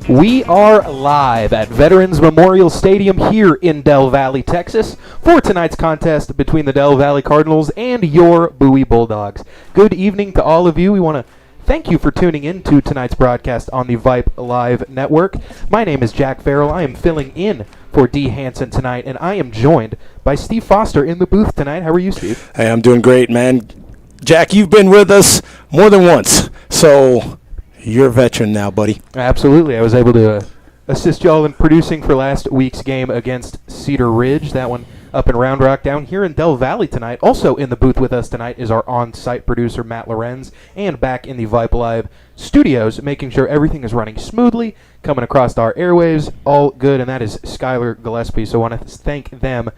We are live at Veterans Memorial Stadium here in Del Valle, Texas, for tonight's contest between the Del Valle Cardinals and your Bowie Bulldogs. Good evening to all of you. We want to thank you for tuning in to tonight's broadcast on the Vype Live Network. My name is Jack Farrell. I am filling in for D. Hansen tonight, and I am joined by Steve Foster in the booth tonight. How are you, Steve? Hey, I'm doing great, man. Jack, you've been with us more than once, so you're a veteran now, buddy. Absolutely. I was able to assist y'all in producing for last week's game against Cedar Ridge. That one up in Round Rock. Down here in Del Valle tonight. Also in the booth with us tonight is our on-site producer, Matt Lorenz, and back in the Vype Live studios, making sure everything is running smoothly, coming across our airwaves, all good, and that is Skylar Gillespie. So I want to thank them,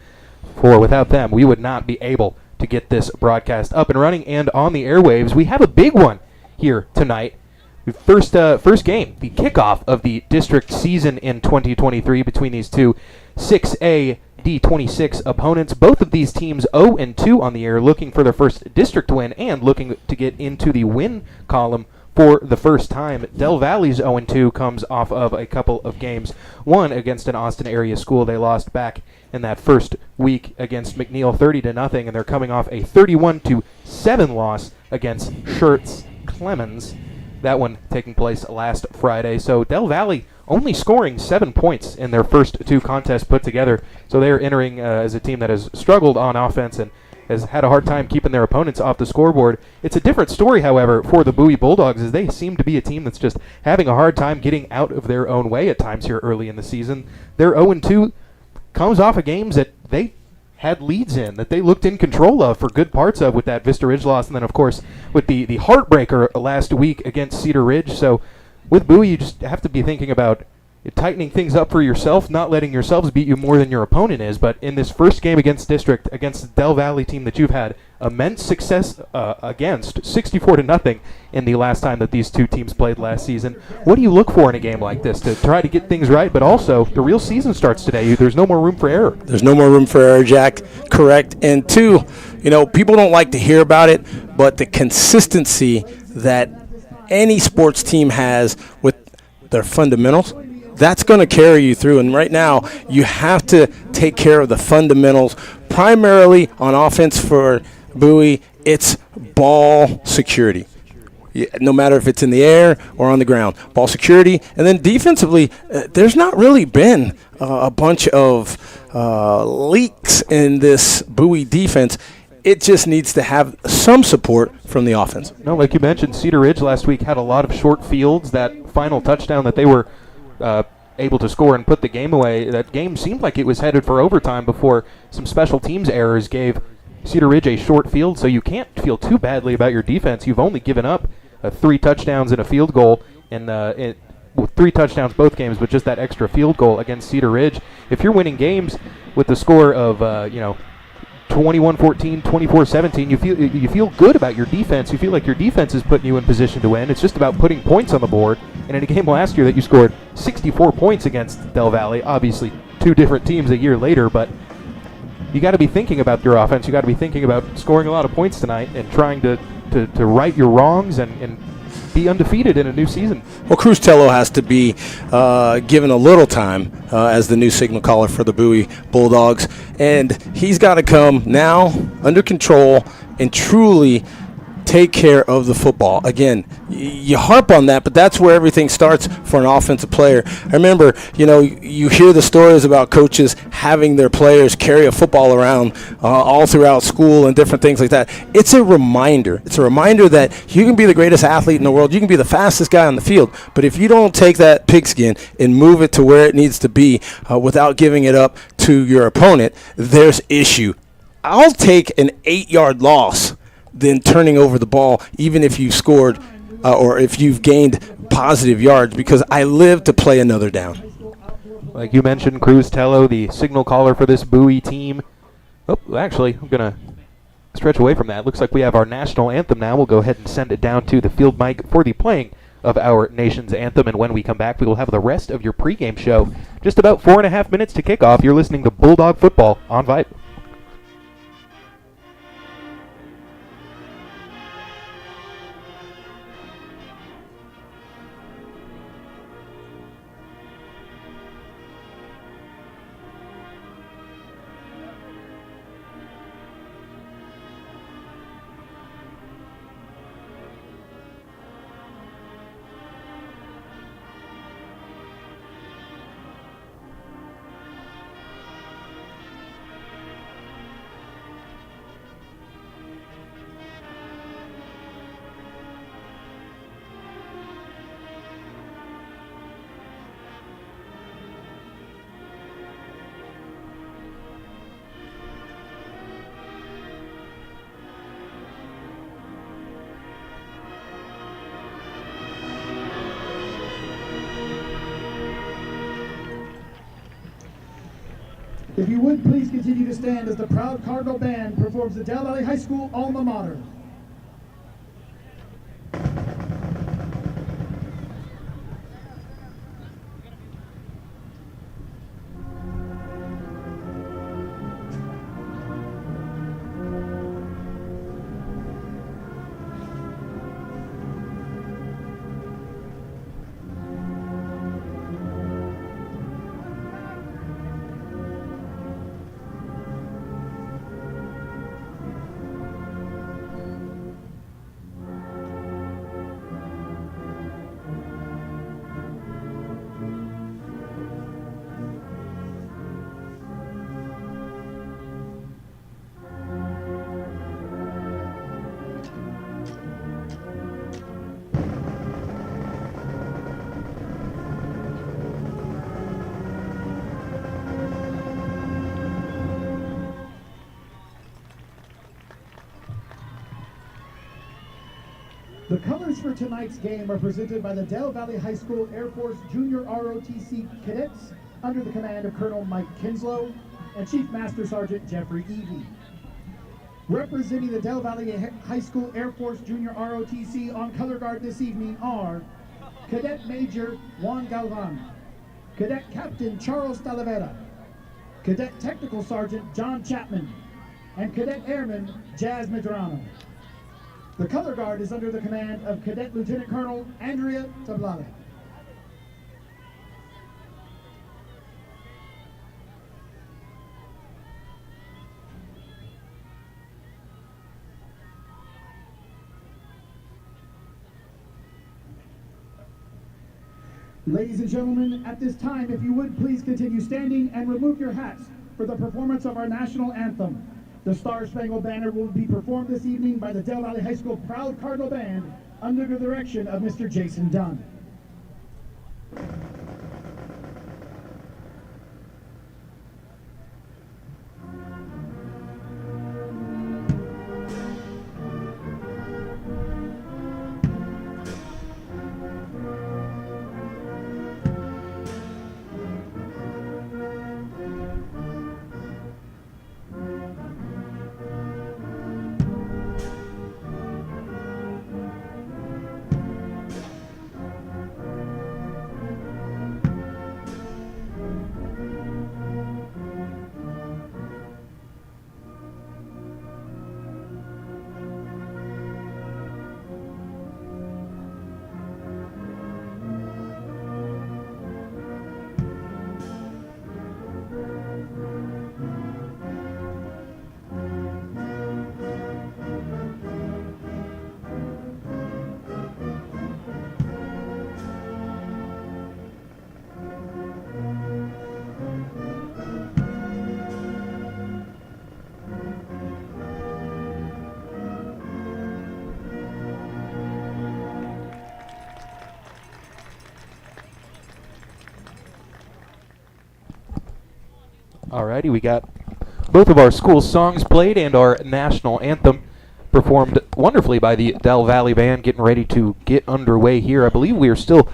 for without them, we would not be able to get this broadcast up and running and on the airwaves. We have a big one here tonight. First game, the kickoff of the district season in 2023 between these two 6A D26 opponents. Both of these teams 0-2 on the year, looking for their first district win and looking to get into the win column for the first time. Del Valle's 0-2 comes off of a couple of games. One against an Austin area school. They lost back in that first week against McNeil 30-0, and they're coming off a 31-7 loss against Schertz Clemens. That one taking place last Friday. So Del Valle only scoring 7 points in their first two contests put together. So they are entering as a team that has struggled on offense and has had a hard time keeping their opponents off the scoreboard. It's a different story, however, for the Bowie Bulldogs, as they seem to be a team that's just having a hard time getting out of their own way at times here early in the season. Their 0-2 comes off of games that they had leads in, that they looked in control of for good parts of with that Vista Ridge loss, and then, of course, with the heartbreaker last week against Cedar Ridge. So with Bowie, you just have to be thinking about tightening things up for yourself, not letting yourselves beat you more than your opponent is. But in this first game against District, against the Del Valle team that you've had immense success against, 64-0 in the last time that these two teams played last season, what do you look for in a game like this to try to get things right? But also, the real season starts today. There's no more room for error. There's no more room for error, Jack. Correct. And two, people don't like to hear about it, but the consistency that any sports team has with their fundamentals, that's going to carry you through. And right now, you have to take care of the fundamentals. Primarily on offense for Bowie, it's ball security. No matter if it's in the air or on the ground, ball security. And then defensively, there's not really been a bunch of leaks in this Bowie defense. It just needs to have some support from the offense. No, like you mentioned, Cedar Ridge last week had a lot of short fields. That final touchdown that they were able to score and put the game away, that game seemed like it was headed for overtime before some special teams errors gave Cedar Ridge a short field. So you can't feel too badly about your defense. You've only given up 3 touchdowns and a field goal, and with 3 touchdowns both games, but just that extra field goal against Cedar Ridge. If you're winning games with the score of 21-14, 24-17, you feel good about your defense. You feel like your defense is putting you in position to win. It's just about putting points on the board. And in a game last year that you scored 64 points against Del Valle, obviously 2 different teams a year later, but you got to be thinking about your offense. You got to be thinking about scoring a lot of points tonight and trying to right your wrongs and be undefeated in a new season. Well, Cruz Tello has to be given a little time as the new signal caller for the Bowie Bulldogs, and he's got to come now under control and truly take care of the football. Again, you harp on that, but that's where everything starts for an offensive player. I remember, you hear the stories about coaches having their players carry a football around all throughout school and different things like that. It's a reminder. It's a reminder that you can be the greatest athlete in the world. You can be the fastest guy on the field, but if you don't take that pigskin and move it to where it needs to be without giving it up to your opponent, there's issue. I'll take an 8-yard loss than turning over the ball, even if you've scored or if you've gained positive yards, because I live to play another down. Like you mentioned, Cruz Tello, the signal caller for this Bowie team. Oh, actually, I'm going to stretch away from that. Looks like we have our national anthem now. We'll go ahead and send it down to the field mic for the playing of our nation's anthem, and when we come back, we will have the rest of your pregame show. Just about 4.5 minutes to kick off. You're listening to Bulldog Football on Vype. If you would please continue to stand as the proud Cardinal Band performs the Del Valle High School alma mater. The colors for tonight's game are presented by the Del Valle High School Air Force Junior ROTC Cadets under the command of Colonel Mike Kinslow and Chief Master Sergeant Jeffrey Evie. Representing the Del Valle High School Air Force Junior ROTC on color guard this evening are Cadet Major Juan Galvan, Cadet Captain Charles Talavera, Cadet Technical Sergeant John Chapman, and Cadet Airman Jazz Medrano. The color guard is under the command of Cadet Lieutenant Colonel Andrea Tablale. Ladies and gentlemen, at this time, if you would please continue standing and remove your hats for the performance of our national anthem. The Star Spangled Banner will be performed this evening by the Del Valle High School Proud Cardinal Band under the direction of Mr. Jason Dunn. Alrighty, we got both of our school songs played and our national anthem performed wonderfully by the Del Valle Band, getting ready to get underway here. I believe we are still,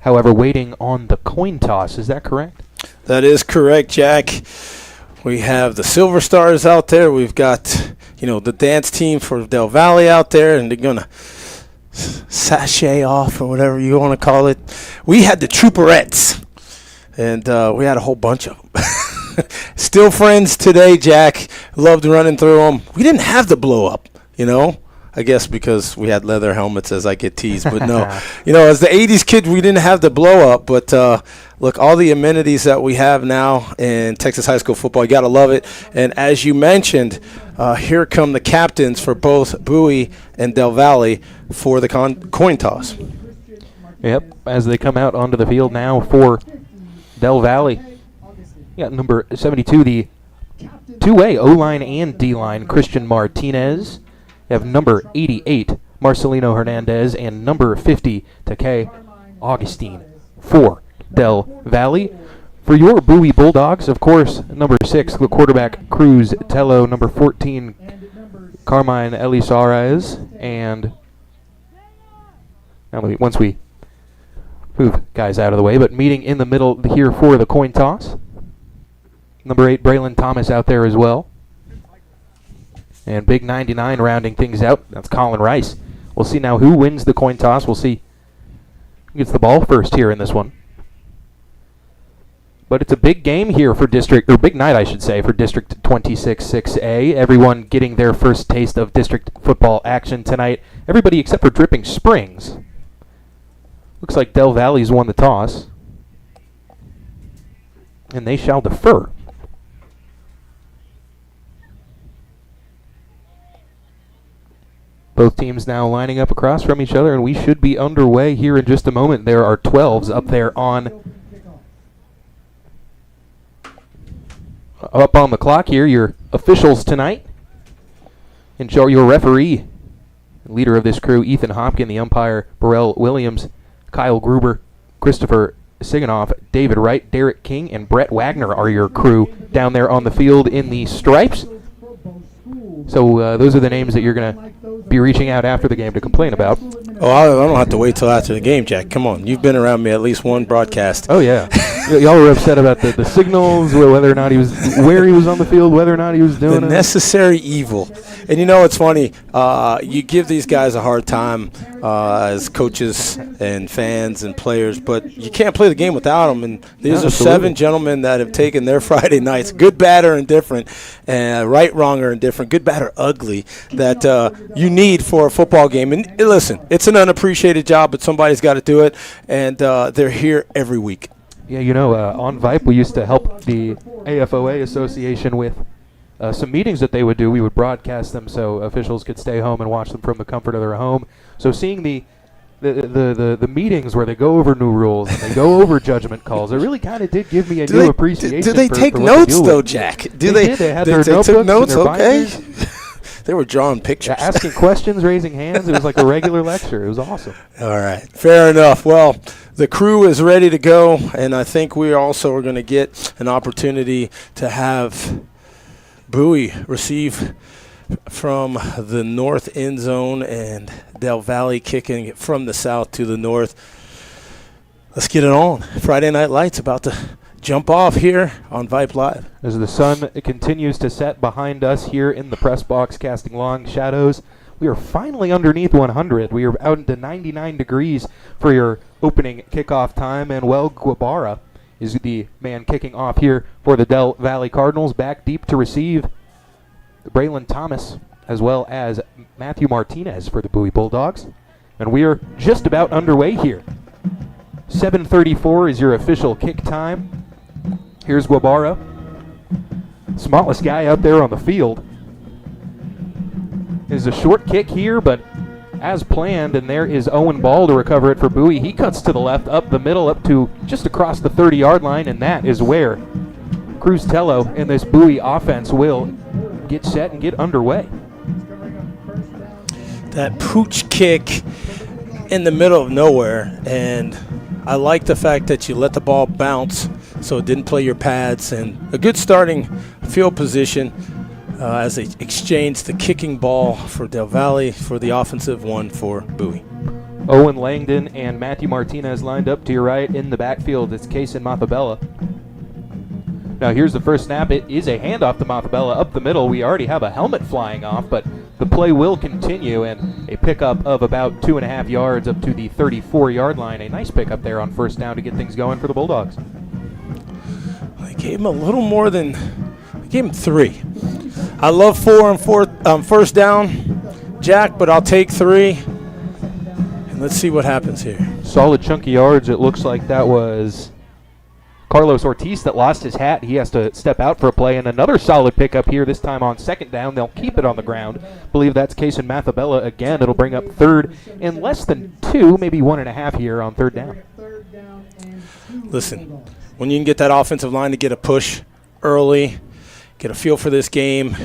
however, waiting on the coin toss. Is that correct? That is correct, Jack. We have the Silver Stars out there. We've got, the dance team for Del Valle out there, and they're going to sashay off or whatever you want to call it. We had the Trooperettes, and we had a whole bunch of them. Still friends today, Jack. Loved running through them. We didn't have the blow up, I guess because we had leather helmets, as I get teased. But no, as the 80s kid, we didn't have the blow up. But look, all the amenities that we have now in Texas high school football, you got to love it. And as you mentioned, here come the captains for both Bowie and Del Valle for the coin toss. Yep, as they come out onto the field now for Del Valle. You got number 72, the two-way O-line and D-line, Christian Martinez. You have number 88, Marcelino Hernandez, and number 50, Takei Augustine for Del Valle. For your Bowie Bulldogs, of course, number 6, the quarterback, Cruz Tello, number 14, Carmine Elizares, and once we move guys out of the way, but meeting in the middle here for the coin toss. Number 8, Braylon Thomas out there as well. And big 99 rounding things out. That's Colin Rice. We'll see now who wins the coin toss. We'll see who gets the ball first here in this one. But it's a big game here for big night, I should say, for District 26-6A. Everyone getting their first taste of district football action tonight. Everybody except for Dripping Springs. Looks like Del Valle's won the toss. And they shall defer. Both teams now lining up across from each other, and we should be underway here in just a moment. There are 12s up there up on the clock here. Your officials tonight, and your referee, leader of this crew, Ethan Hopkin, the umpire, Burrell Williams, Kyle Gruber, Christopher Siganoff, David Wright, Derek King, and Brett Wagner are your crew down there on the field in the stripes. So those are the names that you're going to be reaching out after the game to complain about. Oh, I don't have to wait till after the game, Jack. Come on. You've been around me at least one broadcast. Oh, yeah. Y'all were upset about the signals, whether or not he was, where he was on the field, whether or not he was doing the it. Necessary evil. And you know, it's funny. You give these guys a hard time as coaches and fans and players, but you can't play the game without them. And these are 7 gentlemen that have taken their Friday nights, good, bad, or indifferent, right, wrong, or indifferent, good, bad, or ugly, that you need for a football game. And listen, it's an unappreciated job, but somebody's got to do it, and they're here every week. Yeah, you know, on Vype, we used to help the AFOA Association with some meetings that they would do. We would broadcast them so officials could stay home and watch them from the comfort of their home. So seeing the meetings where they go over new rules and they go over judgment calls, it really kind of did give me a new appreciation. Do they take for notes, what though, Jack? They did. They had their notebooks took notes, and their okay. binders. They were drawing pictures. Yeah, asking questions, raising hands. It was like a regular lecture. It was awesome. All right. Fair enough. Well, the crew is ready to go, and I think we also are going to get an opportunity to have Bowie receive from the north end zone and Del Valle kicking it from the south to the north. Let's get it on. Friday Night Lights about to jump off here on Vype Live. As the sun continues to set behind us here in the press box, casting long shadows, we are finally underneath 100. We are out into 99 degrees for your opening kickoff time, and Guevara is the man kicking off here for the Del Valle Cardinals. Back deep to receive Braylon Thomas, as well as Matthew Martinez for the Bowie Bulldogs. And we are just about underway here. 7:34 is your official kick time. Here's Guevara, smallest guy out there on the field. It is a short kick here, but as planned, and there is Owen Ball to recover it for Bowie. He cuts to the left, up the middle, up to just across the 30-yard line, and that is where Cruz Tello and this Bowie offense will get set and get underway. That pooch kick in the middle of nowhere, and I like the fact that you let the ball bounce so it didn't play your pads, and a good starting field position as they exchange the kicking ball for Del Valle for the offensive one for Bowie. Owen Langdon and Matthew Martinez lined up to your right in the backfield. It's Kaysen Mathabella. Now here's the first snap. It is a handoff to Mathabella up the middle. We already have a helmet flying off, but the play will continue, and a pickup of about 2.5 yards up to the 34-yard line. A nice pickup there on first down to get things going for the Bulldogs. I gave him a little more than, I gave him 3. I love 4 on first down, Jack, but I'll take 3. And let's see what happens here. Solid chunky yards. It looks like that was Carlos Ortiz that lost his hat. He has to step out for a play, and another solid pickup here, this time on second down. They'll keep it on the ground. Believe that's Kaysen Mathabella again. It'll bring up third and less than 2, maybe 1.5 here on third down. Listen, when you can get that offensive line to get a push early, get a feel for this game,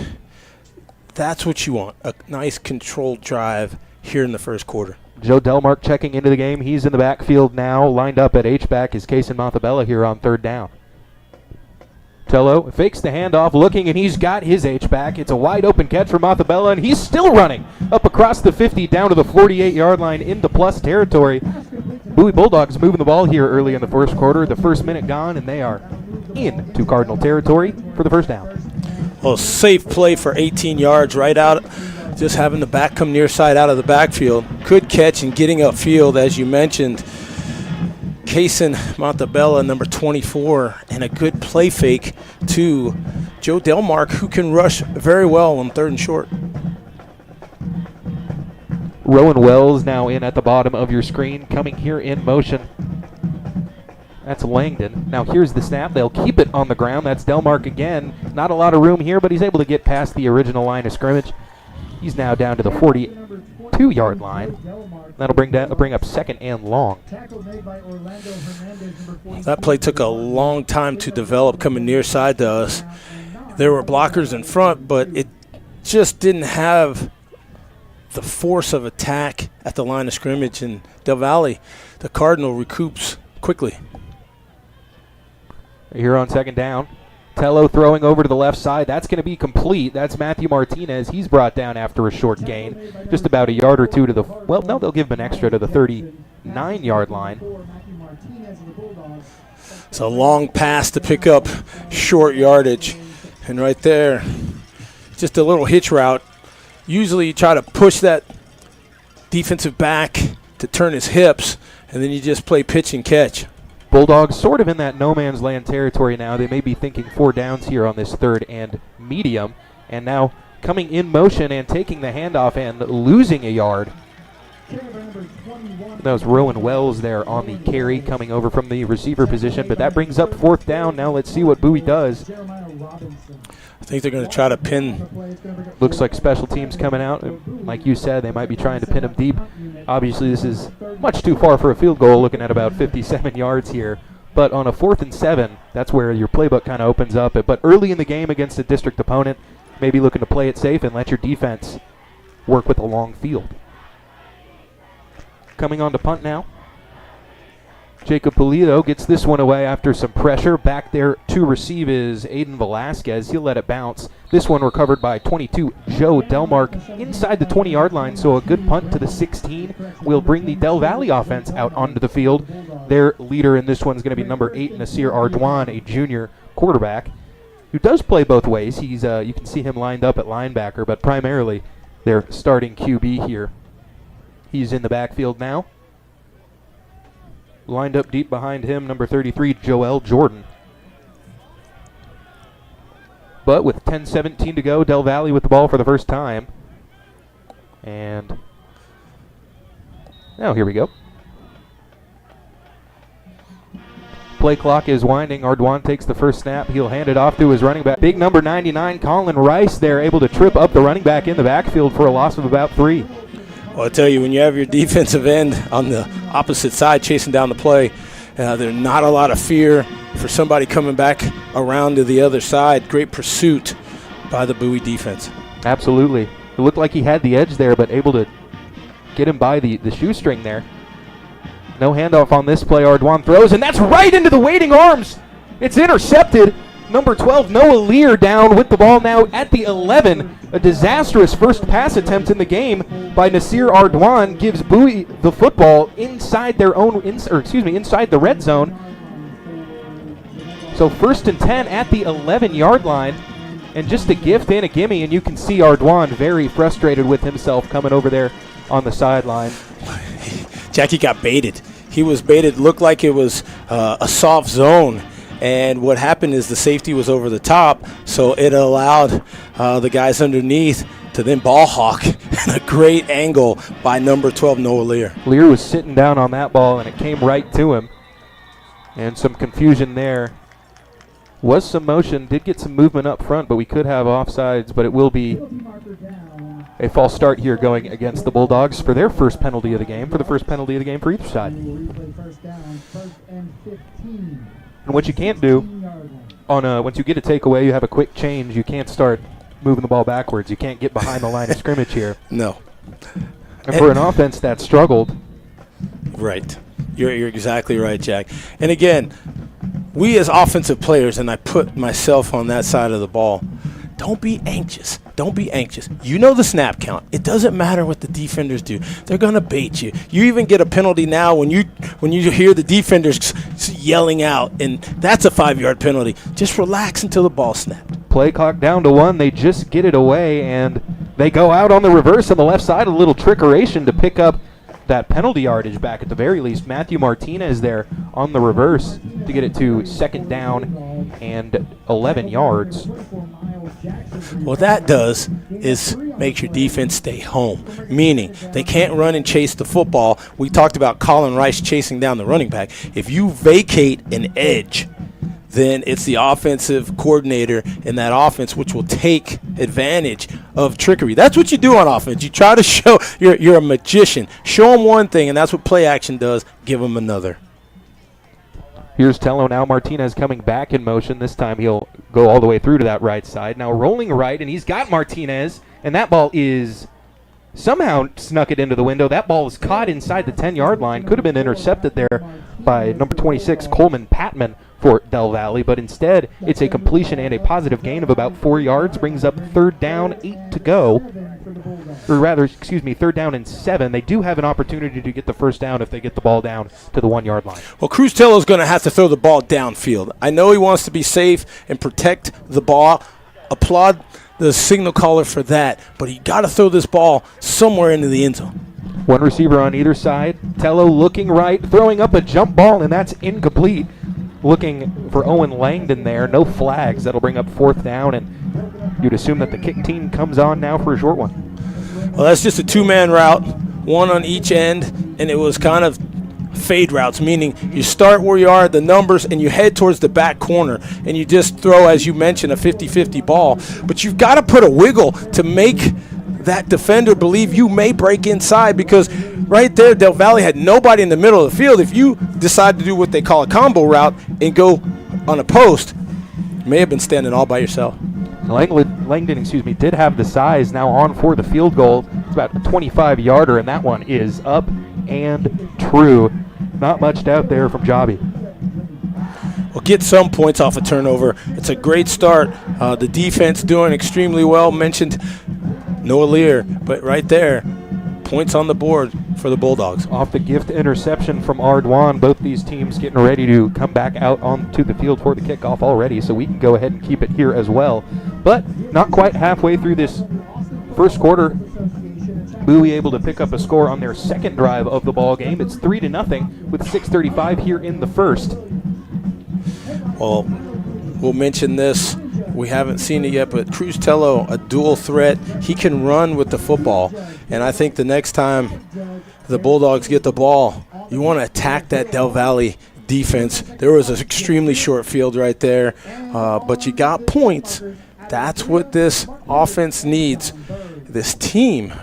that's what you want, a nice controlled drive here in the first quarter. Joe Delmark checking into the game. He's in the backfield now. Lined up at H-back is Kaysen Mathabella here on third down. Tello fakes the handoff, looking, and he's got his H-back. It's a wide open catch for Mathabella, and he's still running up across the 50 down to the 48-yard line into plus territory. Bowie Bulldogs moving the ball here early in the first quarter. The first minute gone, and they are into Cardinal territory for the first down. Well, safe play for 18 yards right out. Just having the back come near side out of the backfield. Good catch and getting upfield, as you mentioned. Kaysen Montabella, number 24, and a good play fake to Joe Delmark, who can rush very well on 3rd and short. Rowan Wells now in at the bottom of your screen, coming here in motion. That's Langdon. Now here's the snap. They'll keep it on the ground. That's Delmark again. Not a lot of room here, but he's able to get past the original line of scrimmage. He's now down to the 42-yard line. That'll bring up 2nd and long. That play took a long time to develop coming near side to us. There were blockers in front, but it just didn't have the force of attack at the line of scrimmage. And Del Valle, the Cardinal, recoups quickly. Here on 2nd down. Tello throwing over to the left side. That's going to be complete. That's Matthew Martinez. He's brought down after a short gain. Just about a yard or two to the, well, no, they'll give him an extra to the 39-yard line. It's a long pass to pick up short yardage. And right there, just a little hitch route. Usually you try to push that defensive back to turn his hips, and then you just play pitch and catch. Bulldogs sort of in that no man's land territory now. They may be thinking 4 downs here on this 3rd and medium. And now coming in motion and taking the handoff and losing a yard. That was Rowan Wells there on the carry coming over from the receiver position. But that brings up 4th down. Now let's see what Bowie does. I think they're going to try to pin. Looks like special teams coming out. Like you said, they might be trying to pin him deep. Obviously, this is much too far for a field goal, looking at about 57 yards here. But on a 4th and 7, that's where your playbook kind of opens up. But early in the game against a district opponent, maybe looking to play it safe and let your defense work with a long field. Coming on to punt now. Jacob Pulido gets this one away after some pressure. Back there to receive is Aiden Velasquez. He'll let it bounce. This one recovered by 22, Joe Delmark, inside the 20-yard line. So a good punt to the 16 will bring the Del Valle offense out onto the field. Their leader in this one is going to be number 8, Nasir Ardoin, a junior quarterback who does play both ways. He's you can see him lined up at linebacker, but primarily their starting QB here. He's in the backfield now. Lined up deep behind him, number 33, Joel Jordan. But with 10:17 to go, Del Valle with the ball for the first time. And now here we go. Play clock is winding. Ardoin takes the first snap. He'll hand it off to his running back. Big number 99, Colin Rice there, able to trip up the running back in the backfield for a loss of about 3. Well, I tell you, when you have your defensive end on the opposite side chasing down the play, there's not a lot of fear for somebody coming back around to the other side. Great pursuit by the Bowie defense. Absolutely. It looked like he had the edge there, but able to get him by the shoestring there. No handoff on this play. Ardoin throws, and that's right into the waiting arms. It's intercepted. Number 12, Noah Lear down with the ball now at the 11. A disastrous first pass attempt in the game by Nasir Ardoin gives Bowie the football inside their own, inside the red zone. So 1st and 10 at the 11-yard line. And just a gift and a gimme, and you can see Ardoin very frustrated with himself coming over there on the sideline. Jackie got baited. He was baited. Looked like it was a soft zone. And what happened is the safety was over the top, so it allowed the guys underneath to then ball hawk. And a great angle by number 12, Noah Lear. Lear was sitting down on that ball, and it came right to him. And some confusion there. Was some motion, did get some movement up front, but we could have offsides, but it will be a false start here going against the Bulldogs for their first penalty of the game, for either side. And what you can't do, once you get a takeaway, you have a quick change, you can't start moving the ball backwards. You can't get behind the line of scrimmage here. No. And for an offense that struggled. Right. You're exactly right, Jack. And again, we as offensive players, and I put myself on that side of the ball, don't be anxious. Don't be anxious. You know the snap count. It doesn't matter what the defenders do. They're going to bait you. You even get a penalty now when you hear the defenders yelling out, and that's a 5-yard penalty. Just relax until the ball snapped. Play clock down to 1. They just get it away, and they go out on the reverse on the left side. A little trickeration to pick up that penalty yardage back at the very least. Matthew Martinez there on the reverse to get it to 2nd down and 11 yards. What that does is makes your defense stay home, meaning they can't run and chase the football. We talked about Colin Rice chasing down the running back. If you vacate an edge, then it's the offensive coordinator in that offense which will take advantage of trickery. That's what you do on offense. You try to show you're a magician. Show them one thing, and that's what play action does. Give them another. Here's Tello now. Martinez coming back in motion. This time he'll go all the way through to that right side. Now rolling right, and he's got Martinez, and that ball is somehow snuck it into the window. That ball is caught inside the 10-yard line. Could have been intercepted there by number 26, Coleman Patman for Del Valle, but instead it's a completion and a positive gain of about 4 yards, brings up 3rd down, 8 to go. Or rather, 3rd down and 7. They do have an opportunity to get the first down if they get the ball down to the 1-yard line. Well, Cruz Tello's going to have to throw the ball downfield. I know he wants to be safe and protect the ball. Applaud the signal caller for that, but he got to throw this ball somewhere into the end zone. One receiver on either side. Tello looking right, throwing up a jump ball, and that's incomplete. Looking for Owen Langdon there. No flags. That'll bring up 4th down, and you'd assume that the kick team comes on now for a short one. Well, that's just a 2-man route, one on each end, and it was kind of fade routes, meaning you start where you are at the numbers and you head towards the back corner, and you just throw, as you mentioned, a 50-50 ball. But you've got to put a wiggle to make that defender believe you may break inside, because right there, Del Valle had nobody in the middle of the field. If you decide to do what they call a combo route and go on a post, you may have been standing all by yourself. Langdon, did have the size now on for the field goal. It's about a 25-yarder, and that one is up and true. Not much doubt there from Jobby. Well, get some points off a turnover. It's a great start. The defense doing extremely well. Mentioned Noah Lear, but right there, points on the board for the Bulldogs. Off the gift interception from Ardwan, both these teams getting ready to come back out onto the field for the kickoff already, so we can go ahead and keep it here as well. But not quite halfway through this first quarter, Bowie able to pick up a score on their second drive of the ball game. It's 3-0 with 6:35 here in the first. Well, we'll mention this. We haven't seen it yet, but Cruz Tello, a dual threat. He can run with the football. And I think the next time the Bulldogs get the ball, you want to attack that Del Valle defense. There was an extremely short field right there, but you got points. That's what this offense needs. This team,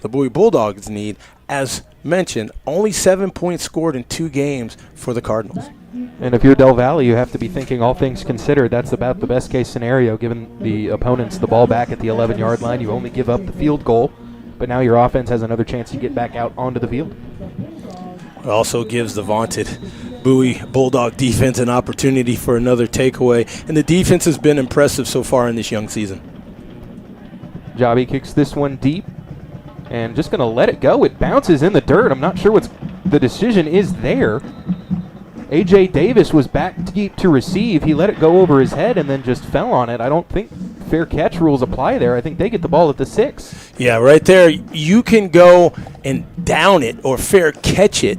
the Bowie Bulldogs, need. As mentioned, only 7 points scored in 2 games for the Cardinals. And if you're Del Valle, you have to be thinking, all things considered, that's about the best case scenario, given the opponents the ball back at the 11-yard line. You only give up the field goal, but now your offense has another chance to get back out onto the field. It also gives the vaunted Bowie Bulldog defense an opportunity for another takeaway, and the defense has been impressive so far in this young season. Jobby kicks this one deep and just going to let it go. It bounces in the dirt. I'm not sure what the decision is there. A.J. Davis was back deep to receive. He let it go over his head and then just fell on it. I don't think fair catch rules apply there. I think they get the ball at the 6. Yeah, right there. You can go and down it or fair catch it,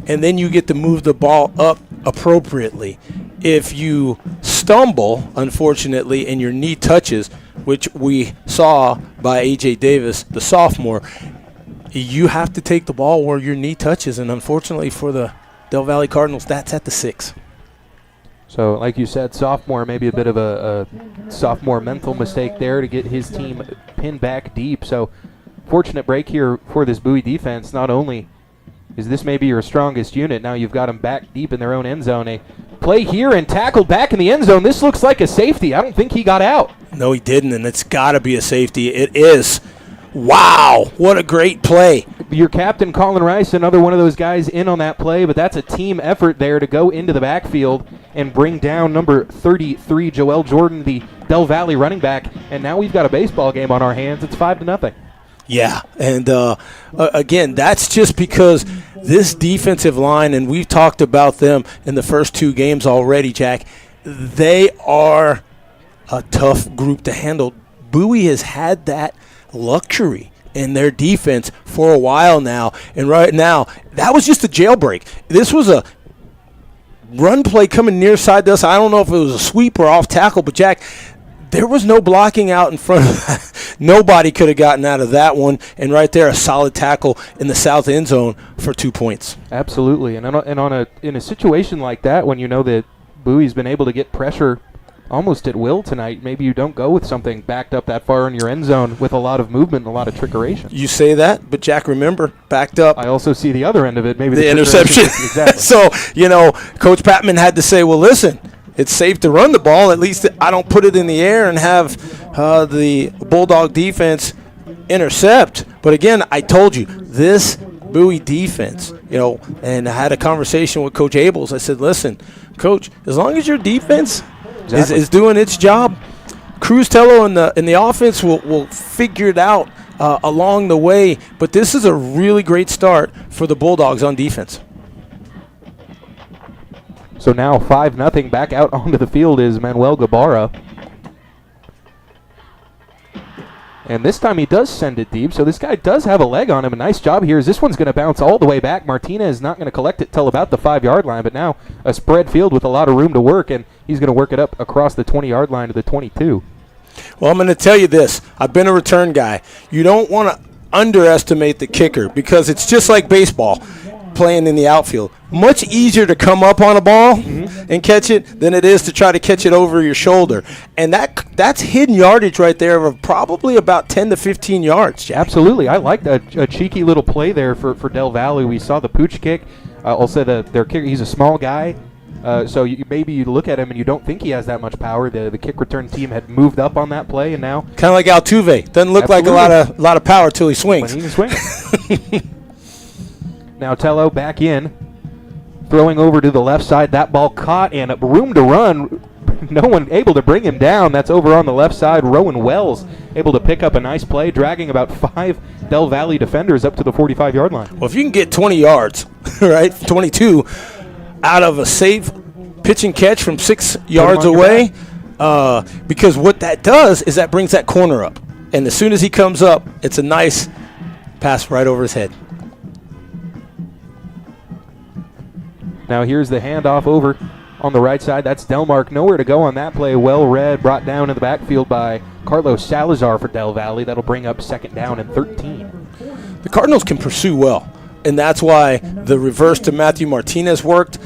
and then you get to move the ball up appropriately. If you stumble, unfortunately, and your knee touches, which we saw by A.J. Davis, the sophomore, you have to take the ball where your knee touches, and unfortunately for the Del Valle Cardinals, that's at the 6. So, like you said, sophomore, maybe a bit of a sophomore mental mistake there to get his team pinned back deep. So, fortunate break here for this Bowie defense. Not only is this maybe your strongest unit, now you've got them back deep in their own end zone. A play here and tackled back in the end zone. This looks like a safety. I don't think he got out. No, he didn't, and it's got to be a safety. It is. Wow, what a great play. Your captain, Colin Rice, another one of those guys in on that play, but that's a team effort there to go into the backfield and bring down number 33, Joel Jordan, the Del Valle running back, and now we've got a baseball game on our hands. It's 5-0. Yeah, and again, that's just because this defensive line, and we've talked about them in the first 2 games already, Jack, they are a tough group to handle. Bowie has had that luxury in their defense for a while now, and right now, that was just a jailbreak. This was a run play coming near side to us. I don't know if it was a sweep or off tackle, but Jack, there was no blocking out in front of that. Nobody could have gotten out of that one. And right there, a solid tackle in the south end zone for 2 points. Absolutely. And in a situation like that, when you know that Bowie's been able to get pressure almost at will tonight, maybe you don't go with something backed up that far in your end zone with a lot of movement and a lot of trickeration. You say that, but Jack, remember, backed up. I also see the other end of it, maybe the interception. Exactly. So, Coach Patman had to say, well, listen, it's safe to run the ball. At least I don't put it in the air and have the Bulldog defense intercept. But again, I told you, this Bowie defense, and I had a conversation with Coach Abels. I said, listen, Coach, as long as your defense is doing its job, Cruz Tello and the offense will figure it out along the way. But this is a really great start for the Bulldogs on defense. So now 5-0 back out onto the field is Manuel Gabarra. And this time he does send it deep, so this guy does have a leg on him. A nice job here. This one's going to bounce all the way back. Martinez not going to collect it till about the 5-yard line, but now a spread field with a lot of room to work, and he's going to work it up across the 20-yard line to the 22. Well, I'm going to tell you this. I've been a return guy. You don't want to underestimate the kicker because it's just like baseball. Playing in the outfield, much easier to come up on a ball and catch it than it is to try to catch it over your shoulder, and that's hidden yardage right there of probably about 10 to 15 yards, Jack. Absolutely. I like a cheeky little play there for Del Valle. We saw the pooch kick. Also their kicker, he's a small guy, so maybe you look at him and you don't think he has that much power. The kick return team had moved up on that play, and now kind of like Altuve, doesn't look like a lot of power till he swings. When he can swing. Now Tello back in, throwing over to the left side. That ball caught and room to run. No one able to bring him down. That's over on the left side. Rowan Wells able to pick up a nice play, dragging about 5 Del Valle defenders up to the 45-yard line. Well, if you can get 20 yards, right, 22, out of a safe pitch and catch from 6 yards away, because what that does is that brings that corner up. And as soon as he comes up, it's a nice pass right over his head. Now here's the handoff over on the right side. That's Delmark. Nowhere to go on that play. Well read, brought down in the backfield by Carlos Salazar for Del Valle. That'll bring up 2nd down and 13. The Cardinals can pursue well, and that's why the reverse to Matthew Martinez worked.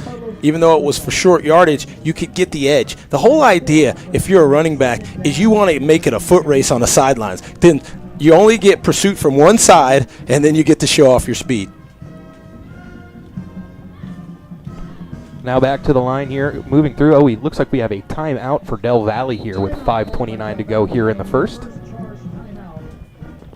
Even though it was for short yardage, you could get the edge. The whole idea, if you're a running back, is you want to make it a foot race on the sidelines. Then you only get pursuit from one side, and then you get to show off your speed. Now back to the line here, moving through. Oh, it looks like we have a timeout for Del Valle here with 5:29 to go here in the first.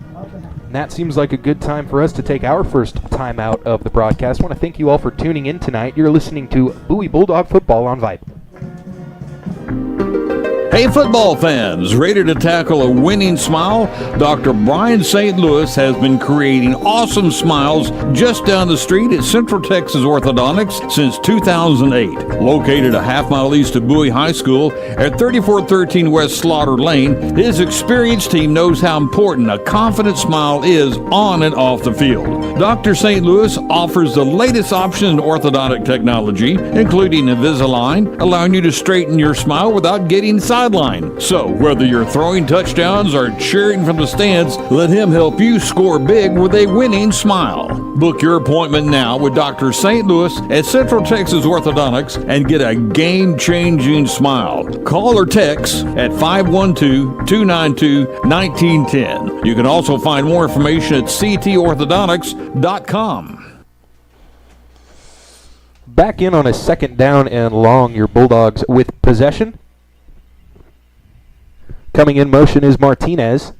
And that seems like a good time for us to take our first timeout of the broadcast. I want to thank you all for tuning in tonight. You're listening to Bowie Bulldog Football on Vype. Hey football fans, ready to tackle a winning smile? Dr. Brian St. Louis has been creating awesome smiles just down the street at Central Texas Orthodontics since 2008. Located a half-mile east of Bowie High School at 3413 West Slaughter Lane, his experienced team knows how important a confident smile is on and off the field. Dr. St. Louis offers the latest option in orthodontic technology, including Invisalign, allowing you to straighten your smile without getting sidelined. So, whether you're throwing touchdowns or cheering from the stands, let him help you score big with a winning smile. Book your appointment now with Dr. St. Louis at Central Texas Orthodontics and get a game-changing smile. Call or text at 512-292-1910. You can also find more information at ctorthodontics.com. Back in on a 2nd down and long, your Bulldogs with possession. Coming in motion is Martinez.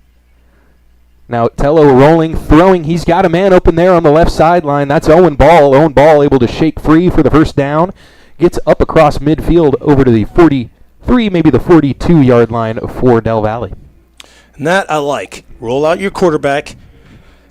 Now Tello rolling, throwing. He's got a man open there on the left sideline. That's Owen Ball. Owen Ball able to shake free for the first down. Gets up across midfield over to the 43, maybe the 42-yard line for Del Valle. And that I like. Roll out your quarterback.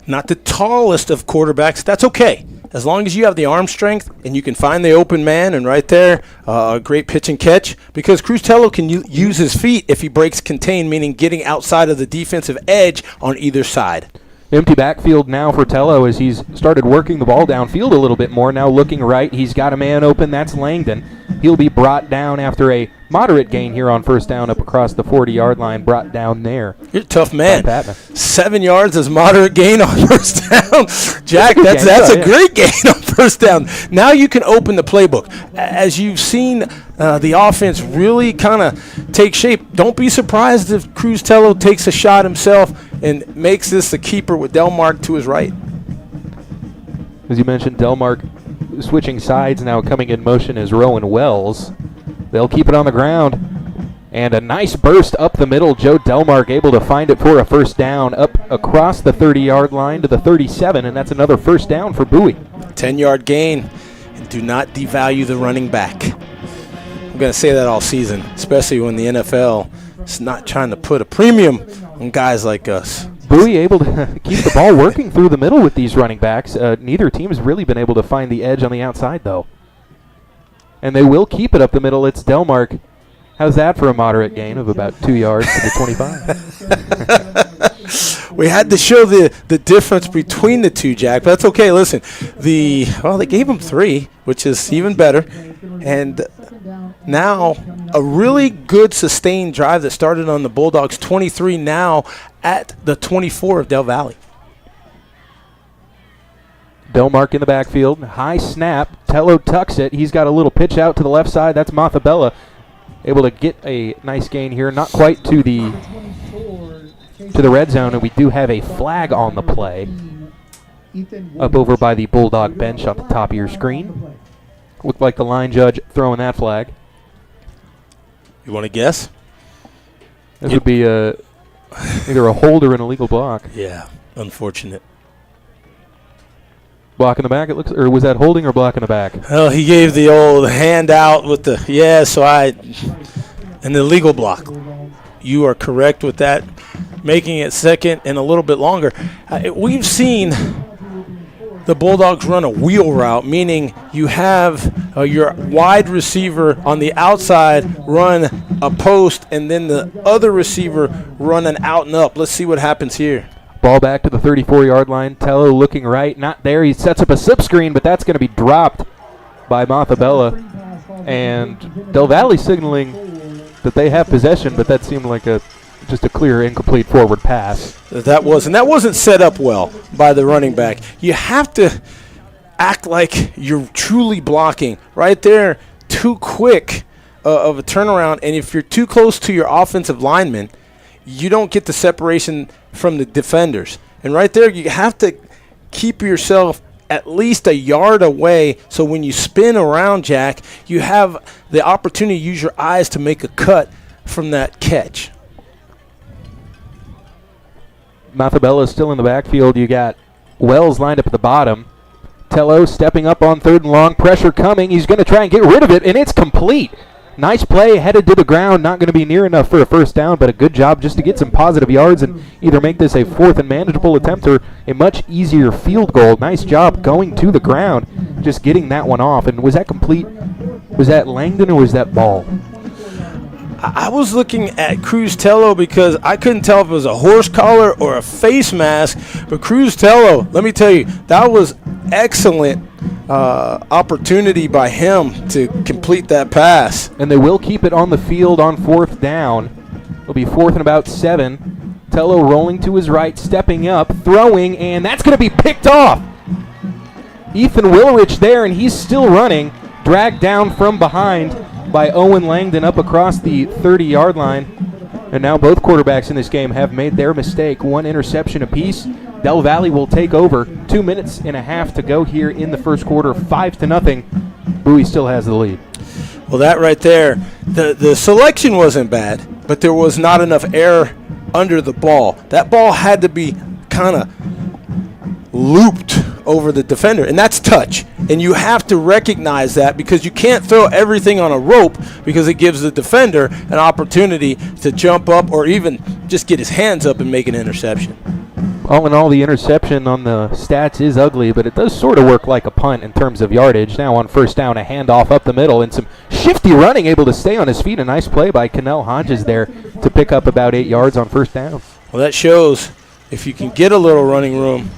not the tallest of quarterbacks. That's okay. As long as you have the arm strength and you can find the open man, and right there, a great pitch and catch, because Cruz Tello can use his feet if he breaks contain, meaning getting outside of the defensive edge on either side. Empty backfield now for Tello as he's started working the ball downfield a little bit more. Now looking right, he's got a man open. That's Langdon. He'll be brought down after a moderate gain here on first down up across the 40-yard line, brought down there. You're a tough man. 7 yards is moderate gain on first down. Jack, that's a great gain on first down. Now you can open the playbook. As you've seen the offense really kind of take shape, don't be surprised if Cruz Tello takes a shot himself and makes this a keeper with Delmark to his right. As you mentioned, Delmark switching sides now, coming in motion is Rowan Wells. They'll keep it on the ground. And a nice burst up the middle. Joe Delmark able to find it for a first down up across the 30-yard line to the 37, and that's another first down for Bowie. 10-yard gain. And do not devalue the running back. I'm going to say that all season, especially when the NFL is not trying to put a premium on guys like us. Bowie able to keep the ball working through the middle with these running backs. Neither team has really been able to find the edge on the outside, though. And they will keep it up the middle. It's Delmark. How's that for a moderate gain of about 2 yards to the 25? We had to show the difference between the two, Jack. But that's okay. Listen, they gave him 3, which is even better. And now a really good sustained drive that started on the Bulldogs 23, now at the 24 of Del Valle. Delmark in the backfield. High snap. Tello tucks it. He's got a little pitch out to the left side. That's Mathabella. Able to get a nice gain here. Not quite to the red zone, and we do have a flag on the play. Up over by the Bulldog bench on the top of your screen. Looked like the line judge throwing that flag. You want to guess? This would be either a hold or an illegal block. Yeah, unfortunate. Block in the back, it looks, or was that holding or block in the back? Well, he gave the old hand out with the, and the legal block. You are correct with that, making it second and a little bit longer. We've seen the Bulldogs run a wheel route, meaning you have your wide receiver on the outside run a post, and then the other receiver run an out and up. Let's see what happens here. Ball back to the 34-yard line. Tello looking right, not there. He sets up a slip screen, but that's going to be dropped by Mathabella. And Del Valle signaling that they have possession, but that seemed like just a clear incomplete forward pass. That wasn't set up well by the running back. You have to act like you're truly blocking. Right there, too quick of a turnaround, and if you're too close to your offensive lineman, you don't get the separation from the defenders. And right there, you have to keep yourself at least a yard away, so when you spin around, Jack, you have the opportunity to use your eyes to make a cut from that catch. Mathabella is still in the backfield. You got Wells lined up at the bottom. Tello stepping up on 3rd and long. Pressure coming. He's going to try and get rid of it, and it's complete. Nice play, headed to the ground. Not going to be near enough for a first down, but a good job just to get some positive yards and either make this a 4th and manageable attempt or a much easier field goal. Nice job going to the ground, just getting that one off. And was that complete? Was that Langdon or was that Ball? I was looking at Cruz Tello because I couldn't tell if it was a horse collar or a face mask. But Cruz Tello, let me tell you, that was excellent opportunity by him to complete that pass. And they will keep it on the field on 4th down. It'll be 4th and about 7. Tello rolling to his right, stepping up, throwing, and that's going to be picked off. Ethan Wilrich there, and he's still running, dragged down from behind by Owen Langdon up across the 30-yard line. And now both quarterbacks in this game have made their mistake. 1 interception apiece. Del Valle will take over. 2 minutes and a half to go here in the first quarter. 5-0. Bowie still has the lead. Well, that right there, the selection wasn't bad, but there was not enough air under the ball. That ball had to be kind of looped over the defender, and that's touch. And you have to recognize that, because you can't throw everything on a rope, because it gives the defender an opportunity to jump up or even just get his hands up and make an interception. All in all, the interception on the stats is ugly, but it does sort of work like a punt in terms of yardage. Now on first down, a handoff up the middle and some shifty running, able to stay on his feet. A nice play by Cannell Hodges there to pick up about 8 yards on first down. Well, that shows if you can get a little running room,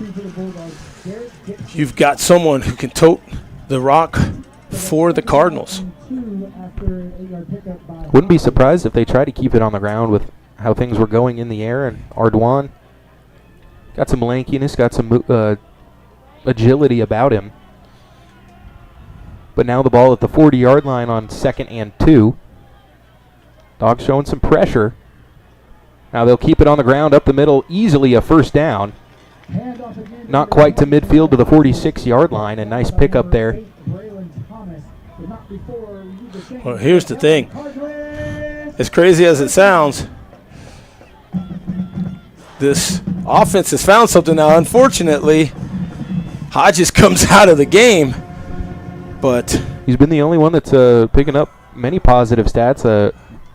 you've got someone who can tote the rock for the Cardinals. Wouldn't be surprised if they try to keep it on the ground with how things were going in the air. And Ardoin got some lankiness, got some agility about him. But now the ball at the 40-yard line on 2nd and 2. Dogs showing some pressure. Now they'll keep it on the ground up the middle, easily a first down. Not quite to midfield to the 46-yard line. A nice pickup there. Well, here's the thing. As crazy as it sounds, this offense has found something now. Unfortunately, Hodges comes out of the game, but he's been the only one that's picking up many positive stats.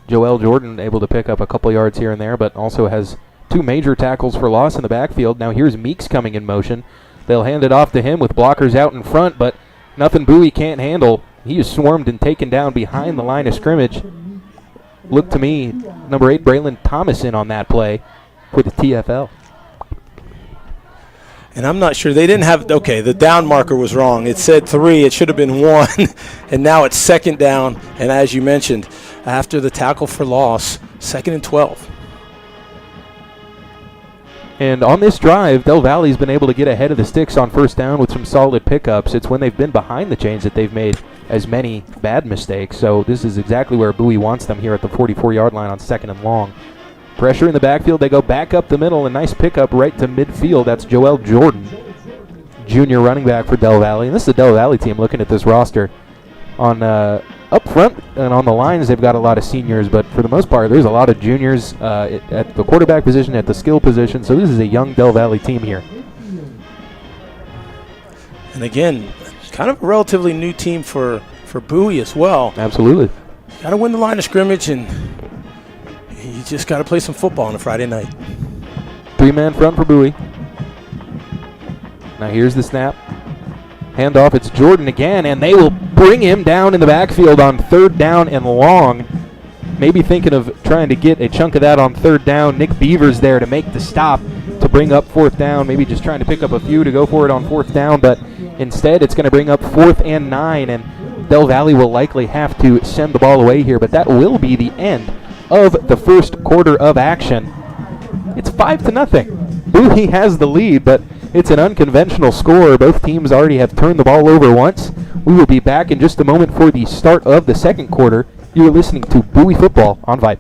Joel Jordan able to pick up a couple yards here and there, but also has 2 major tackles for loss in the backfield. Now here's Meeks coming in motion. They'll hand it off to him with blockers out in front, but nothing Bowie can't handle. He is swarmed and taken down behind the line of scrimmage. Look to me, number 8, Braylon Thomas in on that play for the TFL. And I'm not sure. They didn't have, okay, the down marker was wrong. It said 3. It should have been 1. And now it's 2nd down. And as you mentioned, after the tackle for loss, 2nd and 12. And on this drive, Del Valle's been able to get ahead of the sticks on first down with some solid pickups. It's when they've been behind the chains that they've made as many bad mistakes. So this is exactly where Bowie wants them here at the 44-yard line on 2nd and long. Pressure in the backfield. They go back up the middle. A nice pickup right to midfield. That's Joel Jordan, junior running back for Del Valle. And this is the Del Valle team looking at this roster. On up front and on the lines, they've got a lot of seniors, but for the most part, there's a lot of juniors at the quarterback position, at the skill position. So this is a young Del Valle team here. And again, kind of a relatively new team for Bowie as well. Absolutely. Got to win the line of scrimmage, and you just got to play some football on a Friday night. 3-man front for Bowie. Now here's the snap. Handoff, it's Jordan again, and they will bring him down in the backfield on 3rd down and long. Maybe thinking of trying to get a chunk of that on 3rd down. Nick Beavers there to make the stop to bring up 4th down. Maybe just trying to pick up a few to go for it on 4th down, but instead it's going to bring up 4th and 9, and Del Valle will likely have to send the ball away here, but that will be the end of the first quarter of action. It's 5-0. Bowie has the lead, but it's an unconventional score. Both teams already have turned the ball over once. We will be back in just a moment for the start of the second quarter. You're listening to Bowie Football on Vype.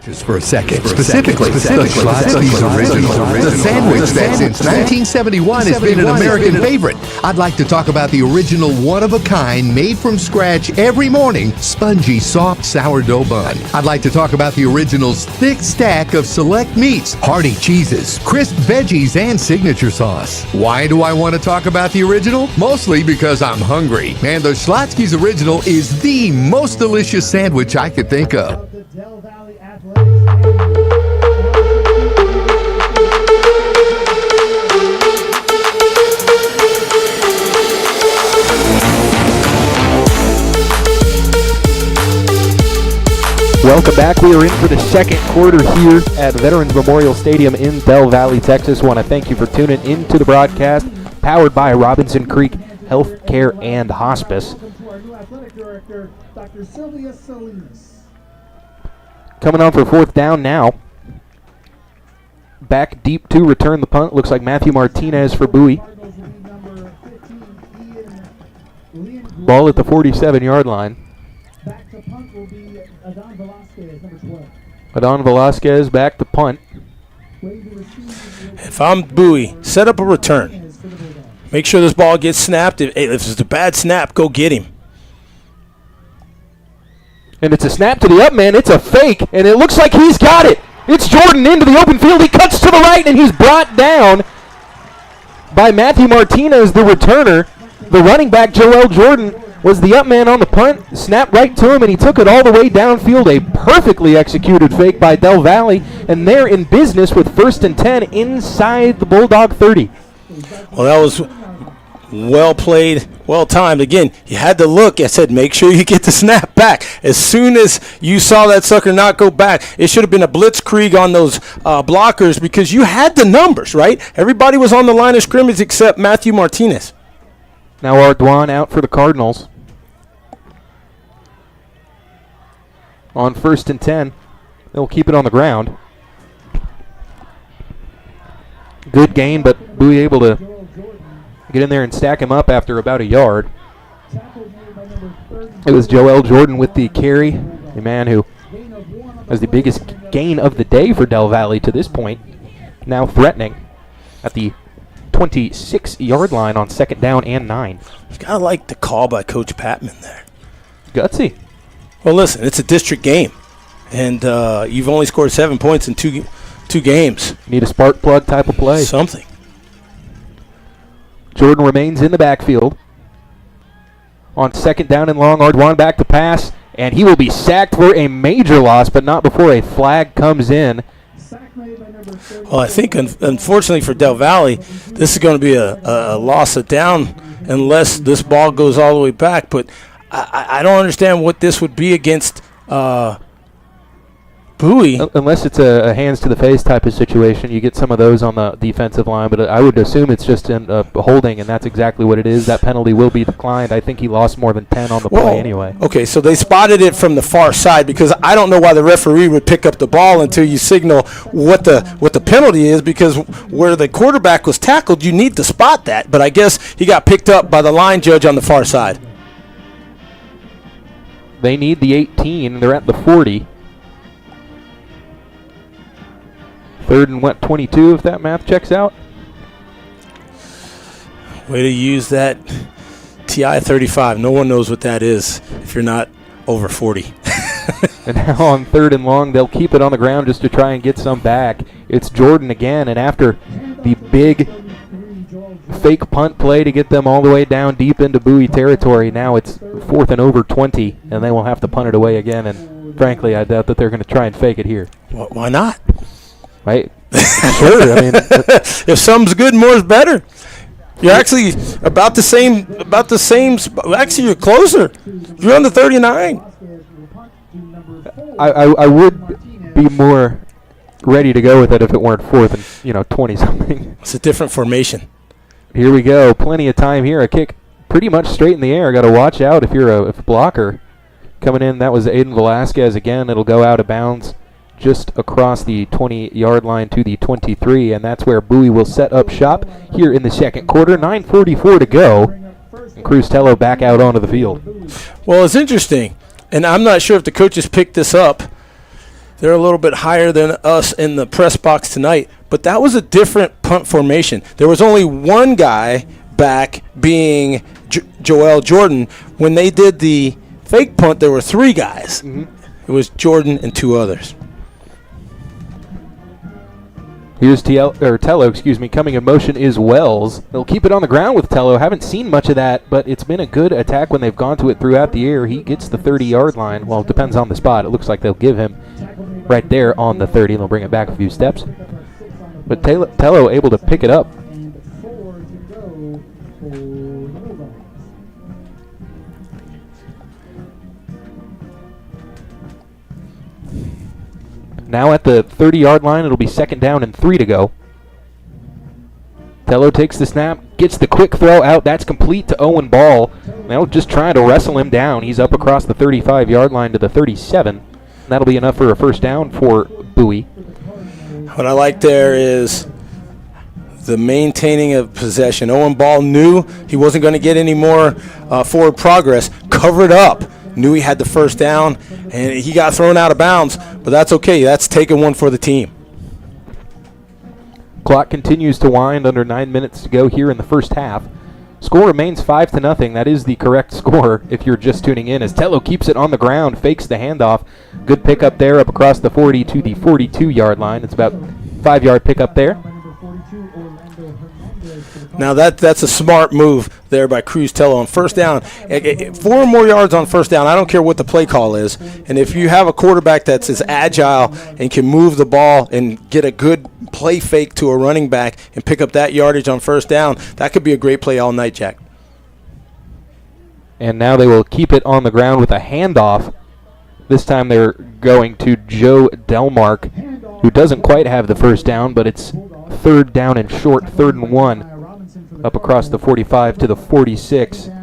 Just for a second. Specifically, the Schlotzsky's original. The sandwich that since 1971 has been an American favorite. I'd like to talk about the original one-of-a-kind, made from scratch every morning, spongy, soft sourdough bun. I'd like to talk about the original's thick stack of select meats, hearty cheeses, crisp veggies, and signature sauce. Why do I want to talk about the original? Mostly because I'm hungry. And the Schlotzsky's original is the most delicious sandwich I could think of. Welcome back. We are in for the second quarter here at Veterans Memorial Stadium in Del Valle, Texas. Want to thank you for tuning into the broadcast, powered by Robinson Creek Healthcare and Hospice. Coming on for 4th down now. Back deep to return the punt. Looks like Matthew Martinez for Bowie. Ball at the 47-yard line. Back to punt will be Adon Velasquez, number 12. Adon Velasquez back to punt. If I'm Bowie, set up a return. Make sure this ball gets snapped. If it's a bad snap, go get him. And it's a snap to the up man. It's a fake, and it looks like he's got it. It's Jordan into the open field. He cuts to the right, and he's brought down by Matthew Martinez, the returner. The running back, Joel Jordan, was the up man on the punt. Snapped right to him, and he took it all the way downfield. A perfectly executed fake by Del Valle. and they're in business with 1st and 10 inside the Bulldog 30. Well, that was well played, well timed. Again, you had to look. I said, make sure you get the snap back. As soon as you saw that sucker not go back, it should have been a blitzkrieg on those blockers because you had the numbers, right? Everybody was on the line of scrimmage except Matthew Martinez. Now Ardoin out for the Cardinals. On 1st and 10, they'll keep it on the ground. Good gain, but Bowie able to get in there and stack him up after about a yard. It was Joel Jordan with the carry, a man who has the biggest gain of the day for Del Valle to this point, now threatening at the 26-yard line on 2nd down and 9. You got to like the call by Coach Patman there. Gutsy. Well, listen, it's a district game, and you've only scored 7 points in two games. Need a spark plug type of play. Something. Jordan remains in the backfield. On 2nd down and long, Ardoin back to pass, and he will be sacked for a major loss, but not before a flag comes in. Well, I think, unfortunately for Del Valle, this is going to be a loss of down unless this ball goes all the way back. But I don't understand what this would be against Bowie. Unless it's a hands-to-the-face type of situation. You get some of those on the defensive line, but I would assume it's just a holding, and that's exactly what it is. That penalty will be declined. I think he lost more than 10 on the play anyway. Okay, so they spotted it from the far side because I don't know why the referee would pick up the ball until you signal what the penalty is, because where the quarterback was tackled, you need to spot that. But I guess he got picked up by the line judge on the far side. They need the 18. They're at the 40. 3rd and 22, if that math checks out. Way to use that TI 35. No one knows what that is if you're not over 40. And now on 3rd and long, they'll keep it on the ground just to try and get some back. It's Jordan again, and after the big fake punt play to get them all the way down deep into Bowie territory, now it's 4th and over 20, and they will have to punt it away again. And frankly, I doubt that they're going to try and fake it here. Why not? Right? Sure. I mean, if some's good, more's better. You're actually about the same. Actually, you're closer. You're on the 39. I would be more ready to go with it if it weren't 4th and 20 something. It's a different formation. Here we go. Plenty of time here. A kick pretty much straight in the air. Got to watch out if you're a blocker coming in. That was Aiden Velasquez again. It'll go out of bounds just across the 20-yard line to the 23, and that's where Bowie will set up shop here in the 2nd quarter. 9:44 to go, and Cruz Tello back out onto the field. Well, it's interesting, and I'm not sure if the coaches picked this up. They're a little bit higher than us in the press box tonight, but that was a different punt formation. There was only one guy back, being Joel Jordan. When they did the fake punt, there were 3 guys. It was Jordan and 2 others. Here's Tello, coming in motion is Wells. They'll keep it on the ground with Tello. Haven't seen much of that, but it's been a good attack when they've gone to it throughout the air. He gets the 30-yard line. Well, it depends on the spot. It looks like they'll give him right there on the 30, and they'll bring it back a few steps. But Tello able to pick it up. Now at the 30-yard line, it'll be 2nd down and 3 to go. Tello takes the snap, gets the quick throw out. That's complete to Owen Ball. Now just trying to wrestle him down. He's up across the 35-yard line to the 37. That'll be enough for a 1st down for Bowie. What I like there is the maintaining of possession. Owen Ball knew he wasn't going to get any more forward progress, covered up. Knew he had the 1st down, and he got thrown out of bounds, but that's okay. That's taking one for the team. Clock continues to wind, under 9 minutes to go here in the 1st half. Score remains 5-0. That is the correct score if you're just tuning in, as Tello keeps it on the ground, fakes the handoff. Good pickup there up across the 40 to the 42-yard line. It's about 5-yard pickup there. Now that's a smart move there by Cruz Tello on first down. 4 more yards on first down. I don't care what the play call is. And if you have a quarterback that's as agile and can move the ball and get a good play fake to a running back and pick up that yardage on first down, that could be a great play all night, Jack. And now they will keep it on the ground with a handoff. This time they're going to Joe Delmark, who doesn't quite have the first down, but it's third down and short, 3rd and 1, up across the 45 to the 46. It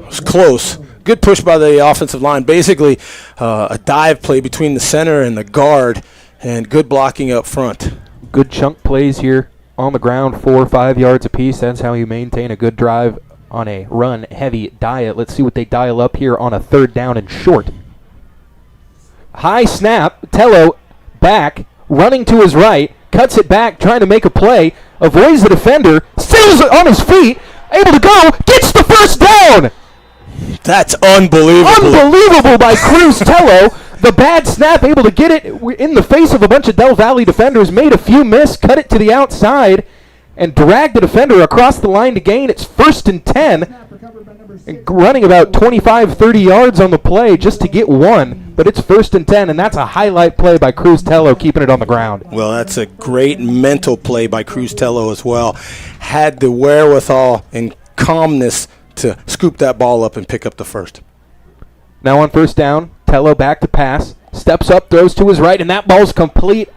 was close. Good push by the offensive line. Basically, a dive play between the center and the guard, and good blocking up front. Good chunk plays here on the ground, 4 or 5 yards apiece. That's how you maintain a good drive on a run-heavy diet. Let's see what they dial up here on a 3rd down and short. High snap, Tello back, running to his right, cuts it back, trying to make a play, avoids the defender, stays on his feet, able to go, gets the first down! That's unbelievable. Unbelievable by Cruz Tello. The bad snap, able to get it in the face of a bunch of Del Valle defenders, made a few miss, cut it to the outside, and dragged the defender across the line to gain. It's 1st and 10. And running about 25, 30 yards on the play just to get 1, but it's 1st and 10, and that's a highlight play by Cruz Tello keeping it on the ground. Well, that's a great mental play by Cruz Tello as well. Had the wherewithal and calmness to scoop that ball up and pick up the first. Now on 1st down, Tello back to pass, steps up, throws to his right, and that ball's complete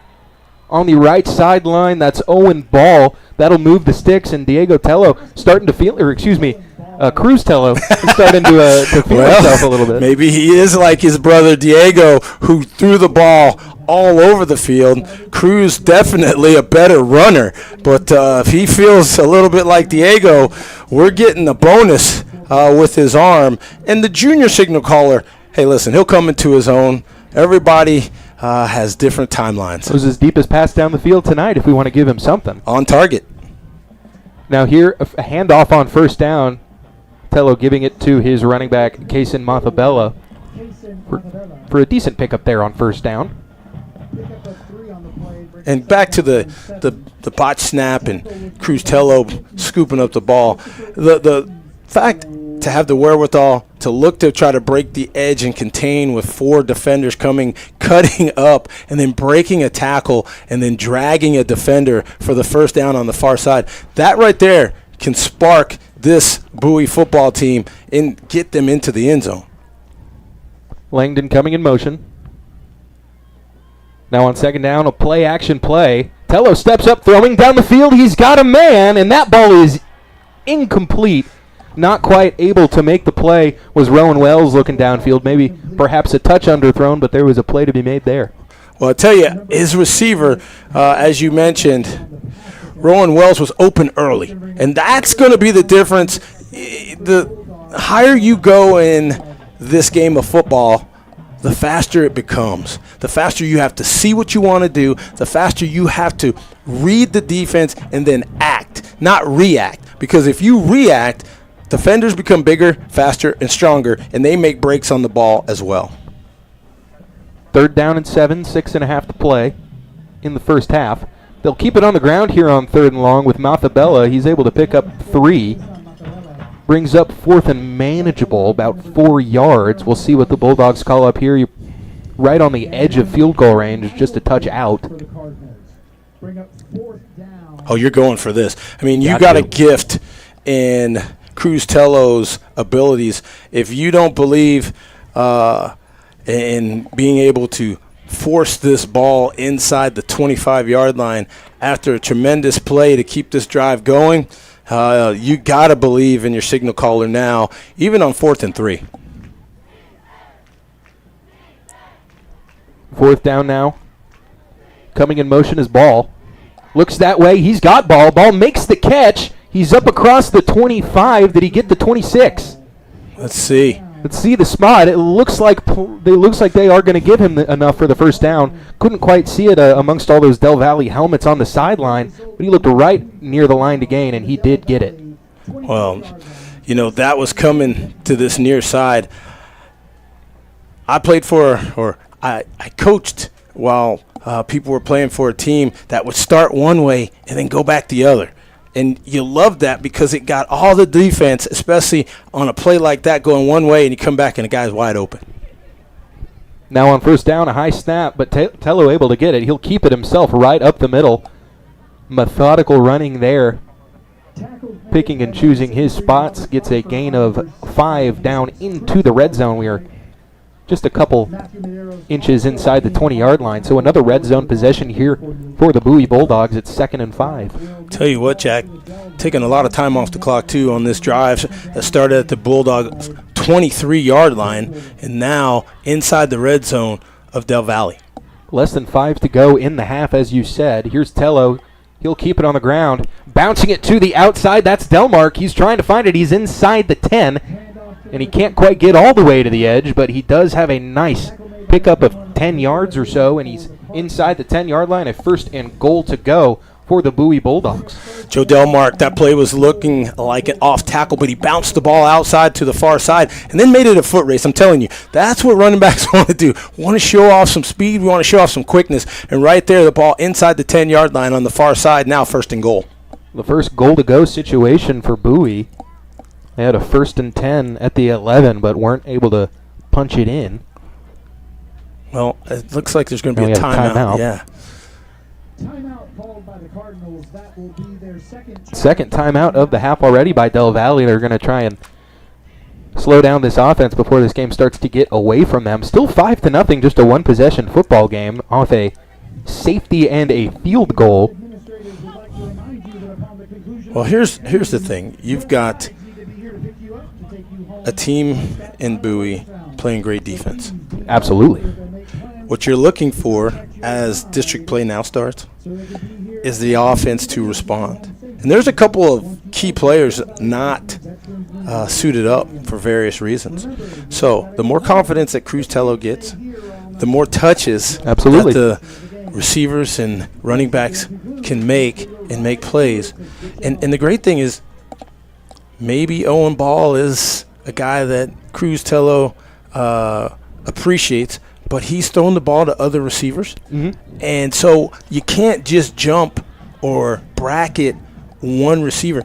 on the right sideline. That's Owen Ball. That'll move the sticks, and Diego Tello starting to feel, Cruz Tello is starting to feel himself a little bit. Maybe he is like his brother Diego, who threw the ball all over the field. Cruz definitely a better runner, but if he feels a little bit like Diego, we're getting a bonus with his arm. And the junior signal caller, hey, listen, he'll come into his own. Everybody has different timelines. It was his deepest pass down the field tonight if we want to give him something. On target. Now here, a handoff on 1st down. Tello giving it to his running back, Kaysen Montabella, for a decent pickup there on 1st down. And back to the botch snap and Cruz Tello scooping up the ball. The fact to have the wherewithal to look to try to break the edge and contain with 4 defenders coming, cutting up, and then breaking a tackle and then dragging a defender for the first down on the far side. That right there can spark this Bowie football team and get them into the end zone. Langdon coming in motion. Now on 2nd down, a play-action play. Tello steps up, throwing down the field. He's got a man, and that ball is incomplete. Not quite able to make the play was Rowan Wells looking downfield. Maybe perhaps a touch underthrown, but there was a play to be made there. Well, I tell you, his receiver, as you mentioned, Rowan Wells was open early, and that's going to be the difference. The higher you go in this game of football, the faster it becomes. The faster you have to see what you want to do, the faster you have to read the defense and then act, not react. Because if you react, defenders become bigger, faster, and stronger, and they make breaks on the ball as well. 3rd down and 7, 6.5 to play in the first half. They'll keep it on the ground here on 3rd and long with Montabella. He's able to pick up 3. Brings up 4th and manageable, about 4 yards. We'll see what the Bulldogs call up here. You're right on the edge of field goal range, just a touch out. Oh, you're going for this. I mean, you got a gift in Cruz Tello's abilities. If you don't believe in being able to force this ball inside the 25-yard line after a tremendous play to keep this drive going, you got to believe in your signal caller now, even on 4th and 3. 4th down now. Coming in motion is Ball. Looks that way. He's got Ball. Ball makes the catch. He's up across the 25. Did he get the 26? Let's see. Let's see the spot. It looks like they are going to give him enough for the first down. Couldn't quite see it amongst all those Del Valle helmets on the sideline, but he looked right near the line to gain, and he did get it. Well, you know, that was coming to this near side. I played I coached while people were playing for a team that would start one way and then go back the other. And you love that because it got all the defense, especially on a play like that, going one way, and you come back and the guy's wide open. Now on first down, a high snap, but Tello able to get it. He'll keep it himself right up the middle. Methodical running there. Picking and choosing his spots. Gets a gain of 5 down into the red zone. We are just a couple inches inside the 20-yard line. So another red zone possession here for the Bowie Bulldogs. It's 2nd and 5. Tell you what, Jack, taking a lot of time off the clock, too, on this drive that started at the Bulldogs' 23-yard line and now inside the red zone of Del Valle. Less than 5 to go in the half, as you said. Here's Tello. He'll keep it on the ground. Bouncing it to the outside. That's Delmark. He's trying to find it. He's inside the 10. And he can't quite get all the way to the edge, but he does have a nice pickup of 10 yards or so, and he's inside the 10-yard line. A 1st and goal to go for the Bowie Bulldogs. Joe Delmark, that play was looking like an off tackle, but he bounced the ball outside to the far side and then made it a foot race. I'm telling you, that's what running backs want to do. We want to show off some speed. We want to show off some quickness. And right there, the ball inside the 10-yard line on the far side, now 1st and goal. The first goal-to-go situation for Bowie. They had a 1st and 10 at the 11, but weren't able to punch it in. Well, it looks like there's going to be And a we have a timeout. Yeah. Timeout called by the Cardinals. That will be their Second timeout of the half already by Del Valle. They're going to try and slow down this offense before this game starts to get away from them. Still 5-0, just a one-possession football game off a safety and a field goal. Well, here's the thing. You've got a team in Bowie playing great defense. Absolutely. What you're looking for as district play now starts is the offense to respond. And there's a couple of key players not suited up for various reasons. So the more confidence that Cruz Tello gets, the more touches Absolutely. that the receivers and running backs can make and make plays. And the great thing is maybe Owen Ball is a guy that Cruz Tello appreciates, but he's thrown the ball to other receivers. Mm-hmm. And so you can't just jump or bracket one receiver.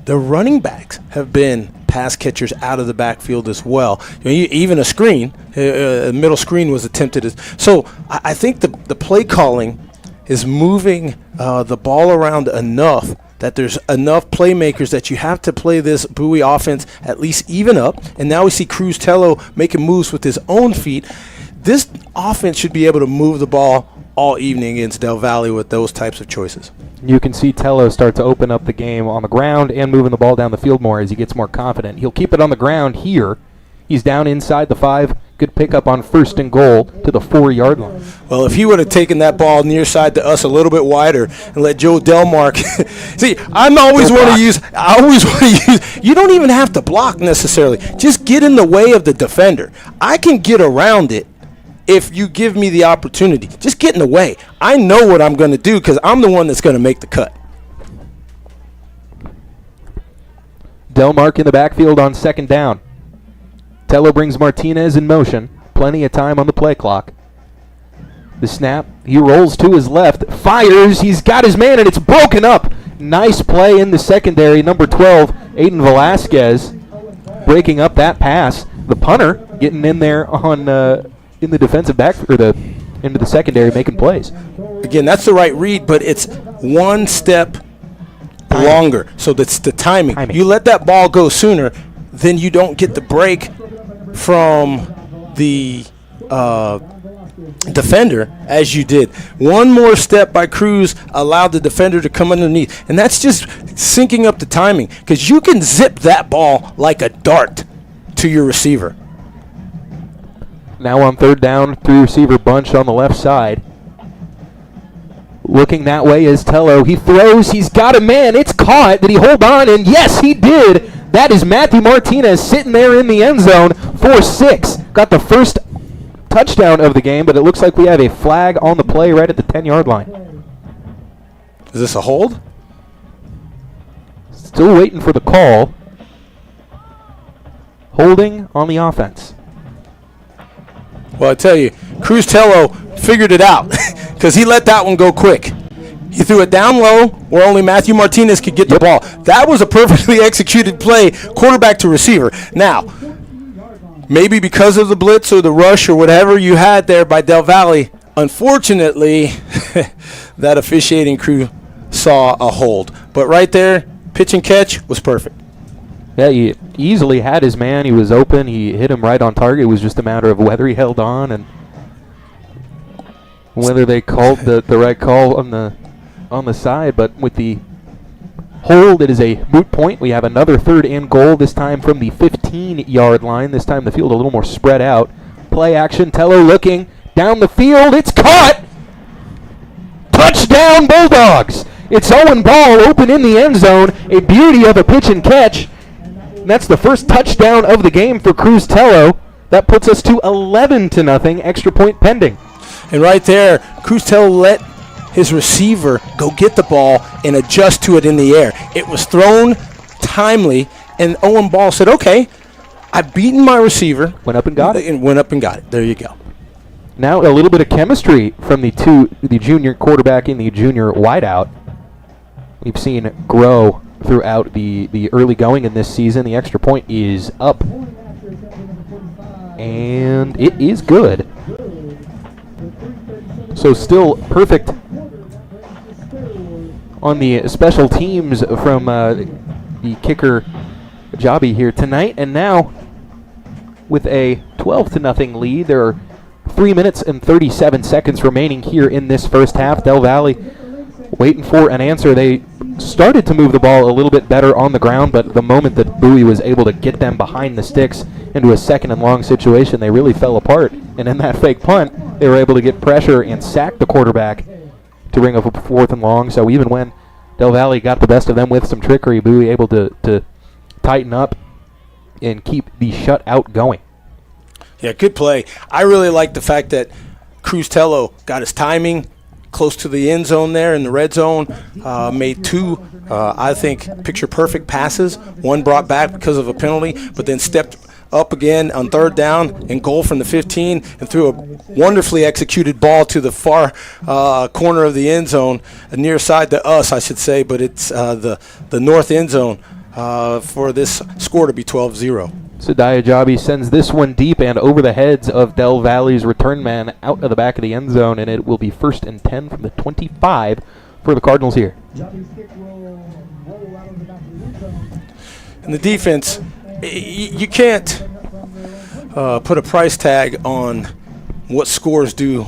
The running backs have been pass catchers out of the backfield as well. Even a screen, a middle screen was attempted. So I think the play calling is moving the ball around enough that there's enough playmakers that you have to play this Bowie offense at least even up. And now we see Cruz Tello making moves with his own feet. This offense should be able to move the ball all evening against Del Valle with those types of choices. You can see Tello start to open up the game on the ground and moving the ball down the field more as he gets more confident. He'll keep it on the ground here. He's down inside the 5. Good pickup on 1st and goal to the 4-yard line. Well, if he would have taken that ball near side to us a little bit wider and let Joe Delmark see, I always want to use, you don't even have to block necessarily. Just get in the way of the defender. I can get around it if you give me the opportunity. Just get in the way. I know what I'm going to do because I'm the one that's going to make the cut. Delmark in the backfield on 2nd down. Tello brings Martinez in motion. Plenty of time on the play clock. The snap. He rolls to his left. Fires. He's got his man, and it's broken up. Nice play in the secondary. Number 12, Aiden Velasquez, breaking up that pass. The punter getting in there on in the defensive back or into the secondary, making plays. Again, that's the right read, but it's one step longer. So that's the timing. You let that ball go sooner, then you don't get the break from the defender as you did. One more step by Cruz allowed the defender to come underneath, and that's just syncing up the timing because you can zip that ball like a dart to your receiver. Now on 3rd down, 3 receiver bunch on the left side. Looking that way is Tello. He throws. He's got a man. It's caught. Did he hold on? And yes, he did. That is Matthew Martinez sitting there in the end zone for 6. Got the first touchdown of the game, but it looks like we have a flag on the play right at the 10-yard line. Is this a hold? Still waiting for the call. Holding on the offense. Well, I tell you, Cruz Tello figured it out because he let that one go quick. He threw it down low where only Matthew Martinez could get the ball. That was a perfectly executed play, quarterback to receiver. Now, maybe because of the blitz or the rush or whatever you had there by Del Valle, unfortunately, that officiating crew saw a hold. But right there, pitch and catch was perfect. Yeah, he easily had his man. He was open. He hit him right on target. It was just a matter of whether he held on and whether they called the right call on the side. But with the hold, it is a moot point. We have another 3rd and goal, this time from the 15-yard line. This time the field a little more spread out. Play action. Tello looking down the field. It's caught! Touchdown, Bulldogs! It's Owen Ball open in the end zone. A beauty of a pitch and catch. And that's the first touchdown of the game for Cruz Tello. That puts us to 11-0, extra point pending. And right there, Cruz Tello let his receiver go get the ball and adjust to it in the air. It was thrown timely, and Owen Ball said, okay, I've beaten my receiver. Went up and got it. And went up and got it. There you go. Now a little bit of chemistry from the junior quarterback and the junior wideout. We've seen grow throughout the early going in this season. The extra point is up, and it is good. So still perfect on the special teams from the kicker Jabi here tonight. And now with a 12-0 lead, there are 3 minutes and 37 seconds remaining here in this first half. Del Valle waiting for an answer. They started to move the ball a little bit better on the ground, but the moment that Bowie was able to get them behind the sticks into a 2nd and long situation, they really fell apart. And in that fake punt, they were able to get pressure and sack the quarterback to bring up a 4th and long. So even when Del Valle got the best of them with some trickery, Bowie able to tighten up and keep the shutout going. Yeah, good play. I really like the fact that Cruz Tello got his timing close to the end zone there in the red zone, made 2, I think, picture-perfect passes. One brought back because of a penalty, but then stepped up again on 3rd down and goal from the 15 and threw a wonderfully executed ball to the far corner of the end zone, near side to us, I should say, but it's the north end zone for this score to be 12-0. Sadaya Jabi sends this one deep and over the heads of Del Valle's return man out of the back of the end zone, and it will be 1st and 10 from the 25 for the Cardinals here. And the defense, you can't put a price tag on what scores do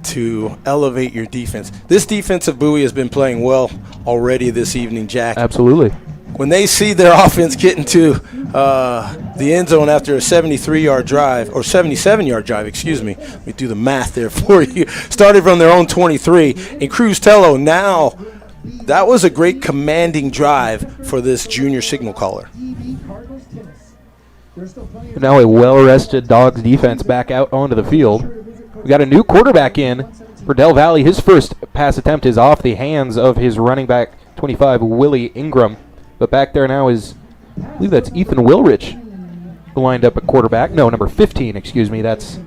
to elevate your defense. This defense of Bowie has been playing well already this evening, Jack. Absolutely. When they see their offense getting to the end zone after a 73-yard drive, or 77-yard drive, excuse me. Let me do the math there for you. Started from their own 23. And Cruz Tello, now, that was a great commanding drive for this junior signal caller. Now a well-rested Dogs defense back out onto the field. We got a new quarterback in for Del Valle. His first pass attempt is off the hands of his running back, 25, Willie Ingram. But back there now is, I believe that's Ethan Wilrich lined up at quarterback. No, number 15, excuse me. That's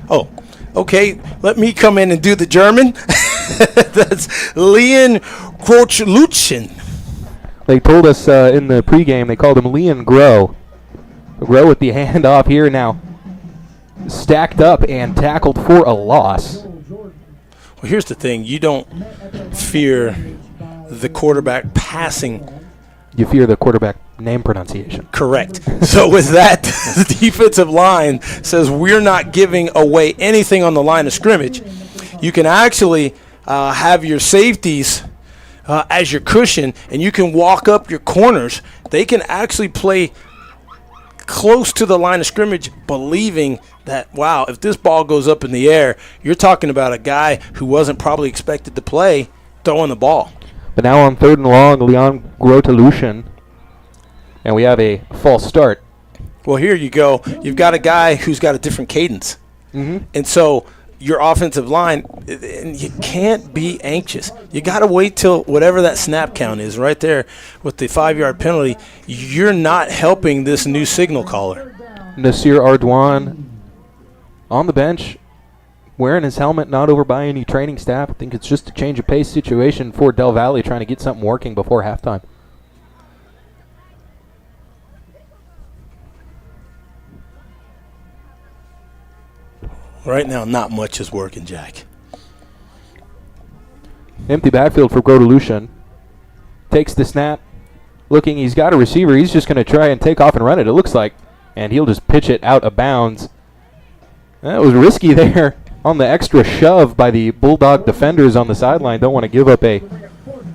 Oh, okay. Let me come in and do the German. That's Leon Grochluchen. They told us in the pregame they called him Leon Groh. Groh with the handoff here now. Stacked up and tackled for a loss. Well, here's the thing. You don't fear the quarterback passing. You fear the quarterback name pronunciation. Correct. So with that, the defensive line says we're not giving away anything on the line of scrimmage. You can actually have your safeties as your cushion, and you can walk up your corners. They can actually play close to the line of scrimmage, believing that, wow, if this ball goes up in the air, you're talking about a guy who wasn't probably expected to play throwing the ball. But now on 3rd and long, Leon Grotelushin, and we have a false start. Well, here you go. You've got a guy who's got a different cadence. Mm-hmm. And so your offensive line, you can't be anxious. You got to wait till whatever that snap count is right there with the 5-yard penalty. You're not helping this new signal caller. Nasir Ardwan on the bench, wearing his helmet, not over by any training staff. I think it's just a change of pace situation for Del Valle, trying to get something working before halftime. Right now, not much is working, Jack. Empty backfield for Grodelushan. Takes the snap. Looking, he's got a receiver. He's just going to try and take off and run it, it looks like. And he'll just pitch it out of bounds. That was risky there on the extra shove by the Bulldog defenders on the sideline. Don't want to give up a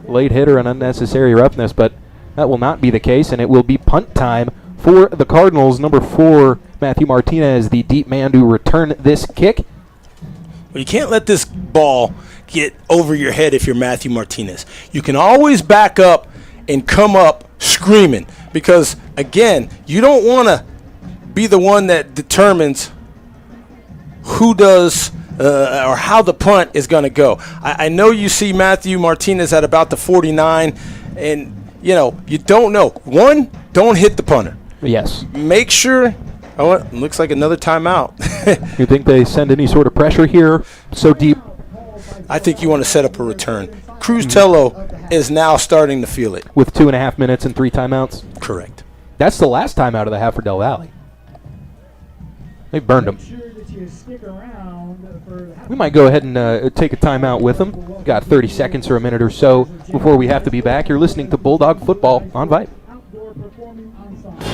late hit or an unnecessary roughness, but that will not be the case, and it will be punt time for the Cardinals. Number 4, Matthew Martinez, the deep man to return this kick. Well, you can't let this ball get over your head if you're Matthew Martinez. You can always back up and come up screaming because, again, you don't want to be the one that determines who does or how the punt is going to go. I know you see Matthew Martinez at about the 49, and, you don't know. One, don't hit the punter. Yes. Make sure. Oh, it looks like another timeout. You think they send any sort of pressure here so deep? I think you want to set up a return. Cruz Tello is now starting to feel it. With 2.5 minutes and 3 timeouts? Correct. That's the last timeout of the half for Del Valle. They burned him. We might go ahead and take a timeout with them. Got 30 seconds or a minute or so before we have to be back. You're listening to Bulldog Football on Vype.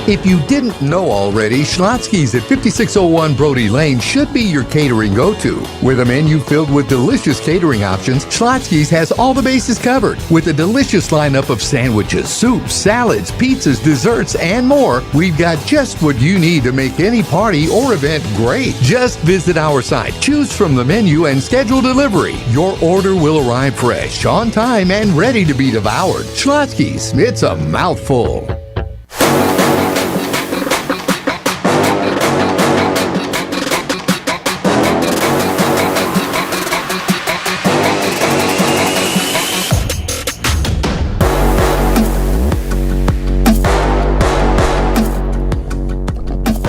If you didn't know already, Schlotzsky's at 5601 Brody Lane should be your catering go-to. With a menu filled with delicious catering options, Schlotzsky's has all the bases covered. With a delicious lineup of sandwiches, soups, salads, pizzas, desserts, and more, we've got just what you need to make any party or event great. Just visit our site, choose from the menu, and schedule delivery. Your order will arrive fresh, on time, and ready to be devoured. Schlotzsky's, it's a mouthful.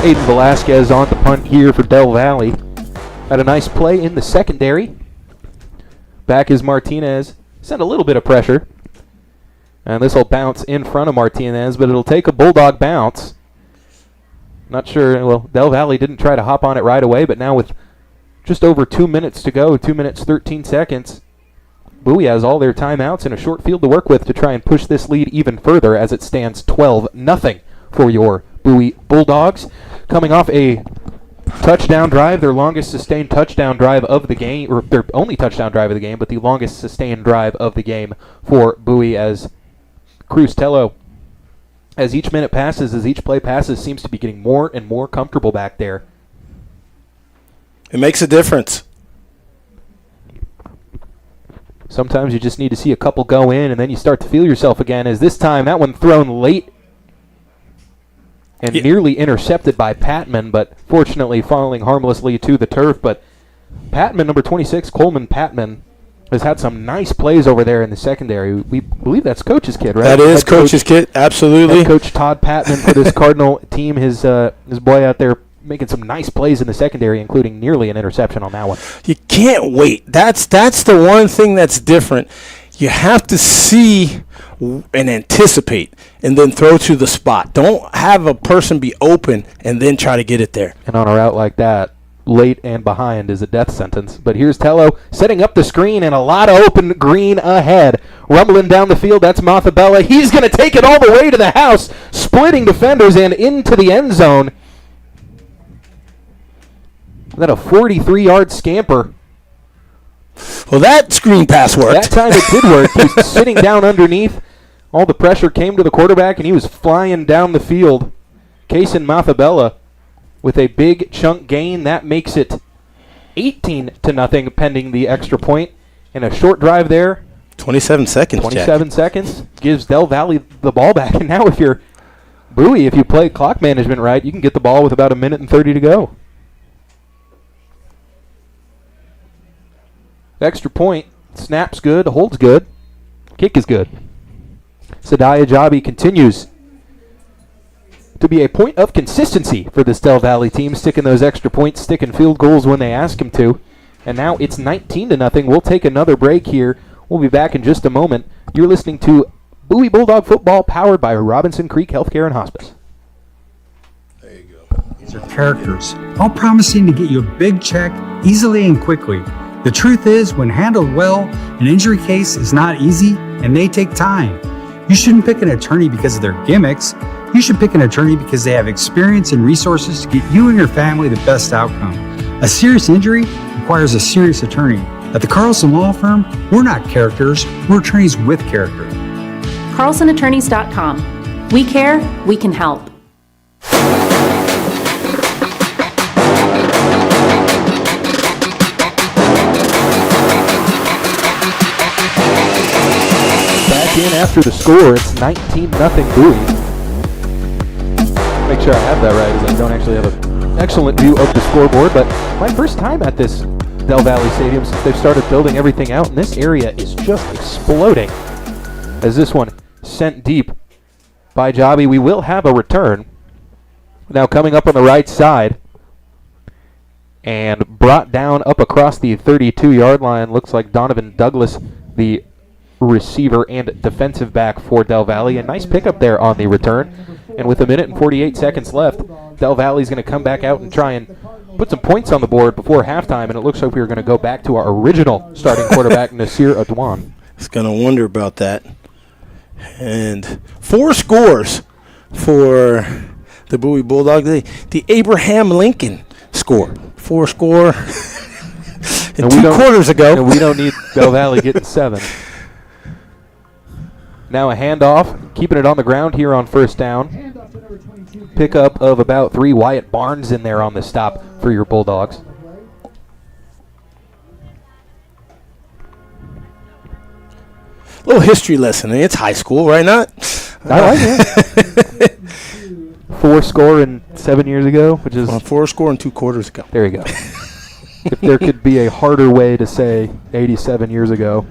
Aiden Velasquez on the punt here for Del Valle. Had a nice play in the secondary. Back is Martinez. Sent a little bit of pressure. And this will bounce in front of Martinez, but it'll take a Bulldog bounce. Not sure. Well, Del Valle didn't try to hop on it right away, but now with just over 2 minutes to go, 2 minutes, 13 seconds, Bowie has all their timeouts and a short field to work with to try and push this lead even further as it stands 12-0 for your Bowie Bulldogs. Coming off a touchdown drive, their longest sustained touchdown drive of the game, or their only touchdown drive of the game, but the longest sustained drive of the game for Bowie as Cruz Tello, as each minute passes, as each play passes, seems to be getting more and more comfortable back there. It makes a difference. Sometimes you just need to see a couple go in, and then you start to feel yourself again, as this time that one thrown late and nearly intercepted by Patman, but fortunately falling harmlessly to the turf. But Patman, number 26, Coleman Patman, has had some nice plays over there in the secondary. We believe that's Coach's kid, right? That is Coach's kid, absolutely. Head Coach Todd Patman for this Cardinal team, his boy out there making some nice plays in the secondary, including nearly an interception on that one. You can't wait. That's the one thing that's different. You have to see and anticipate and then throw to the spot. Don't have a person be open and then try to get it there. And on a route like that, late and behind is a death sentence. But here's Tello setting up the screen and a lot of open green ahead. Rumbling down the field, that's Mathabella. He's going to take it all the way to the house, splitting defenders and into the end zone. Then a 43-yard scamper. Well, that screen pass worked. That time it did work. He was sitting down underneath. All the pressure came to the quarterback, and he was flying down the field. Kaysen Mathabella with a big chunk gain. That makes it 18-0 pending the extra point. And a short drive there. 27 seconds, 27 seconds gives Del Valle the ball back. And now if you're Bowie, if you play clock management right, you can get the ball with about 1:30 to go. Extra point. Snap's good. Holds good. Kick is good. Sadaya Jabi continues to be a point of consistency for this Del Valle team, sticking those extra points, sticking field goals when they ask him to. And now it's 19-0. We'll take another break here. We'll be back in just a moment. You're listening to Bowie Bulldog Football, powered by Robinson Creek Healthcare and Hospice. There you go. These are characters, all promising to get you a big check easily and quickly. The truth is, when handled well, an injury case is not easy and may take time. You shouldn't pick an attorney because of their gimmicks. You should pick an attorney because they have experience and resources to get you and your family the best outcome. A serious injury requires a serious attorney. At the Carlson Law Firm, we're not characters, we're attorneys with character. CarlsonAttorneys.com. We care, we can help. Back in after the score, it's 19-0 Bowie. Make sure I have that right, as I don't actually have an excellent view of the scoreboard, but my first time at this Del Valle Stadium since they've started building everything out, and this area is just exploding. As this one sent deep by Jobby, we will have a return. Now coming up on the right side and brought down up across the 32-yard line. Looks like Donovan Douglas, the receiver and defensive back for Del Valle. A nice pickup there on the return. And with 1 minute and 48 seconds left, Del Valle's going to come back out and try and put some points on the board before halftime. And it looks like we're going to go back to our original starting quarterback, Nasir Adwan. I was going to wonder about that. And 4 scores for the Bowie Bulldog. The Abraham Lincoln score. 4 score and 2 quarters ago. And we don't need Del Valle getting 7. Now a handoff, keeping it on the ground here on first down. Pickup of about 3. Wyatt Barnes in there on the stop for your Bulldogs. Little history lesson. It's high school, right? Not? I like it. 4 score and 7 years ago, which is 4 score and 2 quarters ago. There you go. If there could be a harder way to say 87 years ago,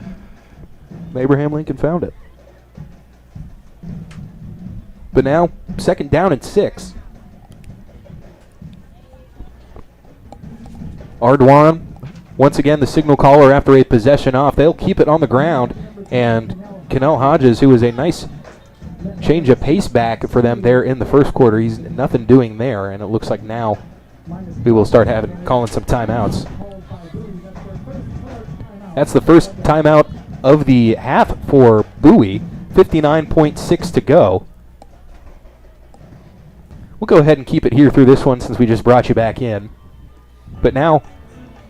Abraham Lincoln found it. But now, second down and 6. Ardwan, once again the signal caller after a possession off. They'll keep it on the ground, and Cannell Hodges, who was a nice change of pace back for them there in the first quarter, he's nothing doing there, and it looks like now we will start calling some timeouts. That's the first timeout of the half for Bowie. 59.6 to go. We'll go ahead and keep it here through this one since we just brought you back in. But now,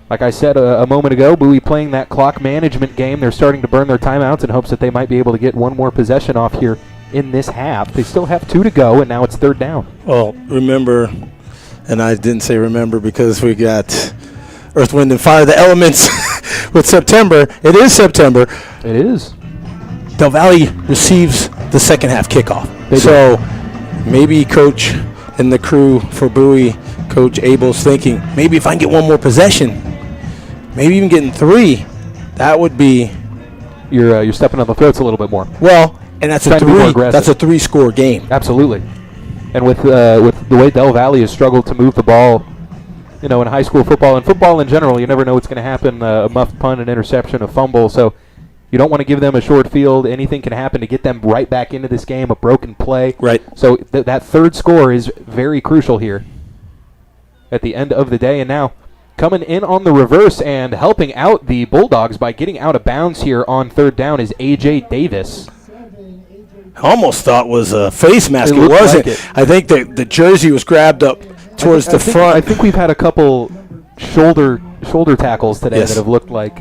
like I said a moment ago, Bowie playing that clock management game. They're starting to burn their timeouts in hopes that they might be able to get one more possession off here in this half. They still have 2 to go, and now it's third down. Well, remember, and I didn't say remember because we got Earth, Wind, and Fire, the elements with September. It is September. It is. Del Valle receives the second half kickoff. Maybe Coach and the crew for Bowie, Coach Abel's thinking, maybe if I can get one more possession, maybe even getting 3, that would be... You're stepping on the throats a little bit more. Well, and that's a 3. That's a 3-score game. Absolutely. And with the way Del Valle has struggled to move the ball, in high school football and football in general, you never know what's going to happen. A muffed punt, an interception, a fumble. So you don't want to give them a short field. Anything can happen to get them right back into this game, a broken play. Right. So that third score is very crucial here at the end of the day. And now coming in on the reverse and helping out the Bulldogs by getting out of bounds here on third down is A.J. Davis. Almost thought was a face mask. It wasn't. Like I think the jersey was grabbed up towards the front. I think we've had a couple shoulder tackles today that have looked like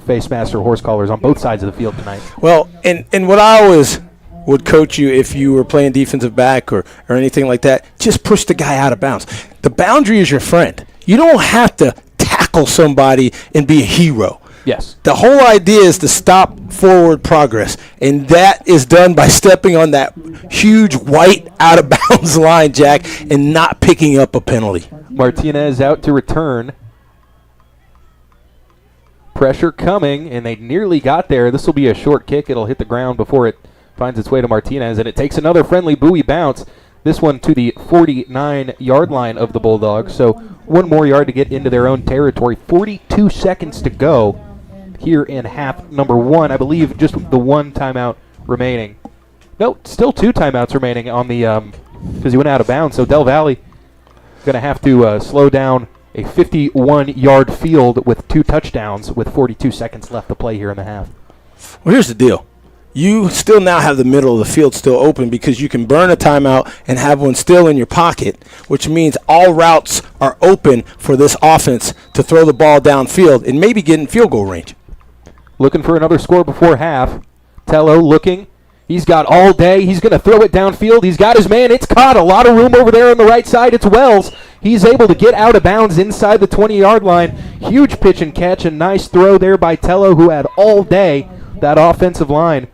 face masks or horse collars on both sides of the field tonight. Well, and what I always would coach you if you were playing defensive back or anything like that, just push the guy out of bounds. The boundary is your friend. You don't have to tackle somebody and be a hero. Yes. The whole idea is to stop forward progress, and that is done by stepping on that huge white out-of-bounds line, Jack, and not picking up a penalty. Martinez out to return. Pressure coming, and they nearly got there. This will be a short kick. It'll hit the ground before it finds its way to Martinez, and it takes another friendly Bowie bounce. This one to the 49-yard line of the Bulldogs. So 1 more yard to get into their own territory. 42 seconds to go here in half number 1. I believe just the 1 timeout remaining. No, still 2 timeouts remaining on the because he went out of bounds. So Del Valle going to have to slow down a 51-yard field with 2 touchdowns with 42 seconds left to play here in the half. Well, here's the deal. You still now have the middle of the field still open because you can burn a timeout and have one still in your pocket, which means all routes are open for this offense to throw the ball downfield and maybe get in field goal range. Looking for another score before half. Tello looking. He's got all day. He's going to throw it downfield. He's got his man. It's caught. A lot of room over there on the right side. It's Wells. He's able to get out of bounds inside the 20-yard line. Huge pitch and catch. A nice throw there by Tello, who had all day. That offensive line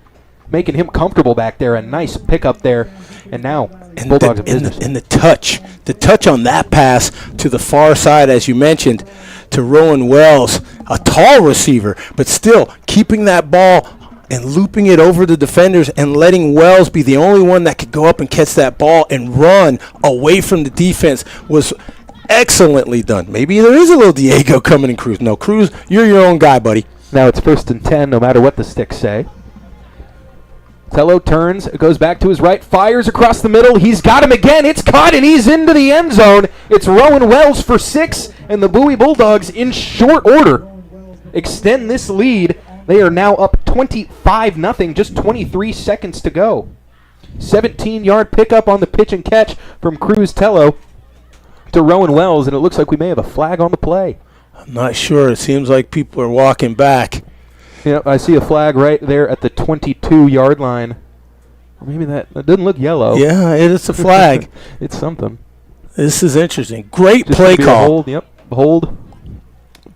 making him comfortable back there. A nice pickup there. And now Bulldogs in business. And the touch on that pass to the far side, as you mentioned, to Rowan Wells, a tall receiver, but still keeping that ball and looping it over the defenders and letting Wells be the only one that could go up and catch that ball and run away from the defense was excellently done. Maybe there is a little Diego coming in Cruz. No, Cruz, you're your own guy, buddy. Now it's 1st and 10, no matter what the sticks say. Tello turns, goes back to his right, fires across the middle. He's got him again. It's caught, and he's into the end zone. It's Rowan Wells for 6, and the Bowie Bulldogs in short order extend this lead. They are now up 25-0, just 23 seconds to go. 17-yard pickup on the pitch and catch from Cruz Tello to Rowan Wells, and it looks like we may have a flag on the play. I'm not sure. It seems like people are walking back. Yep, I see a flag right there at the 22-yard line. Or maybe that doesn't look yellow. Yeah, it is a flag. It's something. This is interesting. Great Just play gonna be a call. Hold, yep, hold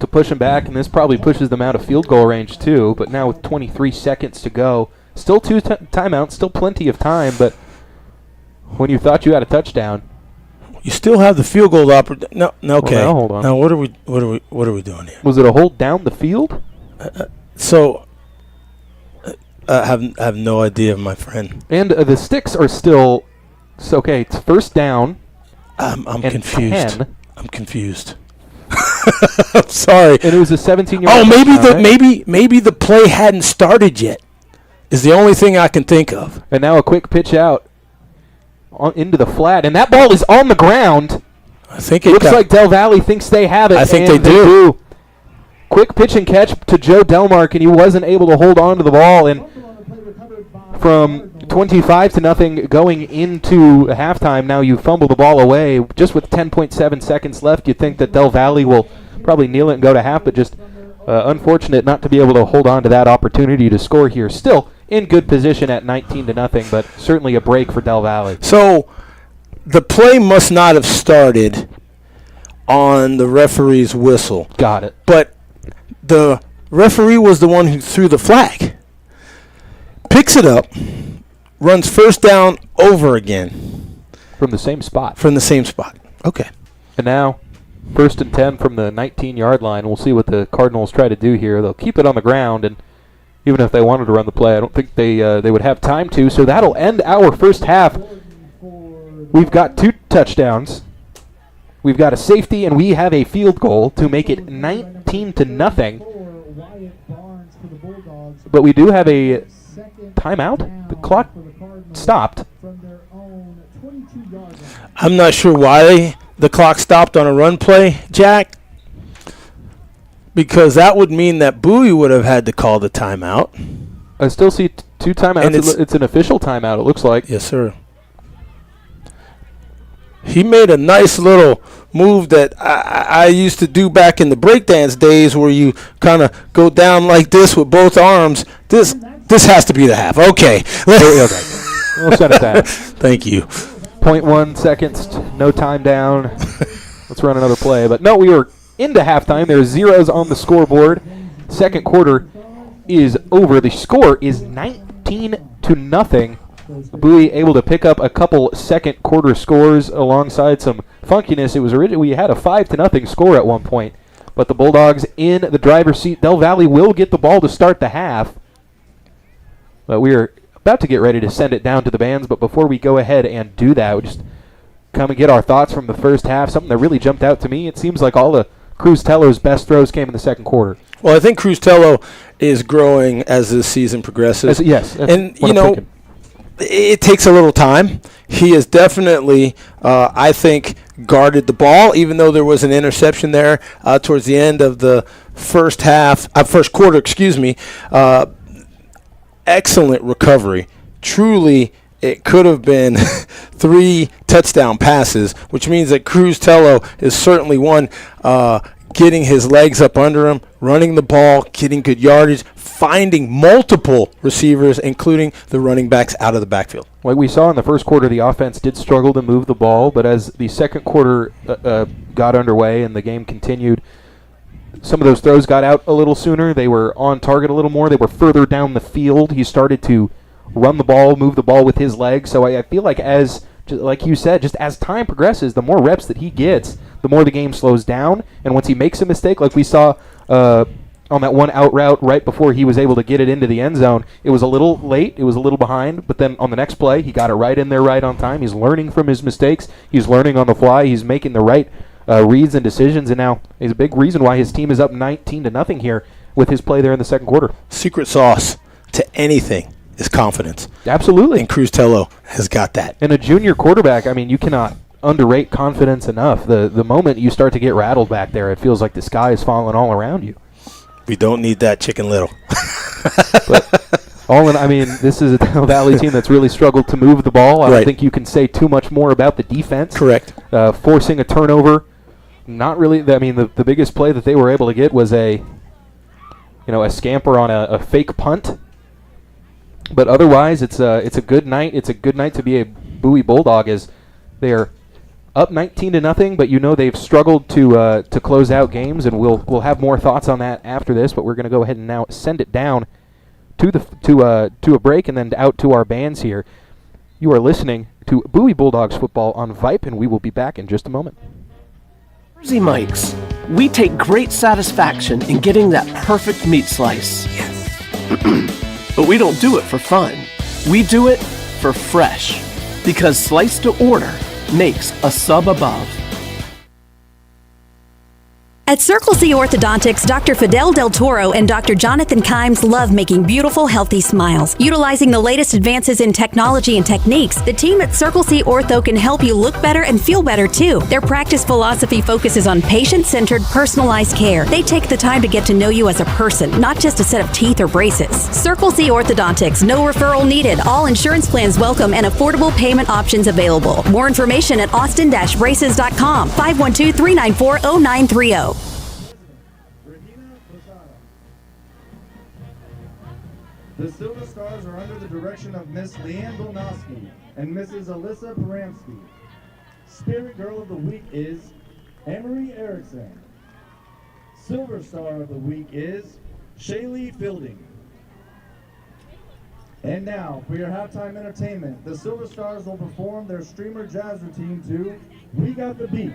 to push him back, and this probably pushes them out of field goal range too. But now with 23 seconds to go, still 2 timeouts, still plenty of time. But when you thought you had a touchdown, you still have the field goal opportunity. No, okay. Well, now, hold on. Now what are we doing here? Was it a hold down the field? So I have no idea, my friend. And the sticks are still okay. It's 1st down. I'm and confused. 10. I'm confused. I'm sorry. And it was a 17-yard. Oh, right? maybe the play hadn't started yet. Is the only thing I can think of. And now a quick pitch out into the flat, and that ball is on the ground. I think it looks like Del Valle thinks they have it. I think and they do. Quick pitch and catch to Joe Delmark, and he wasn't able to hold on to the ball. And from 25-0 going into halftime, now you fumble the ball away. Just with 10.7 seconds left, you'd think that Del Valle will probably kneel it and go to half, but just unfortunate not to be able to hold on to that opportunity to score here. Still in good position at 19-0, but certainly a break for Del Valle. So the play must not have started on the referee's whistle. Got it. But the referee was the one who threw the flag. Picks it up, runs 1st down over again. From the same spot. From the same spot. Okay. And now 1st and 10 from the 19-yard line. We'll see what the Cardinals try to do here. They'll keep it on the ground, and even if they wanted to run the play, I don't think they would have time to. So that'll end our first half. We've got 2 touchdowns. We've got a safety, and we have a field goal to make it 19-0. But we do have a timeout. The clock stopped. I'm not sure why the clock stopped on a run play, Jack, because that would mean that Bowie would have had to call the timeout. I still see 2 timeouts. And it's an official timeout, it looks like. Yes, sir. He made a nice little move that I used to do back in the breakdance days where you kind of go down like this with both arms. This has to be the half. Okay. We'll set it down. Thank you. 0.1 seconds, no time down. Let's run another play. But no, we are into halftime. There's zeros on the scoreboard. Second quarter is over. The score is 19-0. Bowie able to pick up a couple second quarter scores alongside some funkiness. It was we had a 5-0 score at one point, but the Bulldogs in the driver's seat. Del Valle will get the ball to start the half, but we are about to get ready to send it down to the bands, but before we go ahead and do that, we just come and get our thoughts from the first half. Something that really jumped out to me, it seems like all the Cruz Tello's best throws came in the second quarter. Well, I think Cruz Tello is growing as the season progresses. Yes. And, it takes a little time. He has definitely, I think, guarded the ball, even though there was an interception there towards the end of the first quarter, excellent recovery. Truly, it could have been 3 touchdown passes, which means that Cruz Tello is certainly one getting his legs up under him, running the ball, getting good yardage, finding multiple receivers, including the running backs out of the backfield. Like we saw in the first quarter, the offense did struggle to move the ball, but as the second quarter got underway and the game continued, some of those throws got out a little sooner. They were on target a little more. They were further down the field. He started to run the ball, move the ball with his legs. So I feel like like you said, just as time progresses, the more reps that he gets, the more the game slows down. And once he makes a mistake, like we saw on that one out route right before he was able to get it into the end zone, it was a little late, it was a little behind, but then on the next play, he got it right in there right on time. He's learning from his mistakes. He's learning on the fly. He's making the right reads and decisions, and now is a big reason why his team is up 19-0 here with his play there in the second quarter. Secret sauce to anything is confidence. Absolutely. And Cruz Tello has got that. And a junior quarterback, I mean, you cannot underrate confidence enough. The moment you start to get rattled back there, it feels like the sky is falling all around you. We don't need that Chicken Little. But this is a Del Valle team that's really struggled to move the ball. I don't Right. think you can say too much more about the defense. Correct. Forcing a turnover. Not really. The biggest play that they were able to get was a scamper on a fake punt. But otherwise, it's a good night. It's a good night to be a Bowie Bulldog, as they're up 19-0. But they've struggled to close out games, and we'll have more thoughts on that after this. But we're going to go ahead and now send it down to a break and then out to our bands here. You are listening to Bowie Bulldogs football on Vype, and we will be back in just a moment. Jersey Mike's. We take great satisfaction in getting that perfect meat slice. Yes. But we don't do it for fun. We do it for fresh. Because slice to order makes a sub above. At Circle C Orthodontics, Dr. Fidel Del Toro and Dr. Jonathan Kimes love making beautiful, healthy smiles. Utilizing the latest advances in technology and techniques, the team at Circle C Ortho can help you look better and feel better too. Their practice philosophy focuses on patient-centered, personalized care. They take the time to get to know you as a person, not just a set of teeth or braces. Circle C Orthodontics, no referral needed. All insurance plans welcome and affordable payment options available. More information at austin-braces.com, 512-394-0930. The Silver Stars are under the direction of Miss Leanne Bonoski and Mrs. Alyssa Paramsky. Spirit Girl of the Week is Emery Erickson. Silver Star of the Week is Shaylee Fielding. And now, for your halftime entertainment, the Silver Stars will perform their streamer jazz routine to We Got the Beat.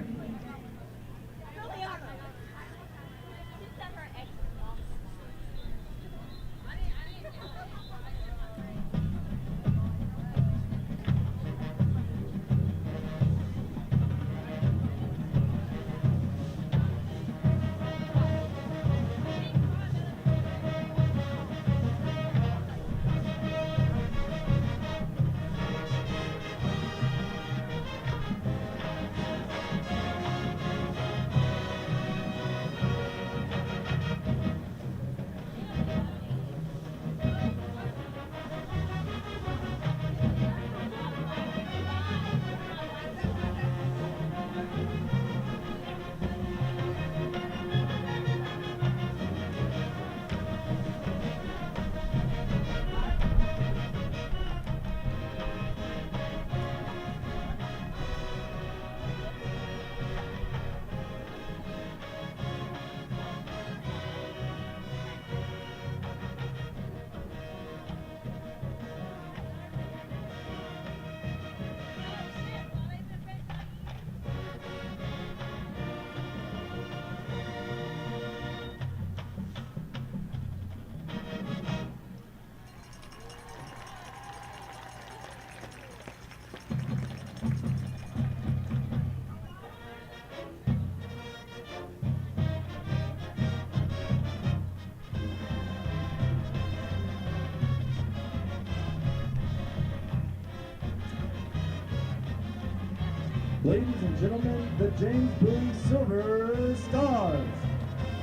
Ladies and gentlemen, the James Bowie Silver Stars.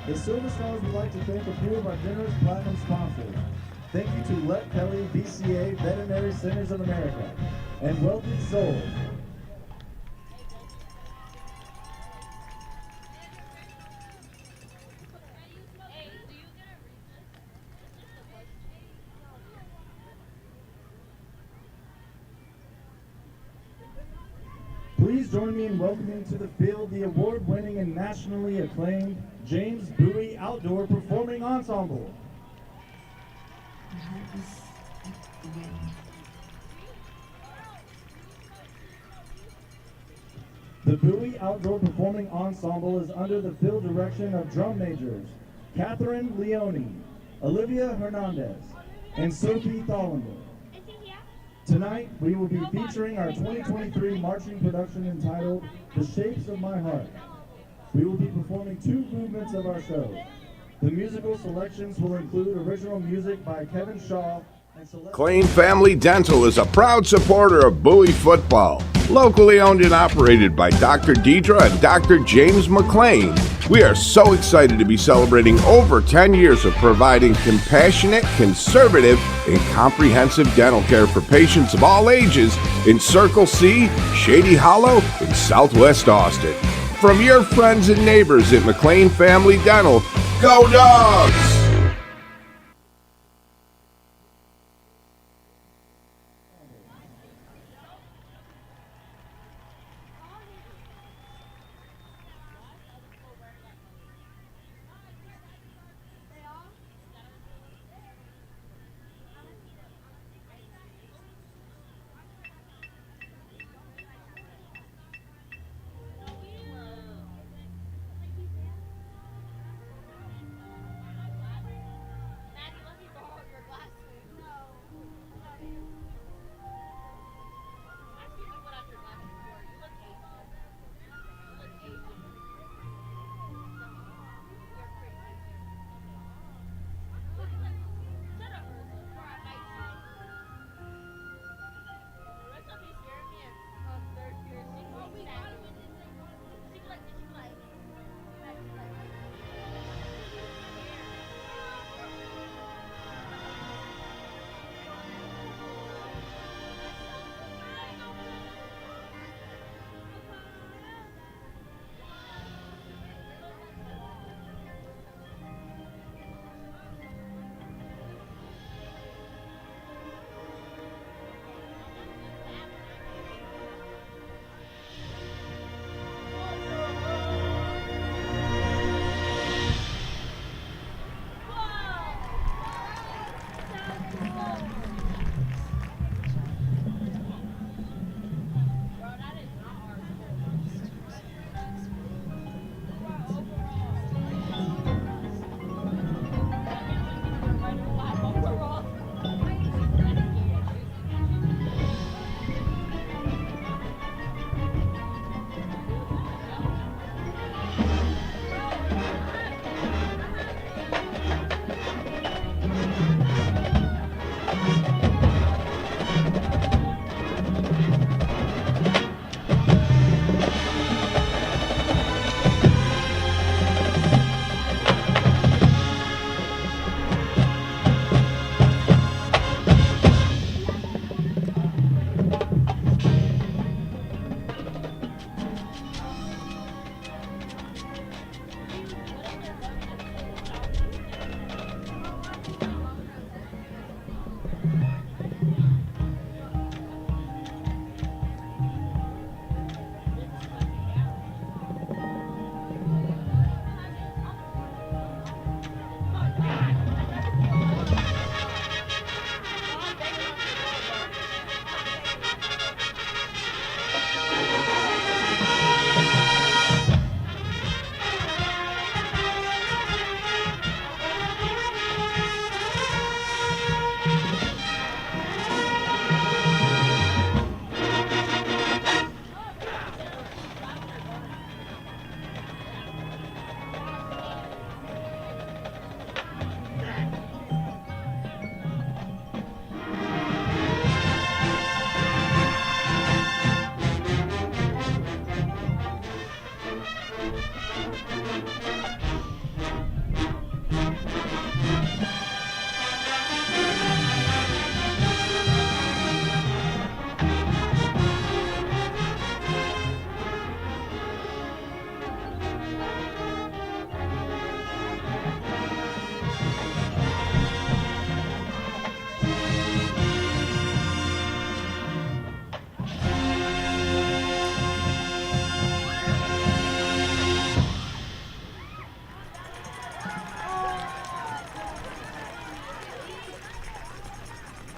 The Silver Stars would like to thank a few of our generous platinum sponsors. Thank you to Let Kelly, VCA, Veterinary Centers of America, and Wealthy Soul. Please join me in welcoming to the field the award-winning and nationally acclaimed James Bowie Outdoor Performing Ensemble. The Bowie Outdoor Performing Ensemble is under the field direction of drum majors Catherine Leone, Olivia Hernandez, and Sophie Tholender. Tonight, we will be featuring our 2023 marching production entitled The Shapes of My Heart. We will be performing two movements of our show. The musical selections will include original music by Kevin Shaw and McLean Family Dental is a proud supporter of Bowie football. Locally owned and operated by Dr. Deidre and Dr. James McLean, we are so excited to be celebrating over 10 years of providing compassionate, conservative, and comprehensive dental care for patients of all ages in Circle C, Shady Hollow, and Southwest Austin. From your friends and neighbors at McLean Family Dental, go Dogs!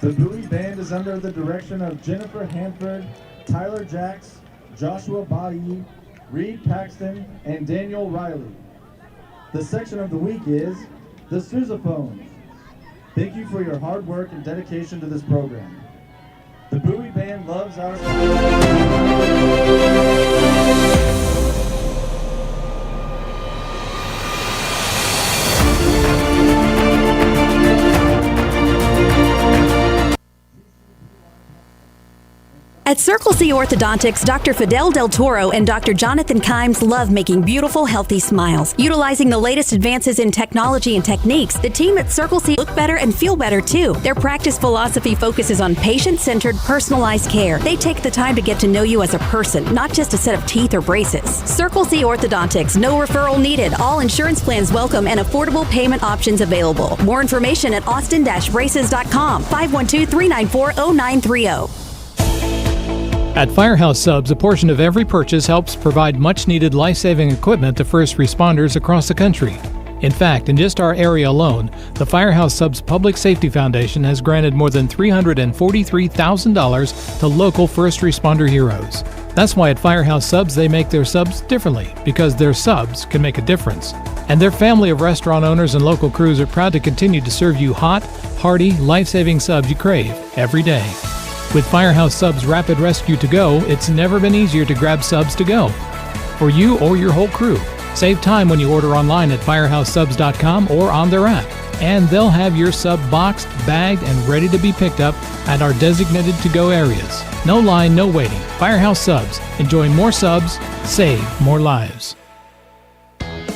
The Bowie Band is under the direction of Jennifer Hanford, Tyler Jacks, Joshua Bowie, Reed Paxton, and Daniel Riley. The section of the week is the Sousaphones. Thank you for your hard work and dedication to this program. The Bowie Band loves our... At Circle C Orthodontics, Dr. Fidel Del Toro and Dr. Jonathan Kimes love making beautiful, healthy smiles. Utilizing the latest advances in technology and techniques, the team at Circle C look better and feel better too. Their practice philosophy focuses on patient-centered, personalized care. They take the time to get to know you as a person, not just a set of teeth or braces. Circle C Orthodontics, no referral needed. All insurance plans welcome and affordable payment options available. More information at austin-braces.com, 512-394-0930. At Firehouse Subs, a portion of every purchase helps provide much-needed life-saving equipment to first responders across the country. In fact, in just our area alone, the Firehouse Subs Public Safety Foundation has granted more than $343,000 to local first responder heroes. That's why at Firehouse Subs they make their subs differently, because their subs can make a difference. And their family of restaurant owners and local crews are proud to continue to serve you hot, hearty, life-saving subs you crave every day. With Firehouse Subs Rapid Rescue to Go, it's never been easier to grab subs to go for you or your whole crew. Save time when you order online at firehousesubs.com or on their app, and they'll have your sub boxed, bagged, and ready to be picked up at our designated to-go areas. No line, no waiting. Firehouse Subs. Enjoy more subs, save more lives.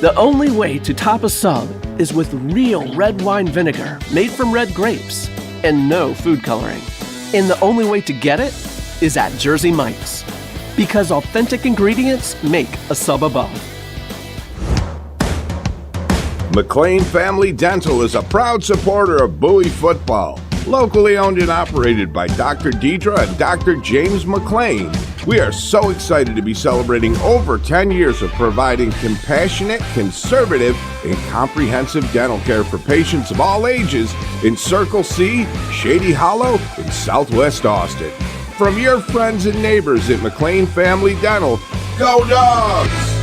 The only way to top a sub is with real red wine vinegar made from red grapes and no food coloring. And the only way to get it is at Jersey Mike's, because authentic ingredients make a sub above. McLean Family Dental is a proud supporter of Bowie football. Locally owned and operated by Dr. Deidre and Dr. James McLean, we are so excited to be celebrating over 10 years of providing compassionate, conservative, and comprehensive dental care for patients of all ages in Circle C, Shady Hollow, and Southwest Austin. From your friends and neighbors at McLean Family Dental, go Dogs!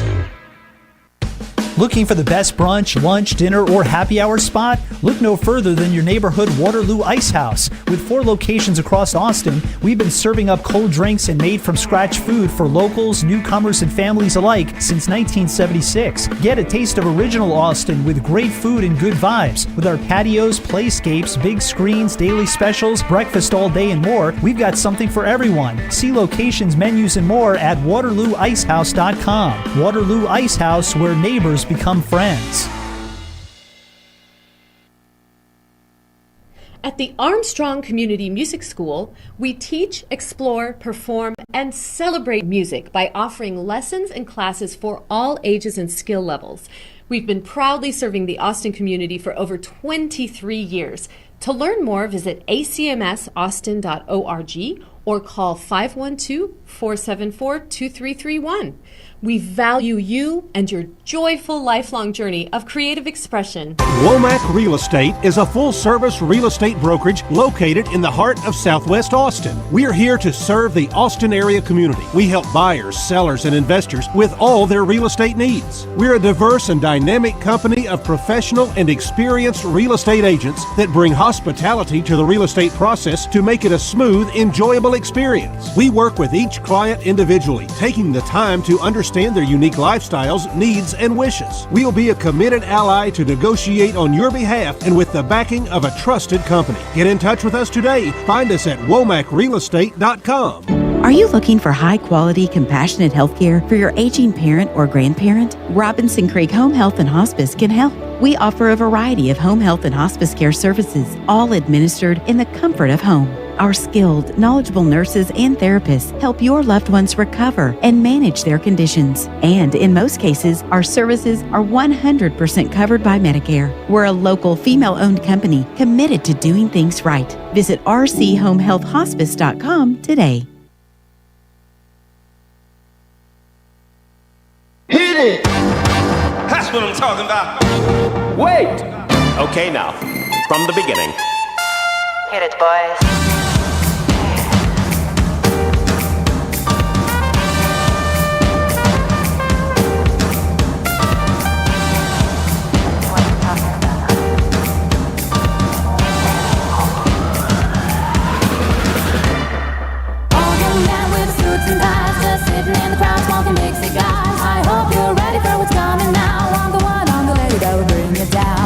Looking for the best brunch, lunch, dinner, or happy hour spot? Look no further than your neighborhood Waterloo Ice House. With 4 locations across Austin, we've been serving up cold drinks and made-from-scratch food for locals, newcomers, and families alike since 1976. Get a taste of original Austin with great food and good vibes. With our patios, playscapes, big screens, daily specials, breakfast all day, and more, we've got something for everyone. See locations, menus, and more at WaterlooIcehouse.com. Waterloo Ice House, where neighbors become friends. At the Armstrong Community Music School, we teach, explore, perform, and celebrate music by offering lessons and classes for all ages and skill levels. We've been proudly serving the Austin community for over 23 years. To learn more, visit acmsaustin.org or call 512-474-2331. We value you and your joyful lifelong journey of creative expression. Womack Real Estate is a full-service real estate brokerage located in the heart of Southwest Austin. We are here to serve the Austin area community. We help buyers, sellers, and investors with all their real estate needs. We're a diverse and dynamic company of professional and experienced real estate agents that bring hospitality to the real estate process to make it a smooth, enjoyable experience. We work with each client individually, taking the time to understand their unique lifestyles, needs, and wishes. We'll be a committed ally to negotiate on your behalf and with the backing of a trusted company. Get in touch with us today. Find us at WomacRealEstate.com. Are you looking for high-quality, compassionate health care for your aging parent or grandparent? Robinson Creek Home Health and Hospice can help. We offer a variety of home health and hospice care services, all administered in the comfort of home. Our skilled, knowledgeable nurses and therapists help your loved ones recover and manage their conditions. And in most cases, our services are 100% covered by Medicare. We're a local, female-owned company committed to doing things right. Visit rchomehealthhospice.com today. Hit it! That's what I'm talking about. Wait! Okay, now, from the beginning. Hit it, boys. And guys just sitting in the crowd smoking big cigars. I hope you're ready for what's coming now. I'm the one, I'm the lady that will bring you down.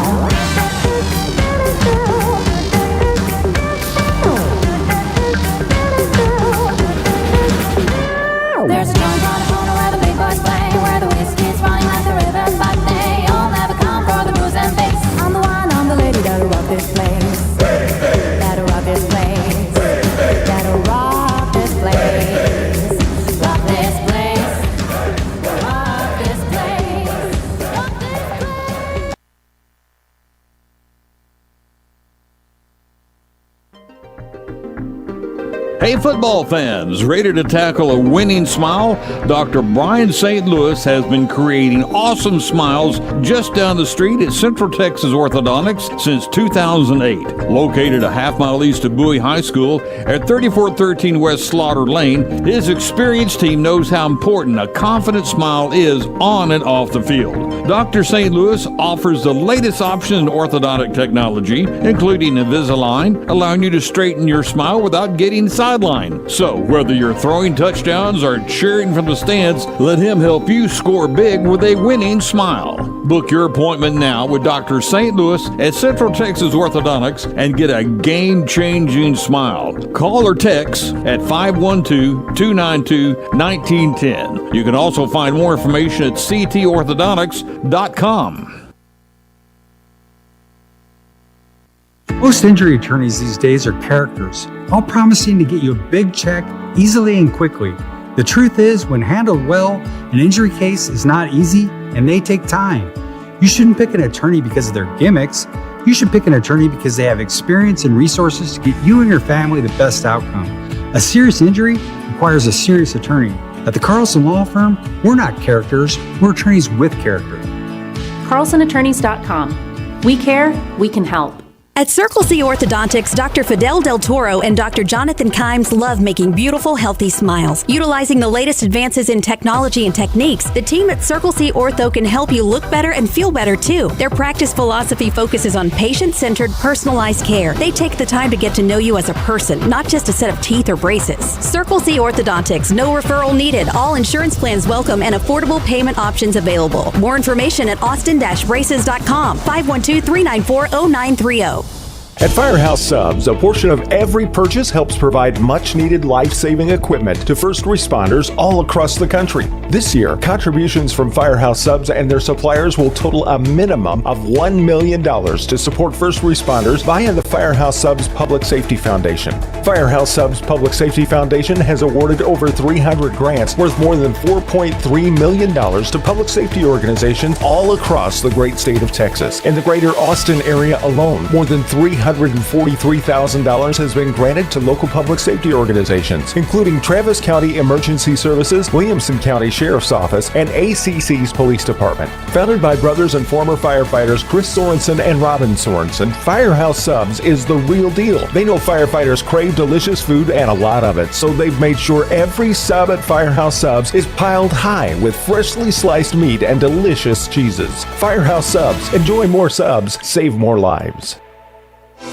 There's a joint on the corner where the big boys play, where the whiskey's running like the river, but they all never come for the booze and bass. I'm the one, I'm the lady that'll rock this place. That'll rock this place. That'll rock this place. Hey, football fans, ready to tackle a winning smile? Dr. Brian St. Louis has been creating awesome smiles just down the street at Central Texas Orthodontics since 2008. Located a half-mile east of Bowie High School at 3413 West Slaughter Lane, his experienced team knows how important a confident smile is on and off the field. Dr. St. Louis offers the latest option in orthodontic technology, including Invisalign, allowing you to straighten your smile without getting sidelined. So, whether you're throwing touchdowns or cheering from the stands, let him help you score big with a winning smile. Book your appointment now with Dr. St. Louis at Central Texas Orthodontics and get a game-changing smile. Call or text at 512-292-1910. You can also find more information at ctorthodontics.com. Most injury attorneys these days are characters, all promising to get you a big check easily and quickly. The truth is, when handled well, an injury case is not easy and they take time. You shouldn't pick an attorney because of their gimmicks. You should pick an attorney because they have experience and resources to get you and your family the best outcome. A serious injury requires a serious attorney. At the Carlson Law Firm, we're not characters, we're attorneys with character. CarlsonAttorneys.com. We care, we can help. At Circle C Orthodontics, Dr. Fidel Del Toro and Dr. Jonathan Kimes love making beautiful, healthy smiles. Utilizing the latest advances in technology and techniques, the team at Circle C Ortho can help you look better and feel better too. Their practice philosophy focuses on patient-centered, personalized care. They take the time to get to know you as a person, not just a set of teeth or braces. Circle C Orthodontics, no referral needed, all insurance plans welcome, and affordable payment options available. More information at austin-braces.com, 512-394-0930. At Firehouse Subs, a portion of every purchase helps provide much-needed life-saving equipment to first responders all across the country. This year, contributions from Firehouse Subs and their suppliers will total a minimum of $1 million to support first responders via the Firehouse Subs Public Safety Foundation. Firehouse Subs Public Safety Foundation has awarded over 300 grants worth more than $4.3 million to public safety organizations all across the great state of Texas. In the greater Austin area alone, more than $343,000 has been granted to local public safety organizations, including Travis County Emergency Services, Williamson County Sheriff's Office, and ACC's Police Department. Founded by brothers and former firefighters Chris Sorensen and Robin Sorensen, Firehouse Subs is the real deal. They know firefighters crave delicious food and a lot of it, so they've made sure every sub at Firehouse Subs is piled high with freshly sliced meat and delicious cheeses. Firehouse Subs. Enjoy more subs, save more lives.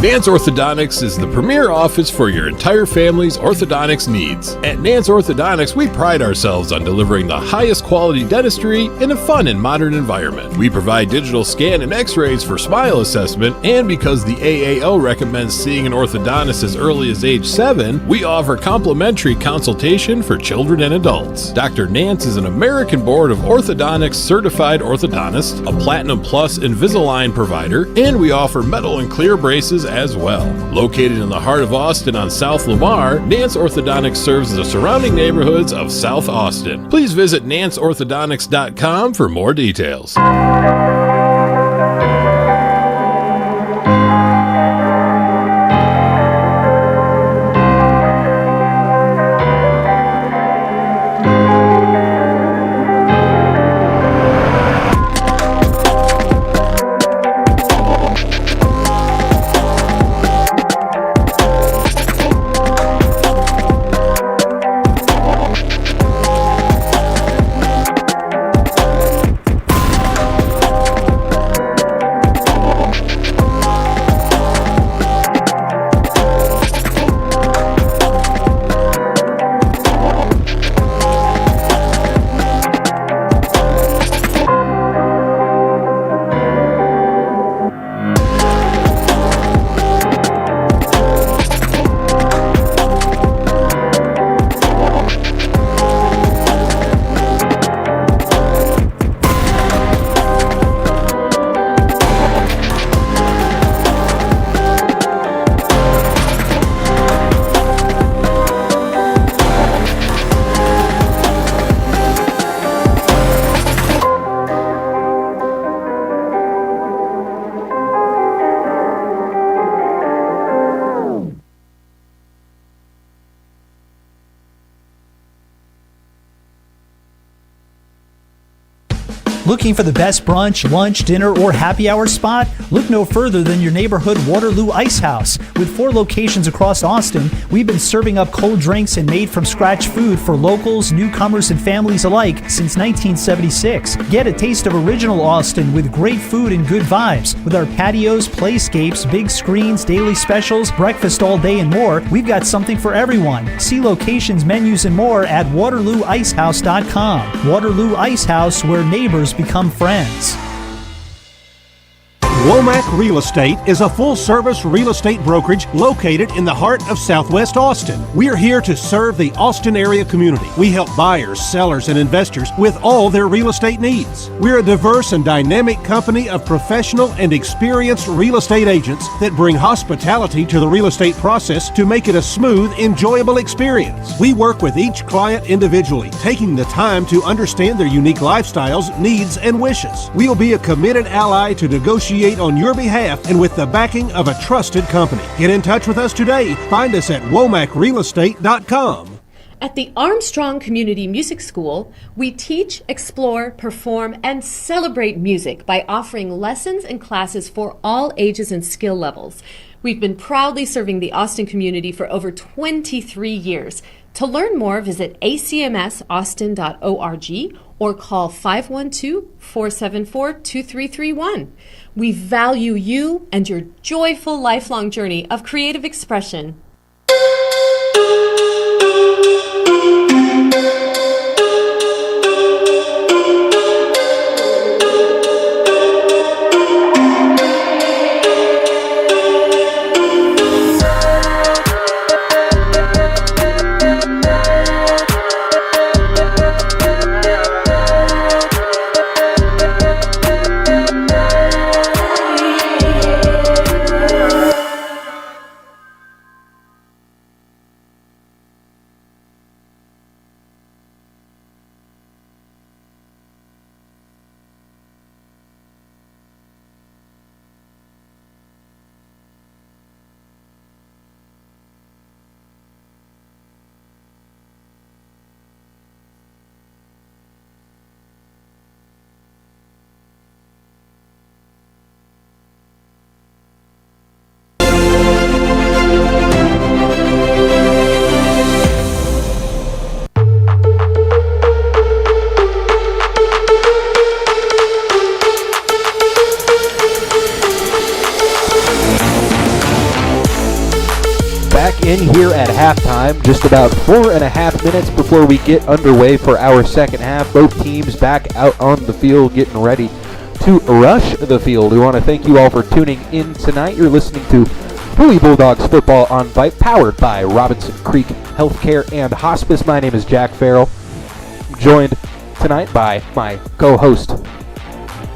Nance Orthodontics is the premier office for your entire family's orthodontics needs. At Nance Orthodontics, we pride ourselves on delivering the highest quality dentistry in a fun and modern environment. We provide digital scan and x-rays for smile assessment, and because the AAO recommends seeing an orthodontist as early as age 7, we offer complimentary consultation for children and adults. Dr. Nance is an American Board of Orthodontics certified orthodontist, a Platinum Plus Invisalign provider, and we offer metal and clear braces as well. Located in the heart of Austin on South Lamar, Nance Orthodontics serves the surrounding neighborhoods of South Austin. Please visit nanceorthodontics.com for more details. Looking for the best brunch, lunch, dinner, or happy hour spot? Look no further than your neighborhood Waterloo Ice House. With 4 locations across Austin, we've been serving up cold drinks and made-from-scratch food for locals, newcomers, and families alike since 1976. Get a taste of original Austin with great food and good vibes. With our patios, playscapes, big screens, daily specials, breakfast all day, and more, we've got something for everyone. See locations, menus, and more at WaterlooIcehouse.com. Waterloo Ice House, where neighbors become friends. Womack Real Estate is a full-service real estate brokerage located in the heart of Southwest Austin. We're here to serve the Austin area community. We help buyers, sellers, and investors with all their real estate needs. We're a diverse and dynamic company of professional and experienced real estate agents that bring hospitality to the real estate process to make it a smooth, enjoyable experience. We work with each client individually, taking the time to understand their unique lifestyles, needs, and wishes. We'll be a committed ally to negotiate on your behalf and with the backing of a trusted company. Get in touch with us today. Find us at WomacRealEstate.com. At the Armstrong Community Music School, we teach, explore, perform, and celebrate music by offering lessons and classes for all ages and skill levels. We've been proudly serving the Austin community for over 23 years. To learn more, visit acmsaustin.org or call 512-474-2331. We value you and your joyful lifelong journey of creative expression. In here at halftime, just about 4.5 minutes before we get underway for our second half. Both teams back out on the field getting ready to rush the field. We want to thank you all for tuning in tonight. You're listening to Bowie Bulldogs football on Vype, powered by Robinson Creek Healthcare and Hospice. My name is Jack Farrell, joined tonight by my co-host,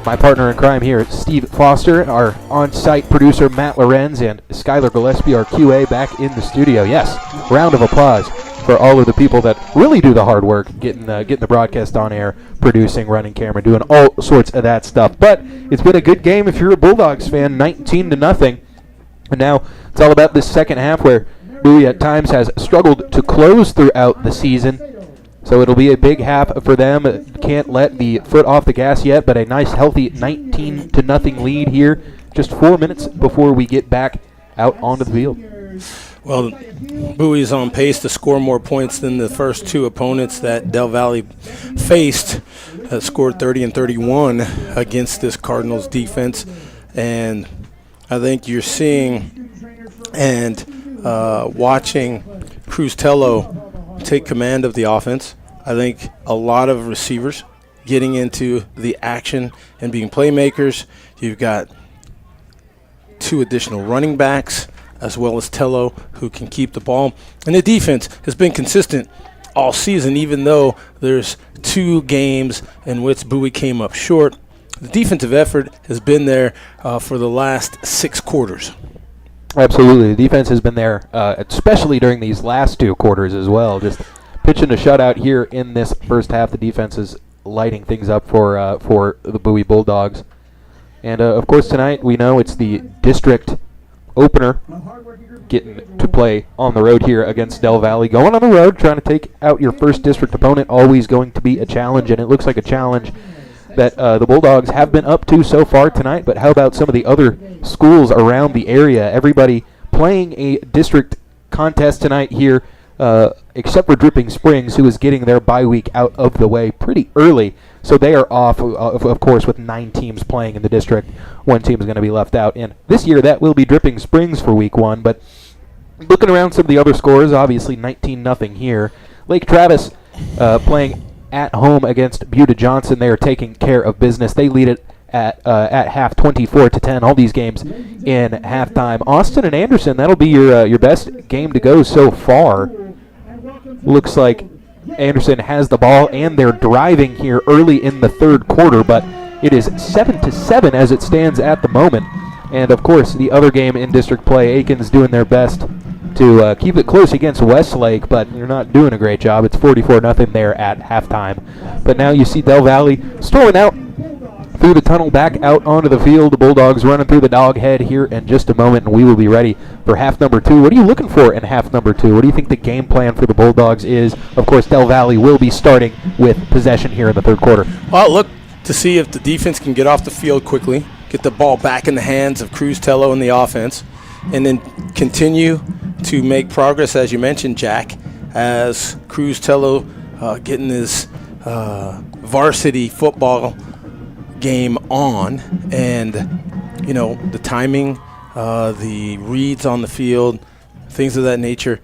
my partner in crime here, Steve Foster, our on-site producer, Matt Lorenz, and Skylar Gillespie, our QA, back in the studio. Yes, round of applause for all of the people that really do the hard work, getting the broadcast on air, producing, running camera, doing all sorts of that stuff. But it's been a good game if you're a Bulldogs fan, 19-0. And now it's all about this second half where Bowie at times has struggled to close throughout the season. So it'll be a big half for them. Can't let the foot off the gas yet, but a nice, healthy 19-0 lead here. Just 4 minutes before we get back out onto the field. Well, Bowie's on pace to score more points than the first two opponents that Del Valle faced, that scored 30 and 31 against this Cardinals defense. And I think you're seeing and watching Cruz Tello take command of the offense. I think a lot of receivers getting into the action and being playmakers. You've got 2 additional running backs as well as Tello, who can keep the ball. And the defense has been consistent all season, even though there's 2 games in which Bowie came up short. The defensive effort has been there for the last 6 quarters. Absolutely. The defense has been there, especially during these last 2 quarters as well. Just pitching a shutout here in this first half. The defense is lighting things up for the Bowie Bulldogs. And, of course, tonight we know it's the district opener, getting to play on the road here against Del Valle. Going on the road, trying to take out your first district opponent, always going to be a challenge, and it looks like a challenge that the Bulldogs have been up to so far tonight, but how about some of the other schools around the area? Everybody playing a district contest tonight here, except for Dripping Springs, who is getting their bye week out of the way pretty early. So they are off, of course, with 9 teams playing in the district. 1 team is going to be left out. And this year, that will be Dripping Springs for week 1. But looking around some of the other scores, obviously 19-0 here. Lake Travis playing at home against Buda Johnson. They are taking care of business. They lead it at half 24-10. All these games in halftime. Austin and Anderson, that'll be your best game to go so far. Looks like Anderson has the ball, and they're driving here early in the third quarter, but it is 7-7 as it stands at the moment. And, of course, the other game in district play, Aiken's doing their best to keep it close against Westlake, but they're not doing a great job. It's 44-0 there at halftime. But now you see Del Valle strolling out through the tunnel back out onto the field. The Bulldogs running through the dog head here in just a moment, and we will be ready for half number 2. What are you looking for in half number 2? What do you think the game plan for the Bulldogs is? Of course, Del Valle will be starting with possession here in the third quarter. Well, look to see if the defense can get off the field quickly, get the ball back in the hands of Cruz Tello and the offense, and then continue to make progress, as you mentioned, Jack, as Cruz Tello getting his varsity football game on, and the timing, the reads on the field, things of that nature.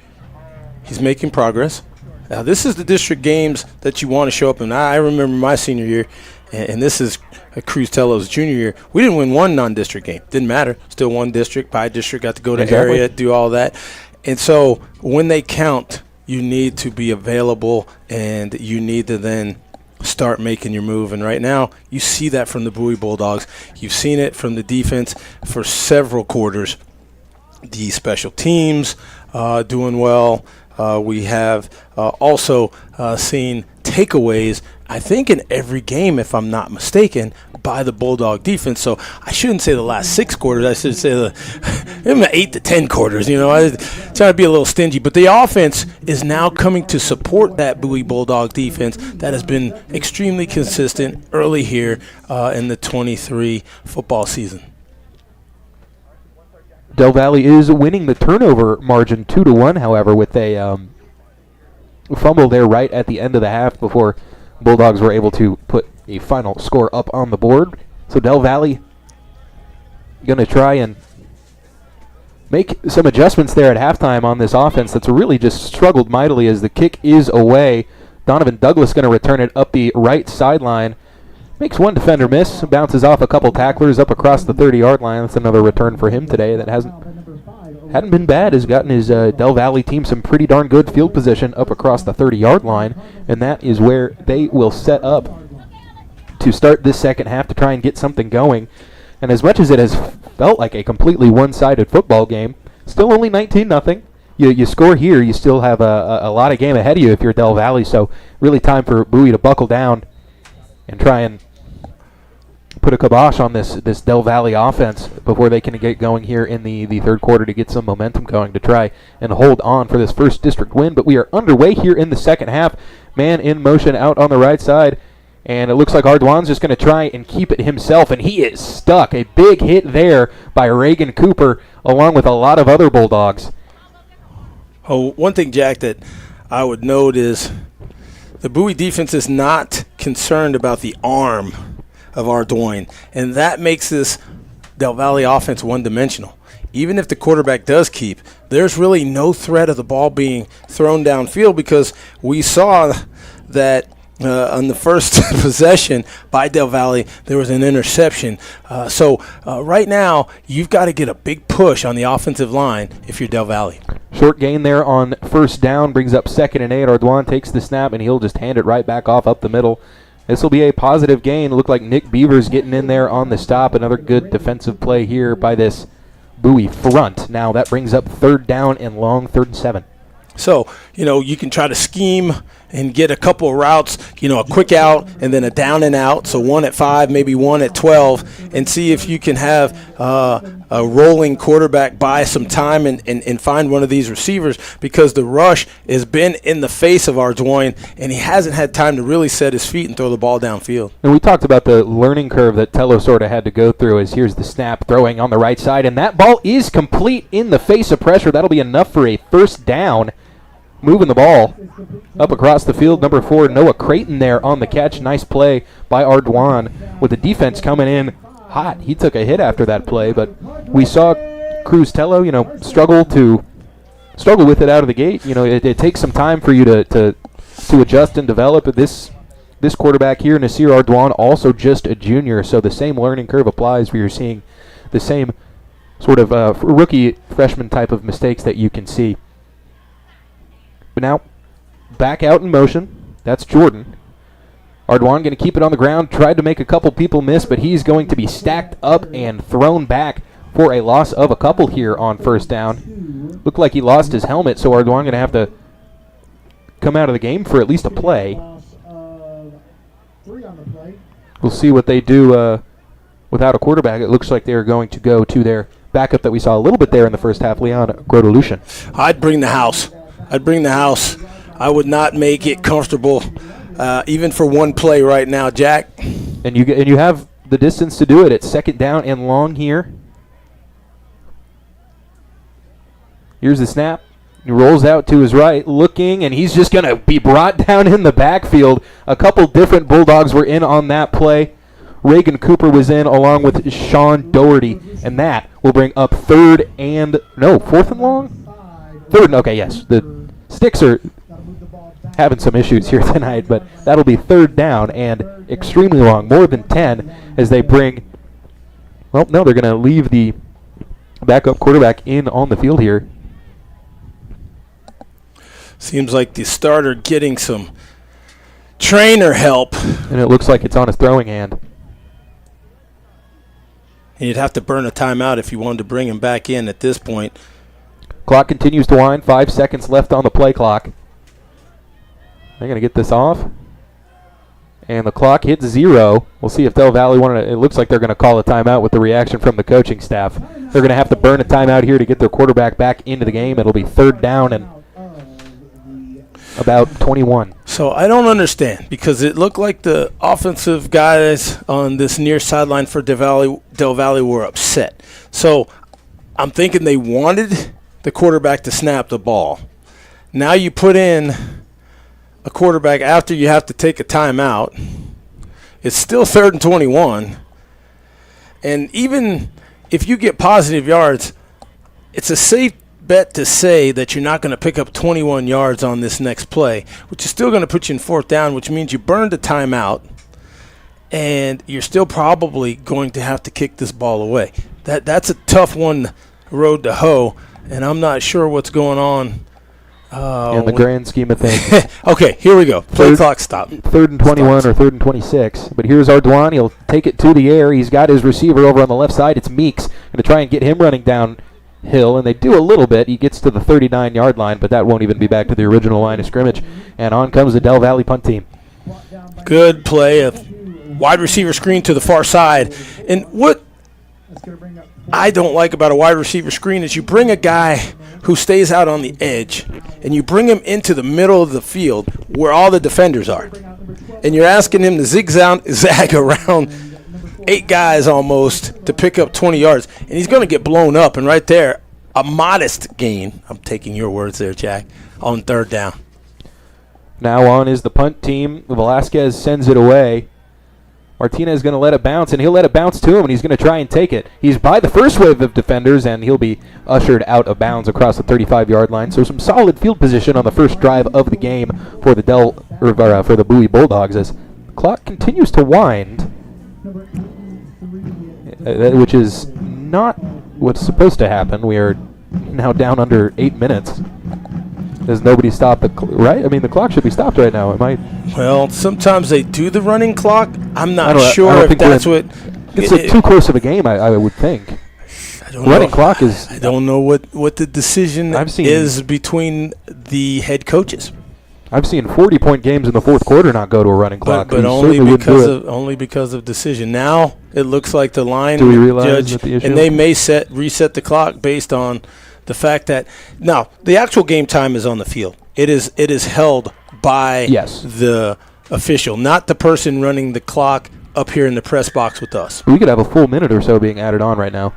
He's making progress. Now, this is the district games that you want to show up in. I remember my senior year, and this is Cruz Tello's junior year. We didn't win one non-district game. Didn't matter. Still won district, by district, got to go to area, do all that. And so when they count, you need to be available, and you need to then start making your move. And right now, you see that from the Bowie Bulldogs. You've seen it from the defense for several quarters. The special teams doing well. We have also seen takeaways, I think, in every game, if I'm not mistaken, by the Bulldog defense. So I shouldn't say the last 6 quarters. I should say the 8 to 10 quarters. I try to be a little stingy. But the offense is now coming to support that Bowie Bulldog defense that has been extremely consistent early here in the 23 football season. Del Valle is winning the turnover margin 2-1, however, with a fumble there right at the end of the half before Bulldogs were able to put a final score up on the board. So Del Valle going to try and make some adjustments there at halftime on this offense that's really just struggled mightily as the kick is away. Donovan Douglas going to return it up the right sideline. Makes one defender miss, bounces off a couple tacklers up across the 30-yard line. That's another return for him today that hadn't been bad. Has gotten his Del Valle team some pretty darn good field position up across the 30-yard line, and that is where they will set up to start this second half to try and get something going. And as much as it has felt like a completely one-sided football game, still only 19-0. You score here, you still have a lot of game ahead of you if you're Del Valle, so really time for Bowie to buckle down and try and put a kibosh on this Del Valle offense before they can get going here in the third quarter to get some momentum going to try and hold on for this first district win. But we are underway here in the second half. Man in motion out on the right side, and it looks like Ardoin's just going to try and keep it himself, and he is stuck. A big hit there by Reagan Cooper along with a lot of other Bulldogs. Oh, one thing, Jack, that I would note is the Bowie defense is not concerned about the arm of Ardoin, and that makes this Del Valle offense one-dimensional. Even if the quarterback does keep, there's really no threat of the ball being thrown downfield, because we saw that on the first possession by Del Valle, there was an interception. So right now, you've got to get a big push on the offensive line if you're Del Valle. Short gain there on first down, brings up 2nd and 8. Ardoin takes the snap, and he'll just hand it right back off up the middle. This will be a positive gain. Look like Nick Beavers getting in there on the stop. Another good defensive play here by this Bowie front. Now that brings up 3rd down and long, 3rd and 7. So, you can try to scheme and get a couple of routes, a quick out and then a down and out, so 1 at 5, maybe 1 at 12, and see if you can have a rolling quarterback buy some time and find one of these receivers, because the rush has been in the face of Ardoin, and he hasn't had time to really set his feet and throw the ball downfield. And we talked about the learning curve that Tello sort of had to go through. As here's the snap, throwing on the right side, and that ball is complete in the face of pressure. That'll be enough for a first down. Moving the ball up across the field, number 4, Noah Creighton there on the catch. Nice play by Ardoin with the defense coming in hot. He took a hit after that play, but we saw Cruz Tello, struggle with it out of the gate. It takes some time for you to adjust and develop. This quarterback here, Nasir Ardoin, also just a junior, so the same learning curve applies where you're seeing the same sort of rookie freshman type of mistakes that you can see. But now, back out in motion. That's Jordan. Ardoin going to keep it on the ground. Tried to make a couple people miss, but he's going to be stacked up and thrown back for a loss of a couple here on first down. Looked like he lost his helmet, so Ardoin going to have to come out of the game for at least a play. We'll see what they do without a quarterback. It looks like they're going to go to their backup that we saw a little bit there in the first half, Leon Grodelucian. I'd bring the house. I would not make it comfortable, even for one play right now, Jack. And you have the distance to do it. It's second down and long here. Here's the snap. He rolls out to his right, looking, and he's just going to be brought down in the backfield. A couple different Bulldogs were in on that play. Reagan Cooper was in along with Sean Doherty, and that will bring up fourth and long? Third, okay, yes. The Sticks are having some issues here tonight, but that'll be third down and extremely long, more than 10, as they bring, they're going to leave the backup quarterback in on the field here. Seems like the starter getting some trainer help. And it looks like it's on his throwing hand. And you'd have to burn a timeout if you wanted to bring him back in at this point. Clock continues to wind. 5 seconds left on the play clock. They're going to get this off. And the clock hits 0. We'll see if Del Valle it looks like they're going to call a timeout with the reaction from the coaching staff. They're going to have to burn a timeout here to get their quarterback back into the game. It'll be third down and about 21. So I don't understand, because it looked like the offensive guys on this near sideline for Del Valle were upset. So I'm thinking they wanted the quarterback to snap the ball. Now you put in a quarterback after you have to take a timeout. It's still third and 21. And even if you get positive yards, it's a safe bet to say that you're not going to pick up 21 yards on this next play, which is still going to put you in fourth down, which means you burned a timeout, and you're still probably going to have to kick this ball away. That's a tough one road to hoe, and I'm not sure what's going on. In the grand scheme of things. Okay, here we go. Play clock stop. Third and 21 or third and 26. But here's Ardoin. He'll take it to the air. He's got his receiver over on the left side. It's Meeks. Going to try and get him running downhill, and they do a little bit. He gets to the 39-yard line, but that won't even be back to the original line of scrimmage. And on comes the Del Valle punt team. Good play. A wide receiver screen to the far side. And what I don't like about a wide receiver screen is you bring a guy who stays out on the edge and you bring him into the middle of the field where all the defenders are. And you're asking him to zigzag around 8 guys almost to pick up 20 yards. And he's going to get blown up. And right there, a modest gain. I'm taking your words there, Jack, on third down. Now on is the punt team. Velasquez sends it away. Martinez is going to let it bounce, and he'll let it bounce to him, and he's going to try and take it. He's by the first wave of defenders, and he'll be ushered out of bounds across the 35-yard line. So some solid field position on the first drive of the game for the for the Bowie Bulldogs as the clock continues to wind, which is not what's supposed to happen. We are now down under 8 minutes. Does nobody stop the right? I mean, the clock should be stopped right now. Well, sometimes they do the running clock. I'm not sure if that's what. It's too close of a game, I would think. I don't know. Running clock is. I don't know what the decision is between the head coaches. I've seen 40-point games in the fourth quarter not go to a running clock. But only because of decision. Now it looks like the line Do we realize judge, that the issue? and they may reset the clock based on the fact that now the actual game time is on the field. It is held by the official, not the person running the clock up here in the press box with us. We could have a full minute or so being added on right now.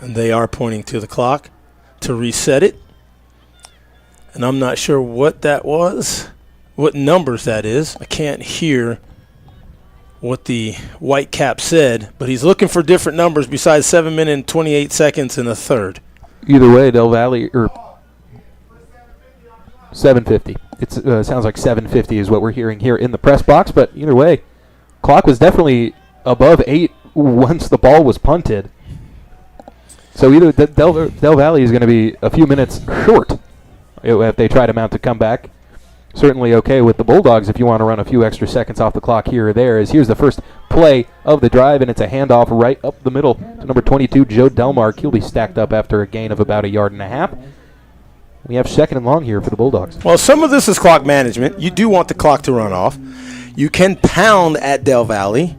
And they are pointing to the clock to reset it. And I'm not sure what that was, what numbers that is. I can't hear what the white cap said, but he's looking for different numbers besides 7 minutes and 28 seconds in the third. Either way, Del Valle, or 7:50. It sounds like 7:50 is what we're hearing here in the press box, but either way, clock was definitely above 8 once the ball was punted. So either Del Valle is going to be a few minutes short if they try to mount a comeback. Certainly okay with the Bulldogs if you want to run a few extra seconds off the clock here or there. Here's the first play of the drive, and it's a handoff right up the middle to number 22, Joe Delmark. He'll be stacked up after a gain of about 1.5 yards. We have 2nd and long here for the Bulldogs. Well, some of this is clock management. You do want the clock to run off. You can pound at Del Valle.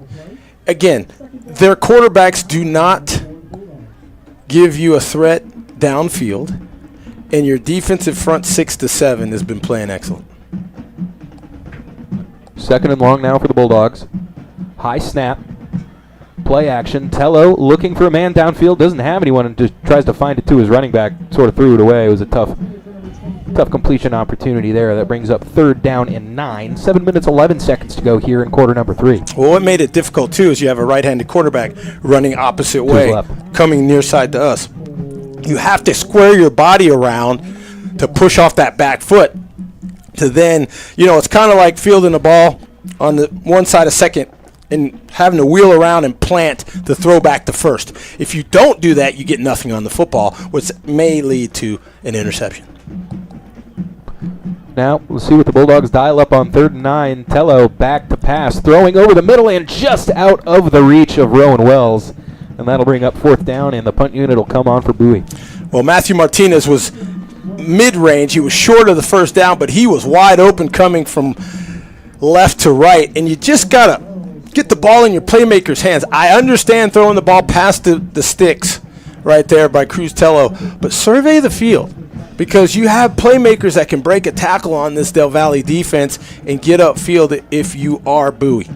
Again, their quarterbacks do not give you a threat downfield, and your defensive front 6 to 7 has been playing excellent. 2nd and long now for the Bulldogs. High snap. Play action. Tello looking for a man downfield. Doesn't have anyone and just tries to find it to his running back. Sort of threw it away. It was a tough completion opportunity there. That brings up 3rd down and 9. 7 minutes, 11 seconds to go here in quarter number 3. Well, what made it difficult, too, is you have a right-handed quarterback running opposite way, coming near side to us. You have to square your body around to push off that back foot to then, it's kind of like fielding the ball on the one side of second and having to wheel around and plant the throw back to first. If you don't do that, you get nothing on the football, which may lead to an interception. Now, we'll see what the Bulldogs dial up on 3rd and 9. Tello back to pass, throwing over the middle and just out of the reach of Rowan Wells. And that'll bring up 4th down, and the punt unit will come on for Bowie. Well, Matthew Martinez was mid-range. He was short of the 1st down, but he was wide open coming from left to right. And you just got to get the ball in your playmaker's hands. I understand throwing the ball past the sticks right there by Cruz Tello, but survey the field because you have playmakers that can break a tackle on this Del Valle defense and get upfield if you are Bowie.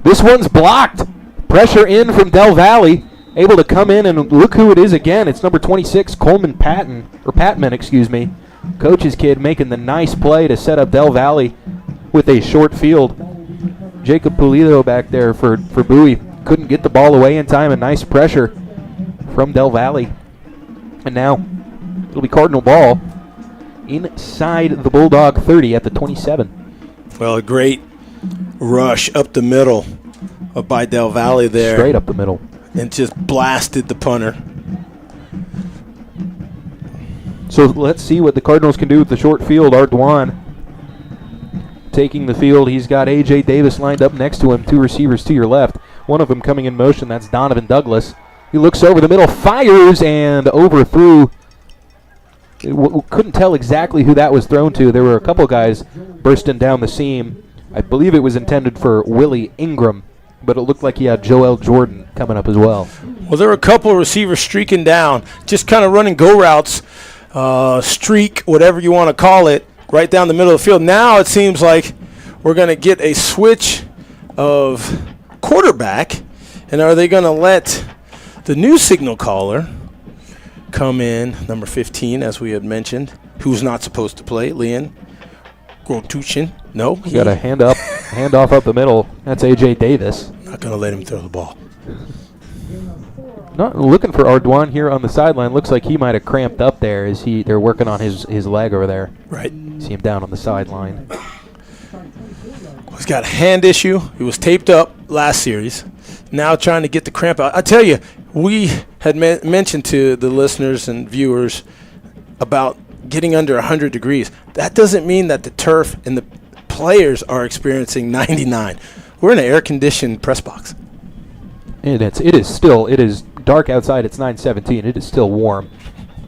This one's blocked. Pressure in from Del Valle. Able to come in, and look who it is again. It's number 26, Coleman Patman, excuse me. Coach's kid making the nice play to set up Del Valle with a short field. Jacob Pulido back there for Bowie. Couldn't get the ball away in time, and nice pressure from Del Valle. And now it'll be Cardinal ball inside the Bulldog 30 at the 27. Well, a great rush up the middle by Del Valle there. Straight up the middle. And just blasted the punter. So let's see what the Cardinals can do with the short field. Ardoin taking the field. He's got A.J. Davis lined up next to him. 2 receivers to your left. One of them coming in motion. That's Donovan Douglas. He looks over the middle, fires, and overthrew. Couldn't tell exactly who that was thrown to. There were a couple guys bursting down the seam. I believe it was intended for Willie Ingram, but it looked like he had Joel Jordan coming up as well. Well, there were a couple of receivers streaking down, just kind of running go routes, streak, whatever you want to call it, right down the middle of the field. Now it seems like we're going to get a switch of quarterback, and are they going to let the new signal caller come in, number 15, as we had mentioned, who's not supposed to play, Leon Grotuchin? No. He got a handoff up the middle. That's A.J. Davis. Not going to let him throw the ball. Not looking for Ardoin here on the sideline. Looks like he might have cramped up there as they're working on his leg over there. Right. See him down on the sideline. He's got a hand issue. He was taped up last series. Now trying to get the cramp out. I tell you, we had mentioned to the listeners and viewers about getting under 100 degrees. That doesn't mean that the turf and the players are experiencing 99. We're in an air-conditioned press box. And it is dark outside, it's 9:17. It is still warm.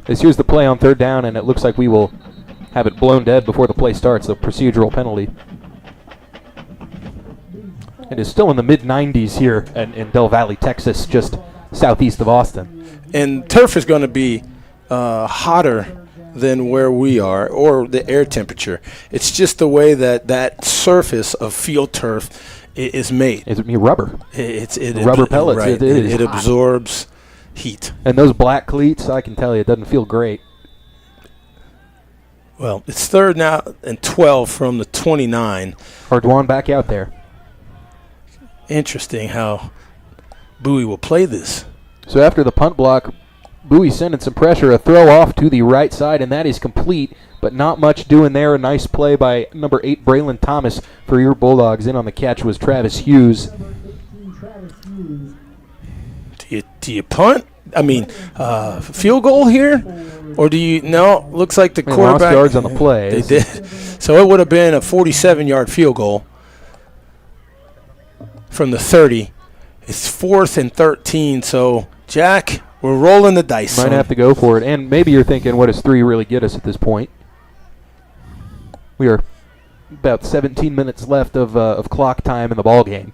Here's the play on third down, and it looks like we will have it blown dead before the play starts, a procedural penalty. It is still in the mid-90s here in Del Valle, Texas, just southeast of Austin. And turf is going to be hotter than where we are, or the air temperature. It's just the way that surface of field turf is made. It's rubber. Rubber pellets. Right. It absorbs heat. And those black cleats, I can tell you, it doesn't feel great. Well, it's third now and 12 from the 29. Ardoin back out there. Interesting how Bowie will play this. So after the punt block, Bowie sending some pressure, a throw off to the right side, and that is complete, but not much doing there. A nice play by number 8, Braylon Thomas, for your Bulldogs. In on the catch was Travis Hughes. Do you punt? I mean, field goal here? Or do you – no, looks like the quarterback – lost yards on the play. They did. So it would have been a 47-yard field goal from the 30. It's 4th and 13, so, Jack, we're rolling the dice. Might have to go for it. And maybe you're thinking, what does 3 really get us at this point? We are about 17 minutes left of clock time in the ball game.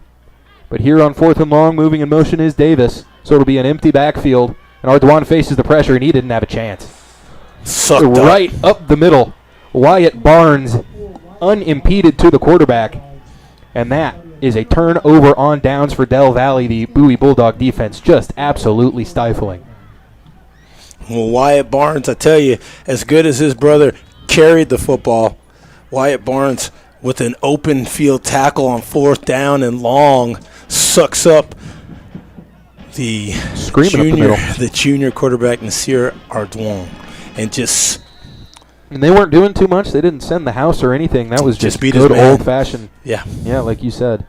But here on 4th and long, moving in motion is Davis. So it'll be an empty backfield. And Ardoin faces the pressure, and he didn't have a chance. Sucked right up the middle. Wyatt Barnes unimpeded to the quarterback. And that is a turnover on downs for Del Valle. The Bowie Bulldog defense just absolutely stifling. Well, Wyatt Barnes, I tell you, as good as his brother carried the football, Wyatt Barnes with an open field tackle on 4th down and long sucks up the junior quarterback, Nasir Ardoin, and just... And they weren't doing too much. They didn't send the house or anything. That was just beat good his man. old-fashioned. Yeah, like you said.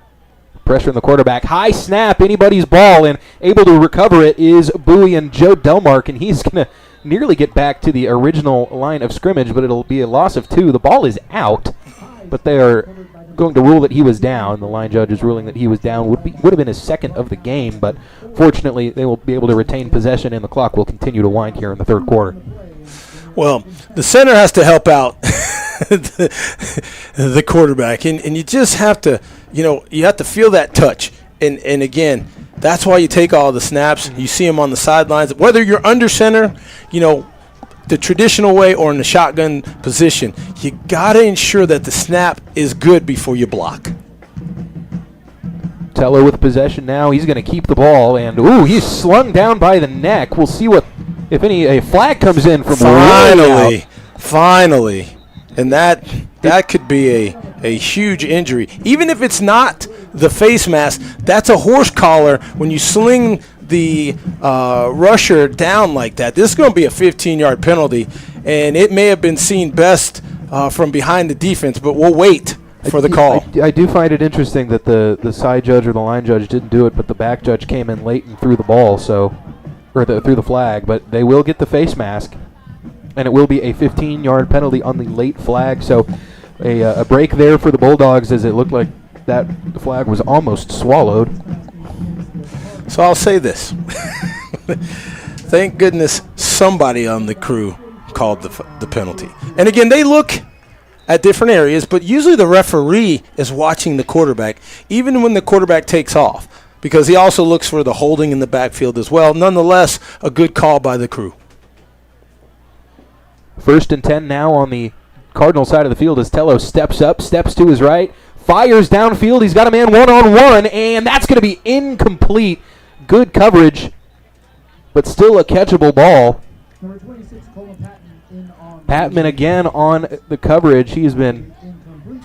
Pressure on the quarterback. High snap, anybody's ball, and able to recover it is Bowie and Joe Delmark, and he's going to nearly get back to the original line of scrimmage, but it'll be a loss of 2. The ball is out, but they are going to rule that he was down. The line judge is ruling that he was down. Would have been his second of the game, but fortunately they will be able to retain possession, and the clock will continue to wind here in the third quarter. Well, the center has to help out the quarterback, and you just have to, you have to feel that touch. And again, that's why you take all the snaps. You see him on the sidelines, whether you're under center, the traditional way or in the shotgun position. You got to ensure that the snap is good before you block. Tello with possession now. He's going to keep the ball, and he's slung down by the neck. We'll see what, if any, a flag comes in from Finally. And that could be a huge injury. Even if it's not the face mask, that's a horse collar when you sling the rusher down like that. This is going to be a 15-yard penalty, and it may have been seen best from behind the defense, but we'll wait for the call. I do find it interesting that the side judge or the line judge didn't do it, but the back judge came in late and threw the ball, threw the flag, but they will get the face mask, and it will be a 15-yard penalty on the late flag. So a break there for the Bulldogs, as it looked like that flag was almost swallowed. So I'll say this. Thank goodness somebody on the crew called the penalty. And again, they look at different areas, but usually the referee is watching the quarterback, even when the quarterback takes off, because he also looks for the holding in the backfield as well. Nonetheless, a good call by the crew. 1st and 10 now on the Cardinal side of the field as Tello steps up, steps to his right, fires downfield. He's got a man one-on-one, and that's going to be incomplete. Good coverage, but still a catchable ball. Number 26, Patman again on the coverage. He's been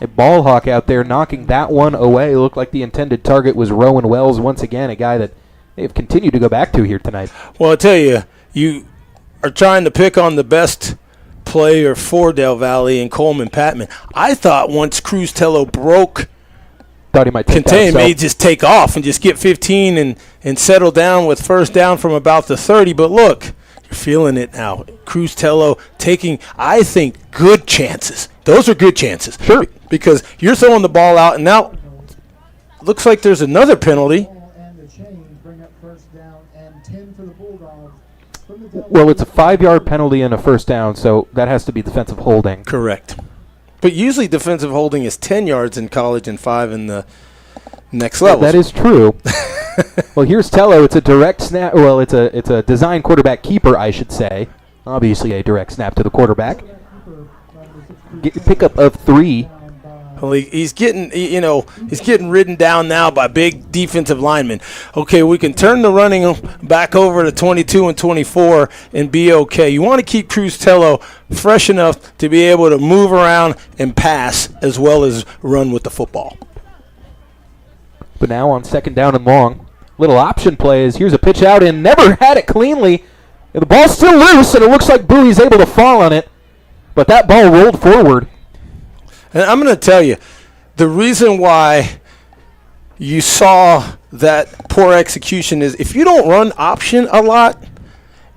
a ball hawk out there, knocking that one away. Looked like the intended target was Rowan Wells once again, a guy that they've continued to go back to here tonight. Well, I tell you, you are trying to pick on the best player for Del Valle and Coleman Patman. I thought once Cruz Tello broke he might contain, may just take off and just get 15 and settle down with 1st down from about the 30. But look, you're feeling it now. Cruz Tello taking, I think, good chances. Those are good chances. Sure. Because you're throwing the ball out, and now looks like there's another penalty. Well, it's a 5-yard penalty and a first down, so that has to be defensive holding. Correct. But usually defensive holding is 10 yards in college and 5 in the next level. That is true. Well, here's Tello. It's a direct snap. Well, it's a design quarterback keeper, I should say. Obviously a direct snap to the quarterback. Pickup of 3. Well, he's getting ridden down now by big defensive linemen. Okay, we can turn the running back over to 22 and 24 and be okay. You want to keep Cruz Tello fresh enough to be able to move around and pass as well as run with the football. But now on second down and long, little option plays. Here's a pitch out and never had it cleanly. And the ball's still loose, and it looks like Bowie's able to fall on it. But that ball rolled forward. And I'm going to tell you, the reason why you saw that poor execution is if you don't run option a lot,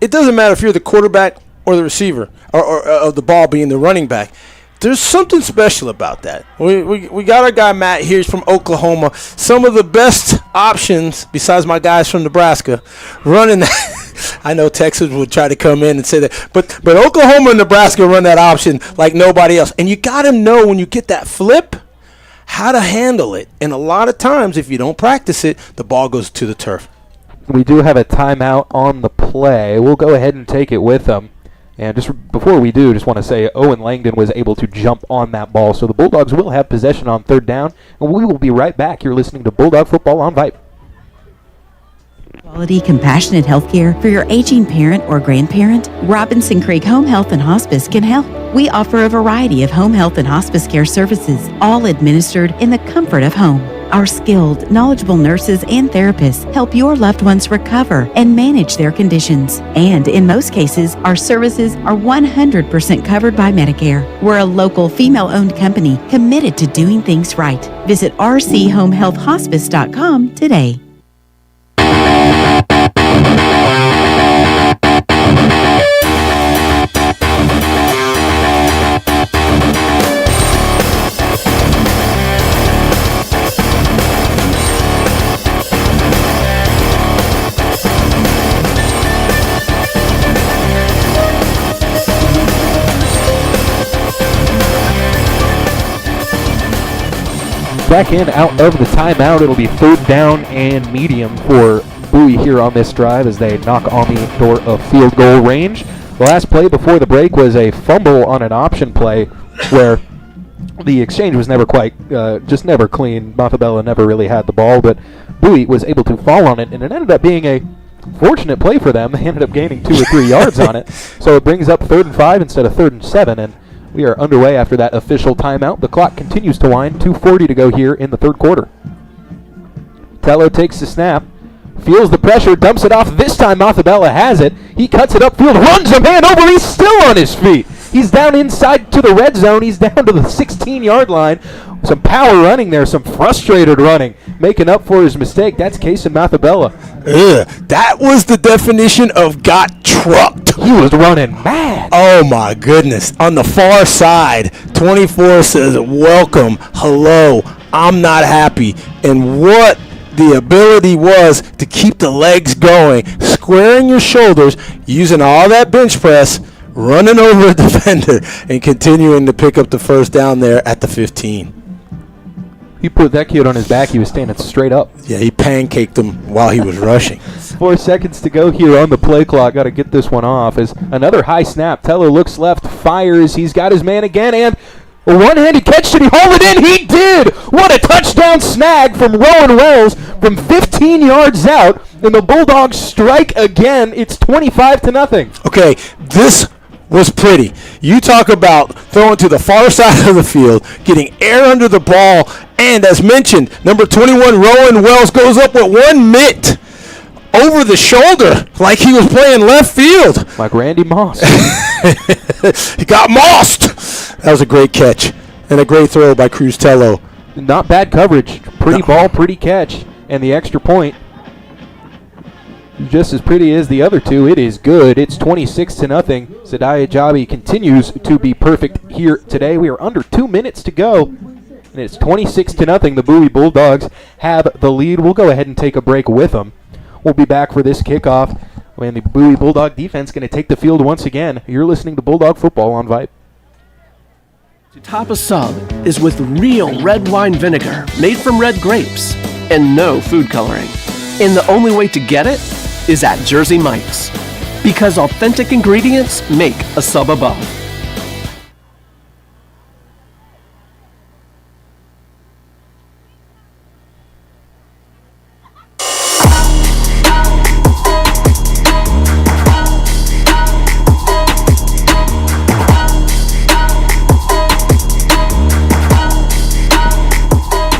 it doesn't matter if you're the quarterback or the receiver or the ball being the running back. There's something special about that. We got our guy Matt here. He's from Oklahoma. Some of the best options, besides my guys from Nebraska, running that. I know Texas would try to come in and say that, but Oklahoma and Nebraska run that option like nobody else. And you got to know when you get that flip how to handle it. And a lot of times, if you don't practice it, the ball goes to the turf. We do have a timeout on the play. We'll go ahead and take it with them. And just before we do, just want to say Owen Langdon was able to jump on that ball. So the Bulldogs will have possession on third down. And we will be right back. You're listening to Bulldog Football on Vype. Quality, compassionate healthcare for your aging parent or grandparent? Robinson Creek Home Health and Hospice can help. We offer a variety of home health and hospice care services, all administered in the comfort of home. Our skilled, knowledgeable nurses and therapists help your loved ones recover and manage their conditions. And in most cases, our services are 100% covered by Medicare. We're a local female-owned company committed to doing things right. Visit rchomehealthhospice.com today. Back in, out of the timeout. It'll be third down and medium for Bowie here on this drive as they knock on the door of field goal range. The last play before the break was a fumble on an option play where the exchange was never quite, just never clean. Montebello never really had the ball, but Bowie was able to fall on it, and it ended up being a fortunate play for them. They ended up gaining 2 or 3 yards on it. So it brings up 3rd and 5 instead of 3rd and 7, and we are underway after that official timeout. The clock continues to wind. 2:40 to go here in the third quarter. Tello takes the snap, feels the pressure, dumps it off. This time Montebello has it. He cuts it upfield, runs a man over. He's still on his feet. He's down inside to the red zone. He's down to the 16-yard line. Some power running there, some frustrated running, making up for his mistake. That's Kason Montebello. That was the definition of got trucked. He was running mad. Oh, my goodness. On the far side, 24 says, welcome, hello, I'm not happy. And what the ability was to keep the legs going, squaring your shoulders, using all that bench press, running over a defender, and continuing to pick up the first down there at the 15. He put that kid on his back. He was standing straight up. Yeah, he pancaked him while he was rushing. 4 seconds to go here on the play clock. Got to get this one off. As another high snap. Tello looks left, fires. He's got his man again, and a one-handed catch. Did he hold it in? He did! What a touchdown snag from Rowan Wells from 15 yards out, and the Bulldogs strike again. It's 25-0. Okay, this was pretty. You talk about throwing to the far side of the field, getting air under the ball, and as mentioned, number 21, Rowan Wells, goes up with one mitt over the shoulder like he was playing left field. Like Randy Moss. He got mossed. That was a great catch and a great throw by Cruz Tello. Not bad coverage. Pretty ball, pretty catch, and the extra point. Just as pretty as the other two. It is good. It's 26-0. Zadiah Jabi continues to be perfect here today. We are under 2 minutes to go, and it's 26-0. The Bowie Bulldogs have the lead. We'll go ahead and take a break with them. We'll be back for this kickoff. And the Bowie Bulldog defense going to take the field once again. You're listening to Bulldog Football on Vype. To top a sub is with real red wine vinegar made from red grapes and no food coloring. And the only way to get it is at Jersey Mike's. Because authentic ingredients make a sub above.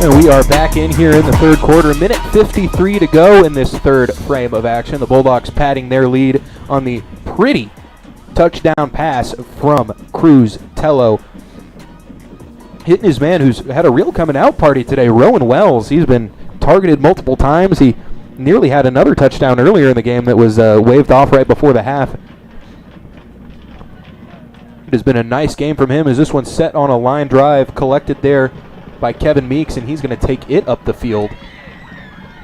And we are back in here in the third quarter. Minute 53 to go in this third frame of action. The Bulldogs padding their lead on the pretty touchdown pass from Cruz Tello. Hitting his man who's had a real coming out party today, Rowan Wells. He's been targeted multiple times. He nearly had another touchdown earlier in the game that was waved off right before the half. It has been a nice game from him as this one's set on a line drive collected there by Kevin Meeks, and he's going to take it up the field.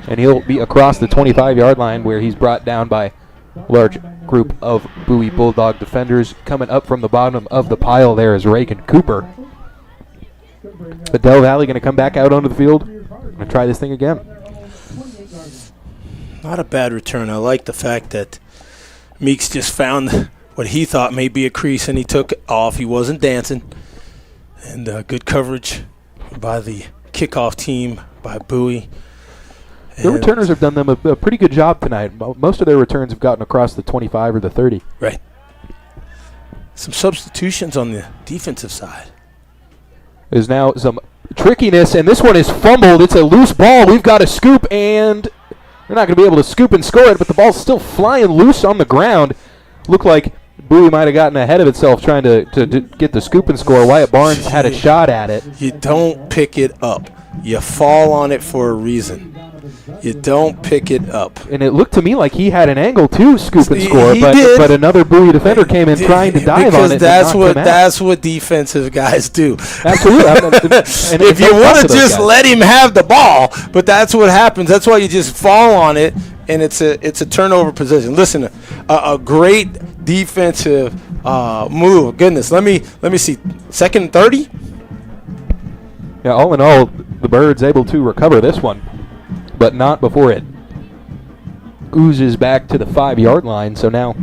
And he'll be across the 25-yard line where he's brought down by a large group of Bowie Bulldog defenders. Coming up from the bottom of the pile there is Reagan Cooper. But Del Valle going to come back out onto the field and try this thing again. Not a bad return. I like the fact that Meeks just found what he thought may be a crease, and he took it off. He wasn't dancing. And good coverage by the kickoff team, by Bowie. The returners have done them a pretty good job tonight. Most of their returns have gotten across the 25 or the 30. Right. Some substitutions on the defensive side. There's now some trickiness, and this one is fumbled. It's a loose ball. We've got a scoop, and they're not going to be able to scoop and score it, but the ball's still flying loose on the ground. Looked like Bowie might have gotten ahead of itself trying to get the scoop and score. Wyatt Barnes had a shot at it. You don't pick it up. You fall on it for a reason. You don't pick it up. And it looked to me like he had an angle to scoop and score, He did. but another Bowie defender came in trying to dive on it. Because that's what defensive guys do. Absolutely. And if you want to just let him have the ball, but that's what happens. That's why you just fall on it, and it's a turnover position. Listen, a great defensive move. Goodness, let me see. Second and 30. Yeah, all in all, the Birds able to recover this one, but not before it oozes back to the 5-yard line. So now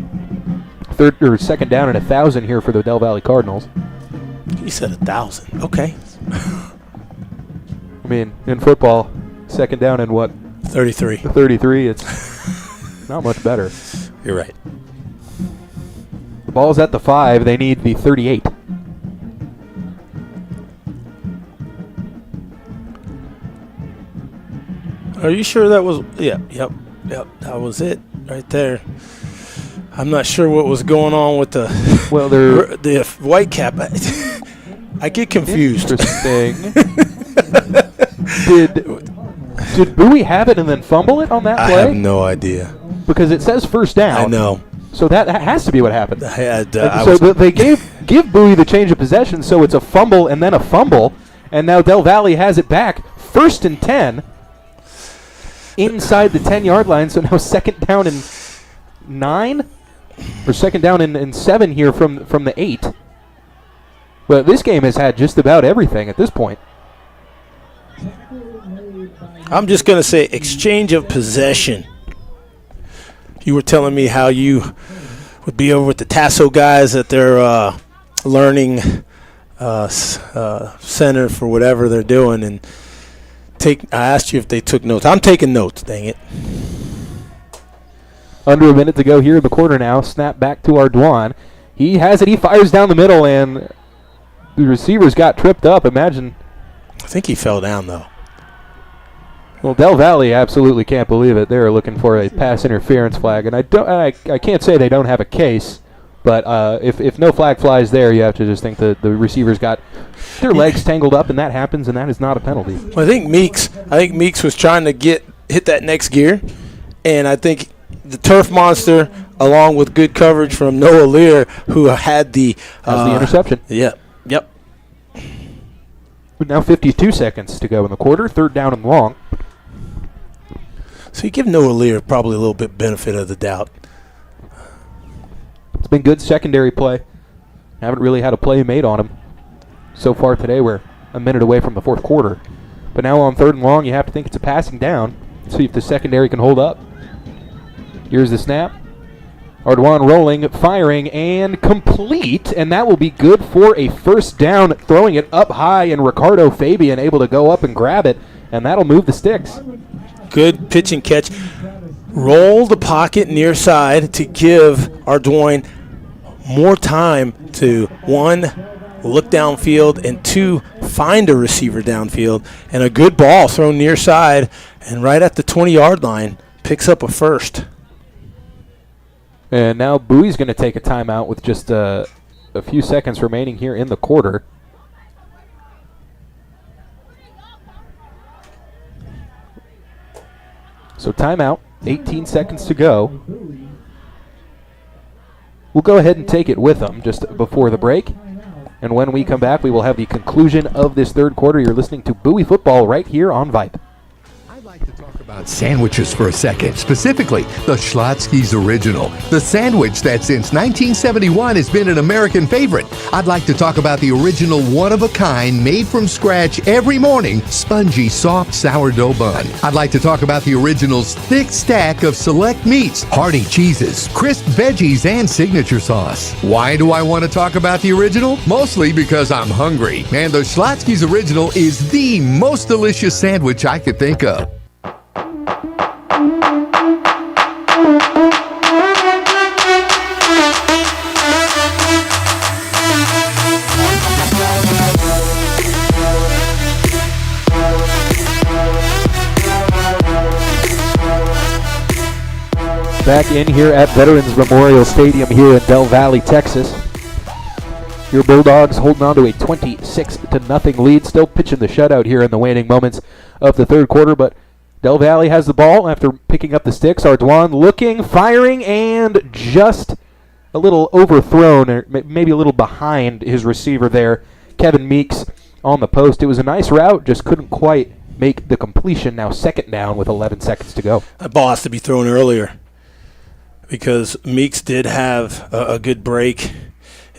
second down and 1,000 here for the Del Valle Cardinals. You said 1,000. Okay. I mean, in football, second down and what? 33. 33. It's not much better. You're right. The ball's at the 5. They need the 38. Are you sure that was? Yep. That was it right there. I'm not sure what was going on with the white cap. I get confused. Interesting. Did Bowie have it and then fumble it on that play? I have no idea. Because it says first down. I know. So that has to be what happened. They give Bowie the change of possession, so it's a fumble and then a fumble, and now Del Valle has it back. 1st and 10 inside the 10-yard line, so now second down and 9? Or second down and 7 here from the 8. But this game has had just about everything at this point. I'm just going to say exchange of possession. You were telling me how you would be over with the Tasso guys at their learning center for whatever they're doing, and I asked you if they took notes. I'm taking notes, dang it. Under a minute to go here in the quarter now. Snap back to Ardoin. He has it. He fires down the middle, and the receivers got tripped up. Imagine. I think he fell down, though. Well, Del Valle absolutely can't believe it. They're looking for a pass interference flag, and I can't say they don't have a case, but if no flag flies there, you have to just think that the receivers got their legs tangled up, and that happens, and that is not a penalty. Well, I think Meeks was trying to hit that next gear, and I think the turf monster, along with good coverage from Noah Lear, who had the interception. Yep. Now 52 seconds to go in the quarter. 3rd down and long. So you give Noah Lear probably a little bit benefit of the doubt. It's been good secondary play. Haven't really had a play made on him. So far today, we're a minute away from the fourth quarter. But now on 3rd and long, you have to think it's a passing down. See if the secondary can hold up. Here's the snap. Ardoin rolling, firing, and complete. And that will be good for a first down. Throwing it up high, and Ricardo Fabian able to go up and grab it. And that'll move the sticks. Good pitch and catch. Roll the pocket near side to give Ardoin more time to, 1, look downfield, and 2, find a receiver downfield. And a good ball thrown near side, and right at the 20-yard line, picks up a first. And now Bowie's going to take a timeout with just a few seconds remaining here in the quarter. So timeout, 18 seconds to go. We'll go ahead and take it with them just before the break. And when we come back, we will have the conclusion of this third quarter. You're listening to Bowie Football right here on Vype. About sandwiches for a second, specifically the Schlotzsky's Original, the sandwich that since 1971 has been an American favorite. I'd like to talk about the original one-of-a-kind, made from scratch every morning, spongy, soft sourdough bun. I'd like to talk about the original's thick stack of select meats, hearty cheeses, crisp veggies, and signature sauce. Why do I want to talk about the original? Mostly because I'm hungry, and the Schlotzsky's Original is the most delicious sandwich I could think of. Back in here at Veterans Memorial Stadium here in Del Valle, Texas. Your Bulldogs holding on to a 26-0 lead, still pitching the shutout here in the waning moments of the third quarter, but Del Valle has the ball after picking up the sticks. Ardoin looking, firing, and just a little overthrown, or maybe a little behind his receiver there, Kevin Meeks, on the post. It was a nice route, just couldn't quite make the completion. Now 2nd down with 11 seconds to go. That ball has to be thrown earlier because Meeks did have a good break,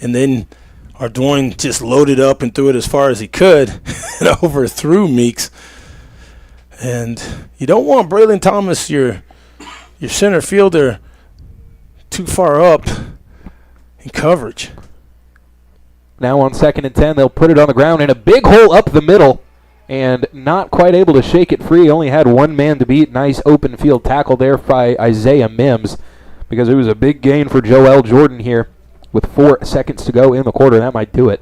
and then Ardoin just loaded up and threw it as far as he could and overthrew Meeks. And you don't want Braylon Thomas, your center fielder, too far up in coverage. Now on 2nd and 10, they'll put it on the ground in a big hole up the middle, and not quite able to shake it free. Only had one man to beat. Nice open field tackle there by Isaiah Mims, because it was a big gain for Joel Jordan here with 4 seconds to go in the quarter. That might do it.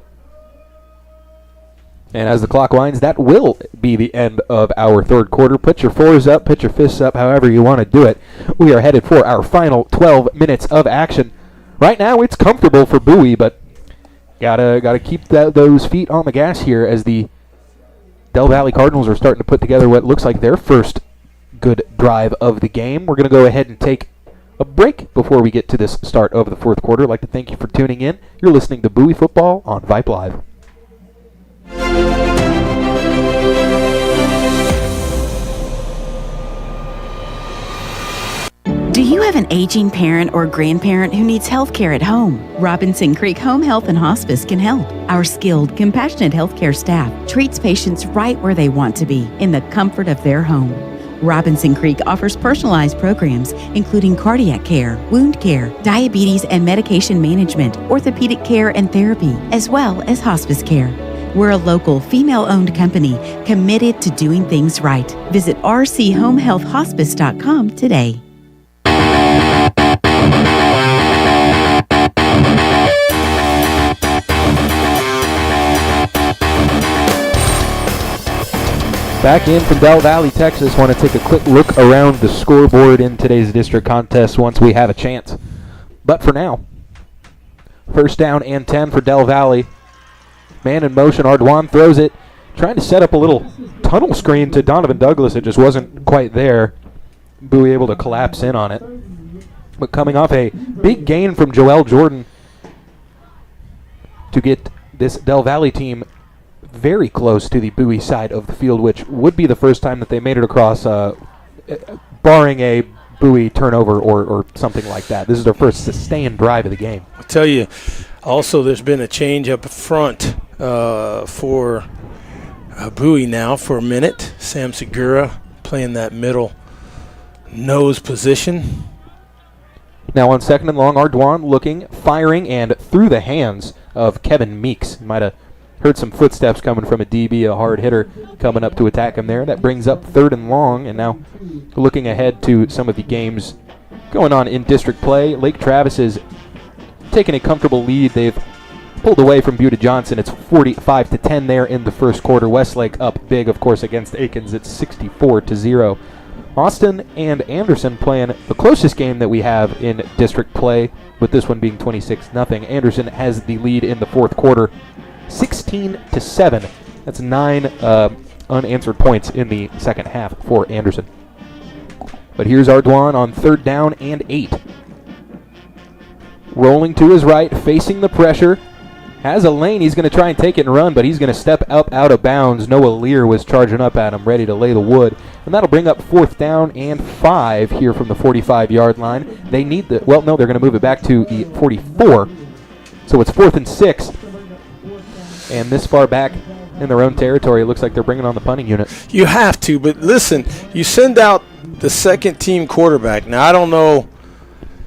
And as the clock winds, that will be the end of our third quarter. Put your fours up, put your fists up, however you want to do it. We are headed for our final 12 minutes of action. Right now, it's comfortable for Bowie, but gotta keep those feet on the gas here as the Del Valle Cardinals are starting to put together what looks like their first good drive of the game. We're going to go ahead and take a break before we get to this start of the fourth quarter. I'd like to thank you for tuning in. You're listening to Bowie Football on Vype Live. Do you have an aging parent or grandparent who needs health care at home? Robinson Creek Home Health and Hospice can help. Our skilled, compassionate healthcare staff treats patients right where they want to be, in the comfort of their home. Robinson Creek offers personalized programs including cardiac care, wound care, diabetes and medication management, orthopedic care and therapy, as well as hospice care. We're a local, female-owned company committed to doing things right. Visit rchomehealthhospice.com today. Back in from Del Valle, Texas. Want to take a quick look around the scoreboard in today's district contest once we have a chance. But for now, 1st down and 10 for Del Valle. Man in motion, Ardoin throws it, trying to set up a little tunnel screen to Donovan Douglas. It just wasn't quite there. Bowie able to collapse in on it. But coming off a big gain from Joel Jordan to get this Del Valle team very close to the Bowie side of the field, which would be the first time that they made it across, barring a Bowie turnover or something like that. This is their first sustained drive of the game. I'll tell you, also there's been a change up front for Bowie now for a minute. Sam Segura playing that middle nose position. Now on 2nd and long, Ardoin looking, firing, and through the hands of Kevin Meeks. Might have heard some footsteps coming from a DB, a hard hitter coming up to attack him there. That brings up 3rd and long, and now looking ahead to some of the games going on in district play. Lake Travis is taking a comfortable lead. They've pulled away from Buda Johnson. It's 45-10 there in the first quarter. Westlake up big, of course, against Aikens. It's 64-0. Austin and Anderson playing the closest game that we have in district play, with this one being 26-0. Anderson has the lead in the fourth quarter, 16-7. That's 9 unanswered points in the second half for Anderson. But here's Ardoin on 3rd down and 8. Rolling to his right, facing the pressure. Has a lane. He's going to try and take it and run, but he's going to step up out of bounds. Noah Lear was charging up at him, ready to lay the wood. And that'll bring up 4th down and 5 here from the 45-yard line. They need the, well, no, they're going to move it back to the 44. So it's 4th and 6. And this far back in their own territory, it looks like they're bringing on the punting unit. You have to, but listen, you send out the second-team quarterback. Now, I don't know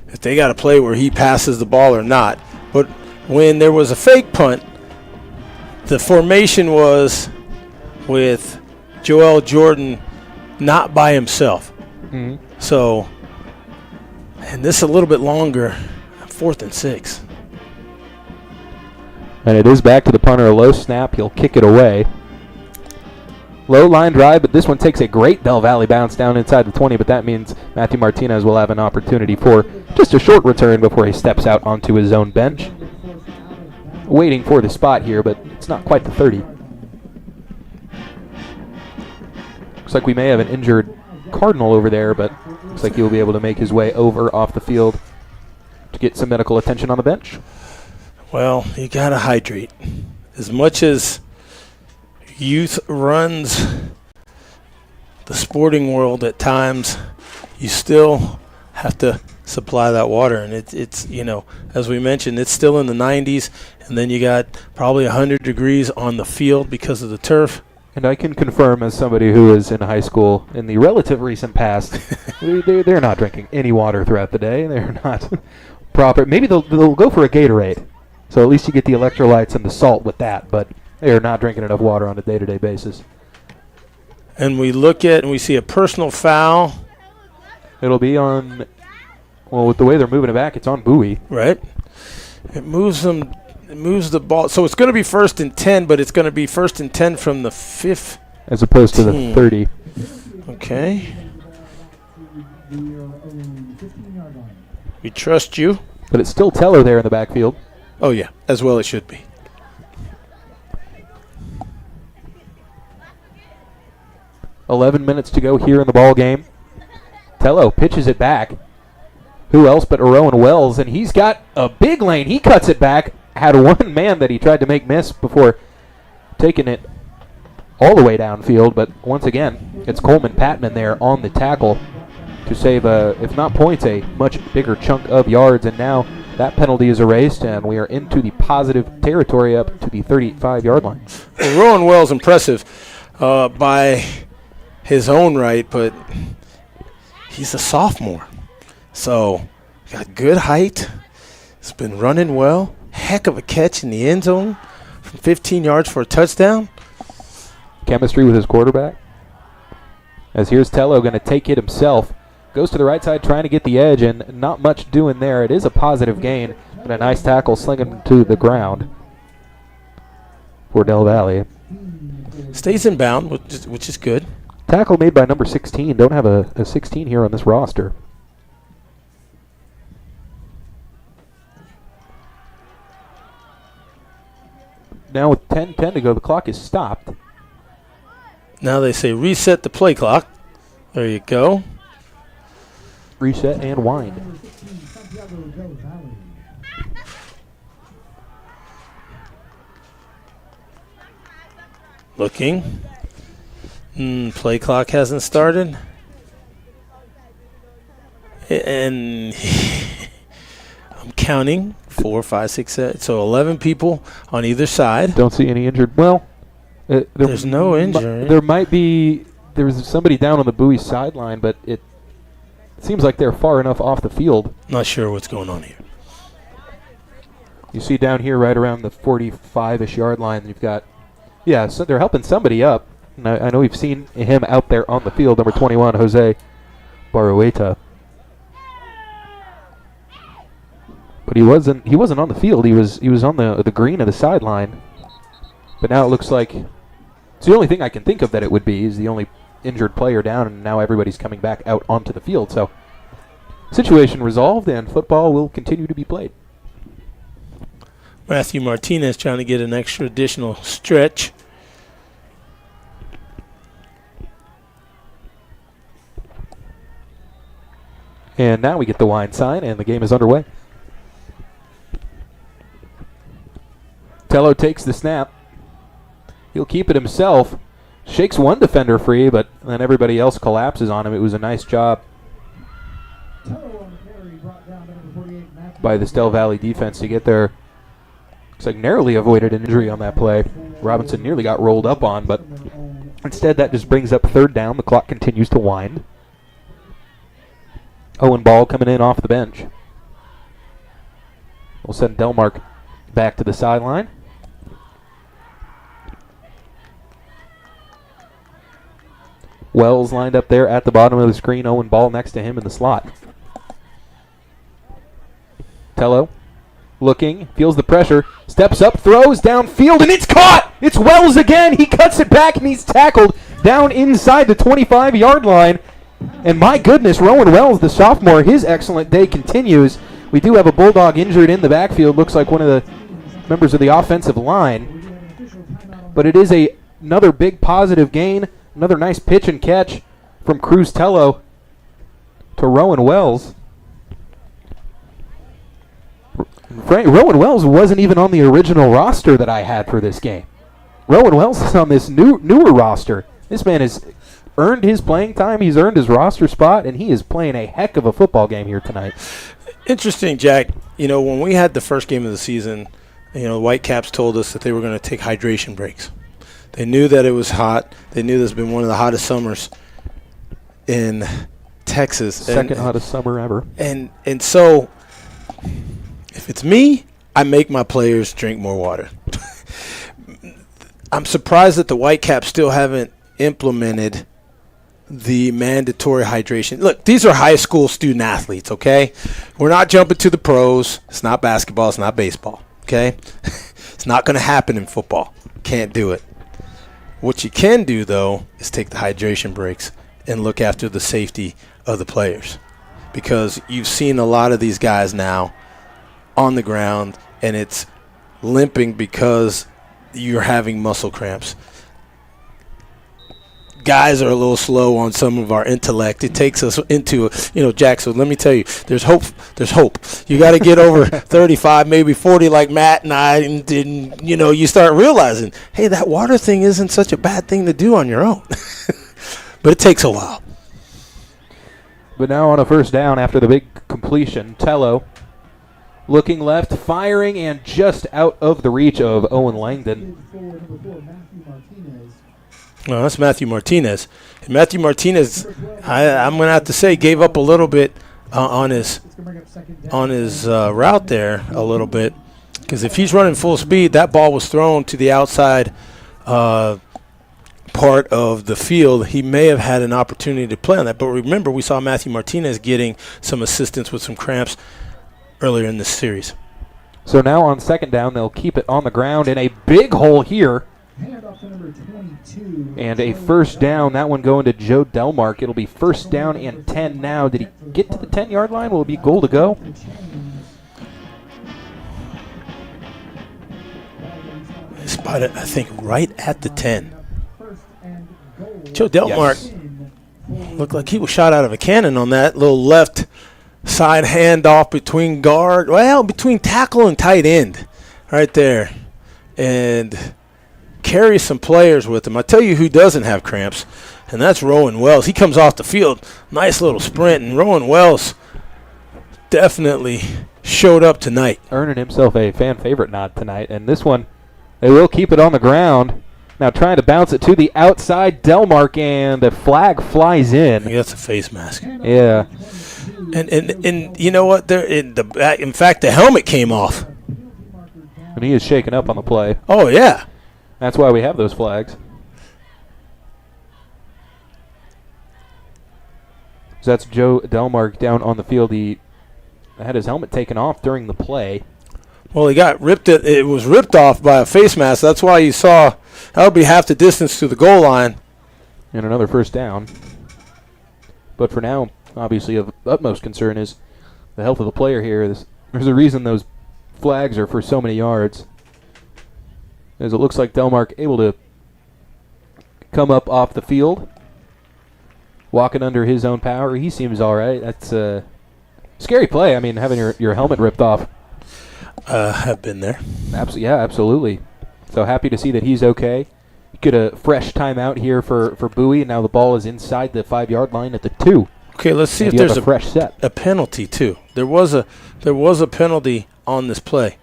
if they got to play where he passes the ball or not, but when there was a fake punt, the formation was with Joel Jordan not by himself. Mm-hmm. So, and this a little bit longer, 4th and 6. And it is back to the punter. A low snap. He'll kick it away. Low line drive, but this one takes a great Del Valle bounce down inside the 20, but that means Matthew Martinez will have an opportunity for just a short return before he steps out onto his own bench. Waiting for the spot here, but it's not quite the 30. Looks like we may have an injured Cardinal over there, but looks like he'll be able to make his way over off the field to get some medical attention on the bench. Well, you got to hydrate. As much as youth runs the sporting world at times, you still have to supply that water. And it's you know, as we mentioned, it's still in the 90s, and then you got probably 100 degrees on the field because of the turf. And I can confirm, as somebody who is in high school in the relative recent past, they're not drinking any water throughout the day. They're not proper. Maybe they'll go for a Gatorade. So at least you get the electrolytes and the salt with that, but they are not drinking enough water on a day-to-day basis. And we look at and we see a personal foul. It'll be on, well, with the way they're moving it back, it's on Bowie. Right. It moves them. It moves the ball. So it's going to be 1st and 10, but it's going to be 1st and 10 from the 5th. As opposed to the 30. Okay. We trust you. But it's still Teller there in the backfield. Oh, yeah, as well it should be. $11 minutes to go here in the ball game. Tello pitches it back. Who else but Rowan Wells, and he's got a big lane. He cuts it back. Had one man that he tried to make miss before taking it all the way downfield, but once again, it's Coleman Patman there on the tackle to save, if not points, a much bigger chunk of yards, and now that penalty is erased, and we are into the positive territory up to the 35-yard line. Well, Rowan Wells impressive by his own right, but he's a sophomore. So, got good height. He's been running well. Heck of a catch in the end zone from 15 yards for a touchdown. Chemistry with his quarterback. As here's Tello going to take it himself. Goes to the right side trying to get the edge, and not much doing there. It is a positive gain, and a nice tackle slinging him to the ground for Del Valle. Stays in bound, which is good. Tackle made by number 16. Don't have a 16 here on this roster. Now with 10:10 to go, the clock is stopped. Now they say reset the play clock. There you go. Reset and wind. Looking. Play clock hasn't started. And I'm counting 4, 5, 6, 7. So 11 people on either side. Don't see any injured. Well, there's no injury. There might be. There was somebody down on the Bowie sideline, but it seems like they're far enough off the field. Not sure what's going on here. You see down here right around the 45-ish yard line, you've got, so they're helping somebody up. And I know we've seen him out there on the field, number 21, Jose Barueta. But he wasn't on the field. He was on the green of the sideline. But now it looks like it's the only thing I can think of that it would be is the only injured player down, and now everybody's coming back out onto the field. So situation resolved, and football will continue to be played. Matthew Martinez trying to get an extra additional stretch. And now we get the wine sign, and the game is underway. Tello takes the snap. He'll keep it himself. Shakes one defender free, but then everybody else collapses on him. It was a nice job by the Del Valle defense to get there. Looks like narrowly avoided an injury on that play. Robinson nearly got rolled up on, but instead that just brings up third down. The clock continues to wind. Owen Ball coming in off the bench. We'll send Delmark back to the sideline. Wells lined up there at the bottom of the screen. Owen Ball next to him in the slot. Tello looking, feels the pressure, steps up, throws downfield, and it's caught! It's Wells again! He cuts it back, and he's tackled down inside the 25-yard line. And my goodness, Rowan Wells, the sophomore, his excellent day continues. We do have a Bulldog injured in the backfield. Looks like one of the members of the offensive line. But it is another big positive gain. Another nice pitch and catch from Cruz Tello to Rowan Wells. Rowan Wells wasn't even on the original roster that I had for this game. Rowan Wells is on this newer roster. This man has earned his playing time. He's earned his roster spot, and he is playing a heck of a football game here tonight. Interesting, Jack. When we had the first game of the season, the Whitecaps told us that they were going to take hydration breaks. They knew that it was hot. They knew this has been one of the hottest summers in Texas. Second hottest summer ever. And so if it's me, I make my players drink more water. I'm surprised that the Whitecaps still haven't implemented the mandatory hydration. Look, these are high school student athletes, okay? We're not jumping to the pros. It's not basketball. It's not baseball, okay? It's not going to happen in football. Can't do it. What you can do, though, is take the hydration breaks and look after the safety of the players, because you've seen a lot of these guys now on the ground, and it's limping because you're having muscle cramps. Guys are a little slow on some of our intellect. It takes us into, Jack, so let me tell you, there's hope. There's hope. You got to get over 35, maybe 40 like Matt and I, and you start realizing, hey, that water thing isn't such a bad thing to do on your own. But it takes a while. But now on a first down after the big completion, Tello looking left, firing, and just out of the reach of Owen Langdon. No, that's Matthew Martinez. And Matthew Martinez, I'm going to have to say, gave up a little bit on his route there a little bit, because if he's running full speed, that ball was thrown to the outside part of the field. He may have had an opportunity to play on that. But remember, we saw Matthew Martinez getting some assistance with some cramps earlier in this series. So now on second down, they'll keep it on the ground in a big hole here. And a first down, that one going to Joe Delmark. It'll be first down and 10 now. Did he get to the 10-yard line? Will it be goal to go? He spotted, I think, right at the 10. Joe Delmark looked like he was shot out of a cannon on that little left side handoff between between tackle and tight end right there. And carries some players with him. I tell you who doesn't have cramps, and that's Rowan Wells. He comes off the field, nice little sprint, and Rowan Wells definitely showed up tonight. Earning himself a fan favorite nod tonight. And this one, they will keep it on the ground. Now trying to bounce it to the outside, Delmark, and the flag flies in. That's a face mask. Yeah. And you know what? In fact, the helmet came off. And he is shaken up on the play. Oh, yeah. That's why we have those flags. So that's Joe Delmark down on the field. He had his helmet taken off during the play. Well, he got ripped. It was ripped off by a face mask. That's why you saw that would be half the distance to the goal line. And another first down. But for now, obviously of utmost concern is the health of the player here. There's a reason those flags are for so many yards. As it looks like Delmark able to come up off the field. Walking under his own power. He seems all right. That's a scary play. I mean, having your helmet ripped off. Have been there. Yeah, absolutely. So happy to see that he's okay. Get a fresh timeout here for Bowie, and now the ball is inside the 5-yard line at the 2. Okay, let's see if there's a fresh set. A penalty too. There was a penalty on this play.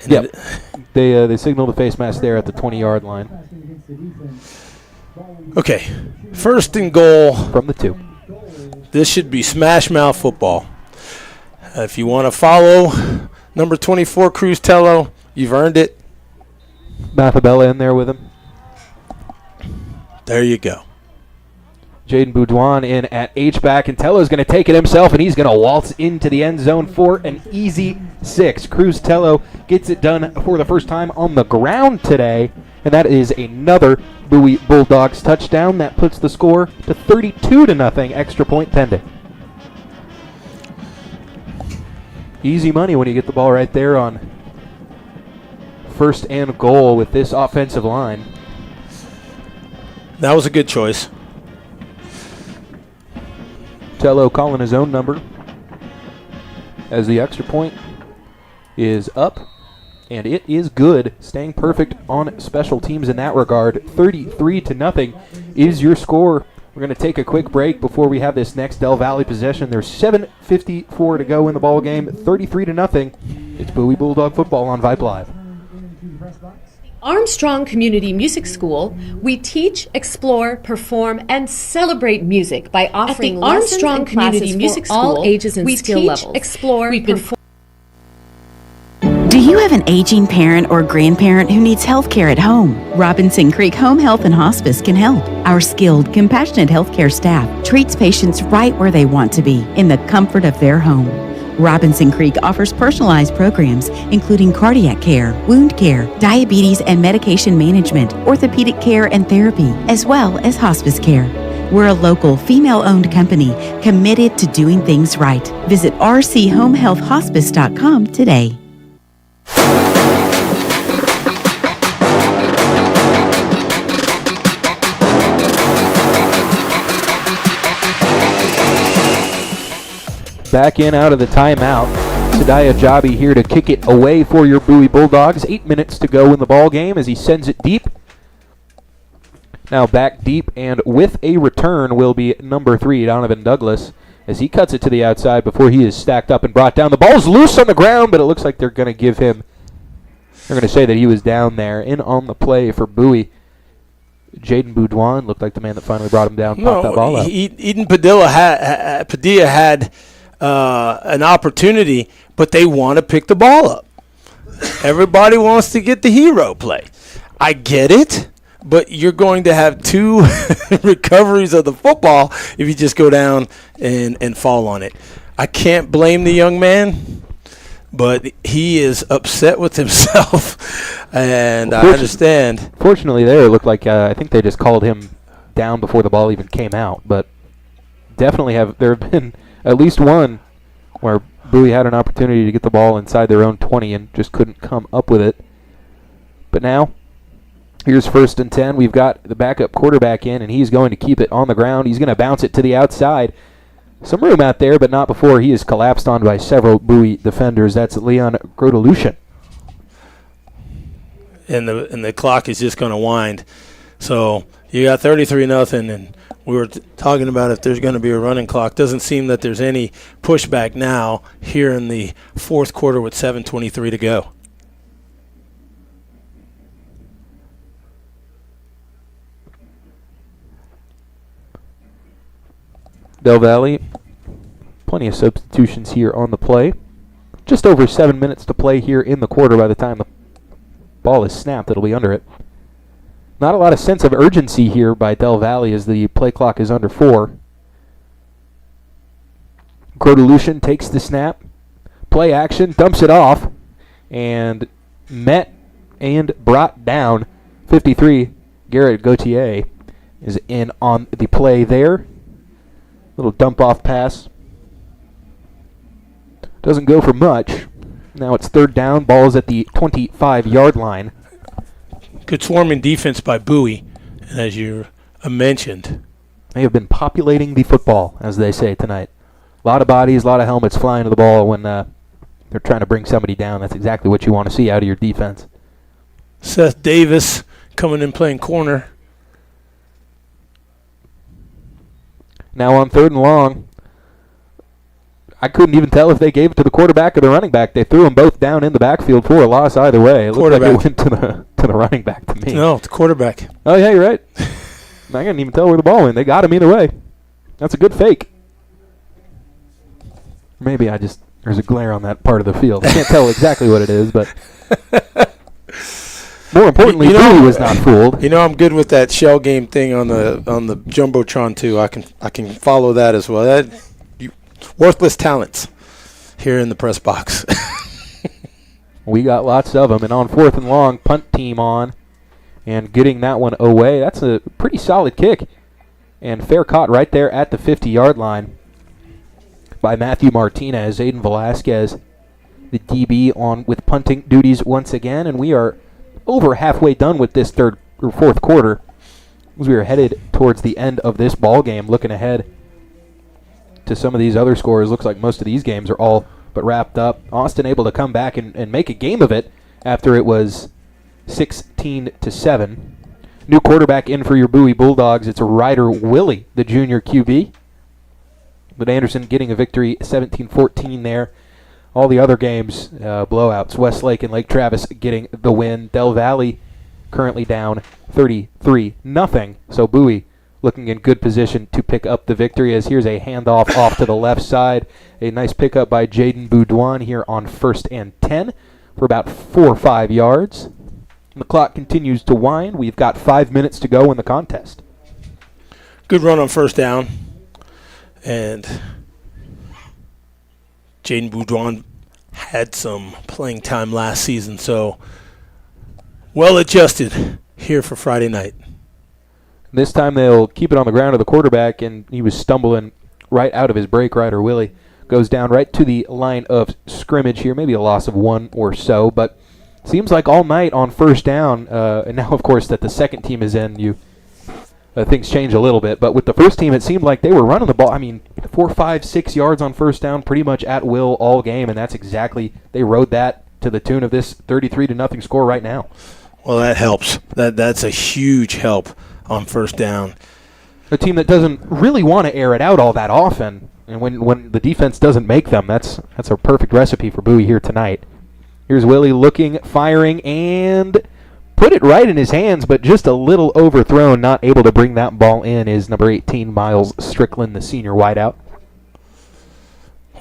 Yep. They signaled the face mask there at the 20-yard line. Okay, 1st and goal from the 2. This should be smash mouth football. If you want to follow number 24, Cruz Tello, you've earned it. Maffabella in there with him. There you go. Jaden Boudouin in at H-back, and Tello's going to take it himself, and he's going to waltz into the end zone for an easy 6. Cruz Tello gets it done for the first time on the ground today, and that is another Bowie Bulldogs touchdown. That puts the score to 32-0, extra point pending. Easy money when you get the ball right there on 1st and goal with this offensive line. That was a good choice. Tello calling his own number as the extra point is up, and it is good, staying perfect on special teams in that regard. 33-0 is your score. We're going to take a quick break before we have this next Del Valle possession. There's 7:54 to go in the ball game. 33-0. It's Bowie Bulldog football on Vype Live. Armstrong Community Music School, we teach, explore, perform, and celebrate music by offering the lessons Armstrong and Community classes Music for all School, ages and we skill teach, levels. explore, perform. Do you have an aging parent or grandparent who needs health care at home? Robinson Creek Home Health and Hospice can help. Our skilled, compassionate healthcare staff treats patients right where they want to be, in the comfort of their home. Robinson Creek offers personalized programs including cardiac care, wound care, diabetes and medication management, orthopedic care and therapy, as well as hospice care. We're a local, female-owned company committed to doing things right. Visit rchomehealthhospice.com today. Back in out of the timeout. Sadaya Jabi here to kick it away for your Bowie Bulldogs. 8 minutes to go in the ball game as he sends it deep. Now back deep, and with a return will be number 3, Donovan Douglas, as he cuts it to the outside before he is stacked up and brought down. The ball's loose on the ground, but it looks like they're going to give him, they're going to say that he was down there. In on the play for Bowie, Jaden Boudouin looked like the man that finally brought him down, popped that ball up. Eden Padilla had an opportunity, but they want to pick the ball up. Everybody wants to get the hero play. I get it, but you're going to have 2 recoveries of the football if you just go down and fall on it. I can't blame the young man, but he is upset with himself, and I understand. Fortunately, there it looked like I think they just called him down before the ball even came out, but definitely there have been at least one where Bowie had an opportunity to get the ball inside their own 20 and just couldn't come up with it. But now, here's 1st and 10. We've got the backup quarterback in, and he's going to keep it on the ground. He's going to bounce it to the outside. Some room out there, but not before he is collapsed on by several Bowie defenders. That's Leon Grodelushin. And the clock is just going to wind. So you got 33-0, and We were talking about if there's going to be a running clock. Doesn't seem that there's any pushback now here in the fourth quarter with 7:23 to go. Del Valle, plenty of substitutions here on the play. Just over 7 minutes to play here in the quarter. By the time the ball is snapped, it'll be under it. Not a lot of sense of urgency here by Del Valle as the play clock is under 4. Grodelution takes the snap. Play action, dumps it off, and met and brought down. 53, Garrett Gauthier is in on the play there. Little dump off pass. Doesn't go for much. Now it's third down. Ball is at the 25-yard line. Good swarming defense by Bowie, and as you mentioned. They have been populating the football, as they say tonight. A lot of bodies, a lot of helmets flying to the ball when they're trying to bring somebody down. That's exactly what you want to see out of your defense. Seth Davis coming in playing corner. Now on 3rd and long, I couldn't even tell if they gave it to the quarterback or the running back. They threw them both down in the backfield for a loss either way. It looked like it went to the running back to me. No, it's the quarterback. Oh, yeah, you're right. I couldn't even tell where the ball went. They got him either way. That's a good fake. Maybe there's a glare on that part of the field. I can't tell exactly what it is, but more importantly, Bowie was not fooled. You know, I'm good with that shell game thing on the Jumbotron too. I can follow that as well. Worthless talents here in the press box. We got lots of them. And on 4th and long, punt team on and getting that one away. That's a pretty solid kick. And fair caught right there at the 50-yard line by Matthew Martinez. Aiden Velasquez, the DB, on with punting duties once again. And we are over halfway done with this third or fourth quarter as we are headed towards the end of this ball game. Looking ahead to some of these other scores, looks like most of these games are all but wrapped up. Austin able to come back and make a game of it after it was 16-7. New quarterback in for your Bowie Bulldogs. It's Ryder Willie, the junior QB. But Anderson getting a victory 17-14 there. All the other games, blowouts. Westlake and Lake Travis getting the win. Del Valle currently down 33-0. So Bowie looking in good position to pick up the victory, as here's a handoff off to the left side. A nice pickup by Jaden Boudouin here on 1st and 10 for about 4 or 5 yards. And the clock continues to wind. We've got 5 minutes to go in the contest. Good run on 1st down. And Jaden Boudouin had some playing time last season, so well adjusted here for Friday night. This time they'll keep it on the ground of the quarterback, and he was stumbling right out of his break. Ryder Willie goes down right to the line of scrimmage here, maybe a loss of 1 or so, but seems like all night on 1st down, and now of course that the second team is in, things change a little bit, but with the first team it seemed like they were running the ball, 4, 5, 6 yards on 1st down pretty much at will all game, and that's exactly, they rode that to the tune of this 33-0 score right now. Well, that helps. That's a huge help on 1st down. A team that doesn't really want to air it out all that often, and when the defense doesn't make them, that's a perfect recipe for Bowie here tonight. Here's Willie looking, firing, and put it right in his hands, but just a little overthrown, not able to bring that ball in, is number 18, Miles Strickland, the senior wideout.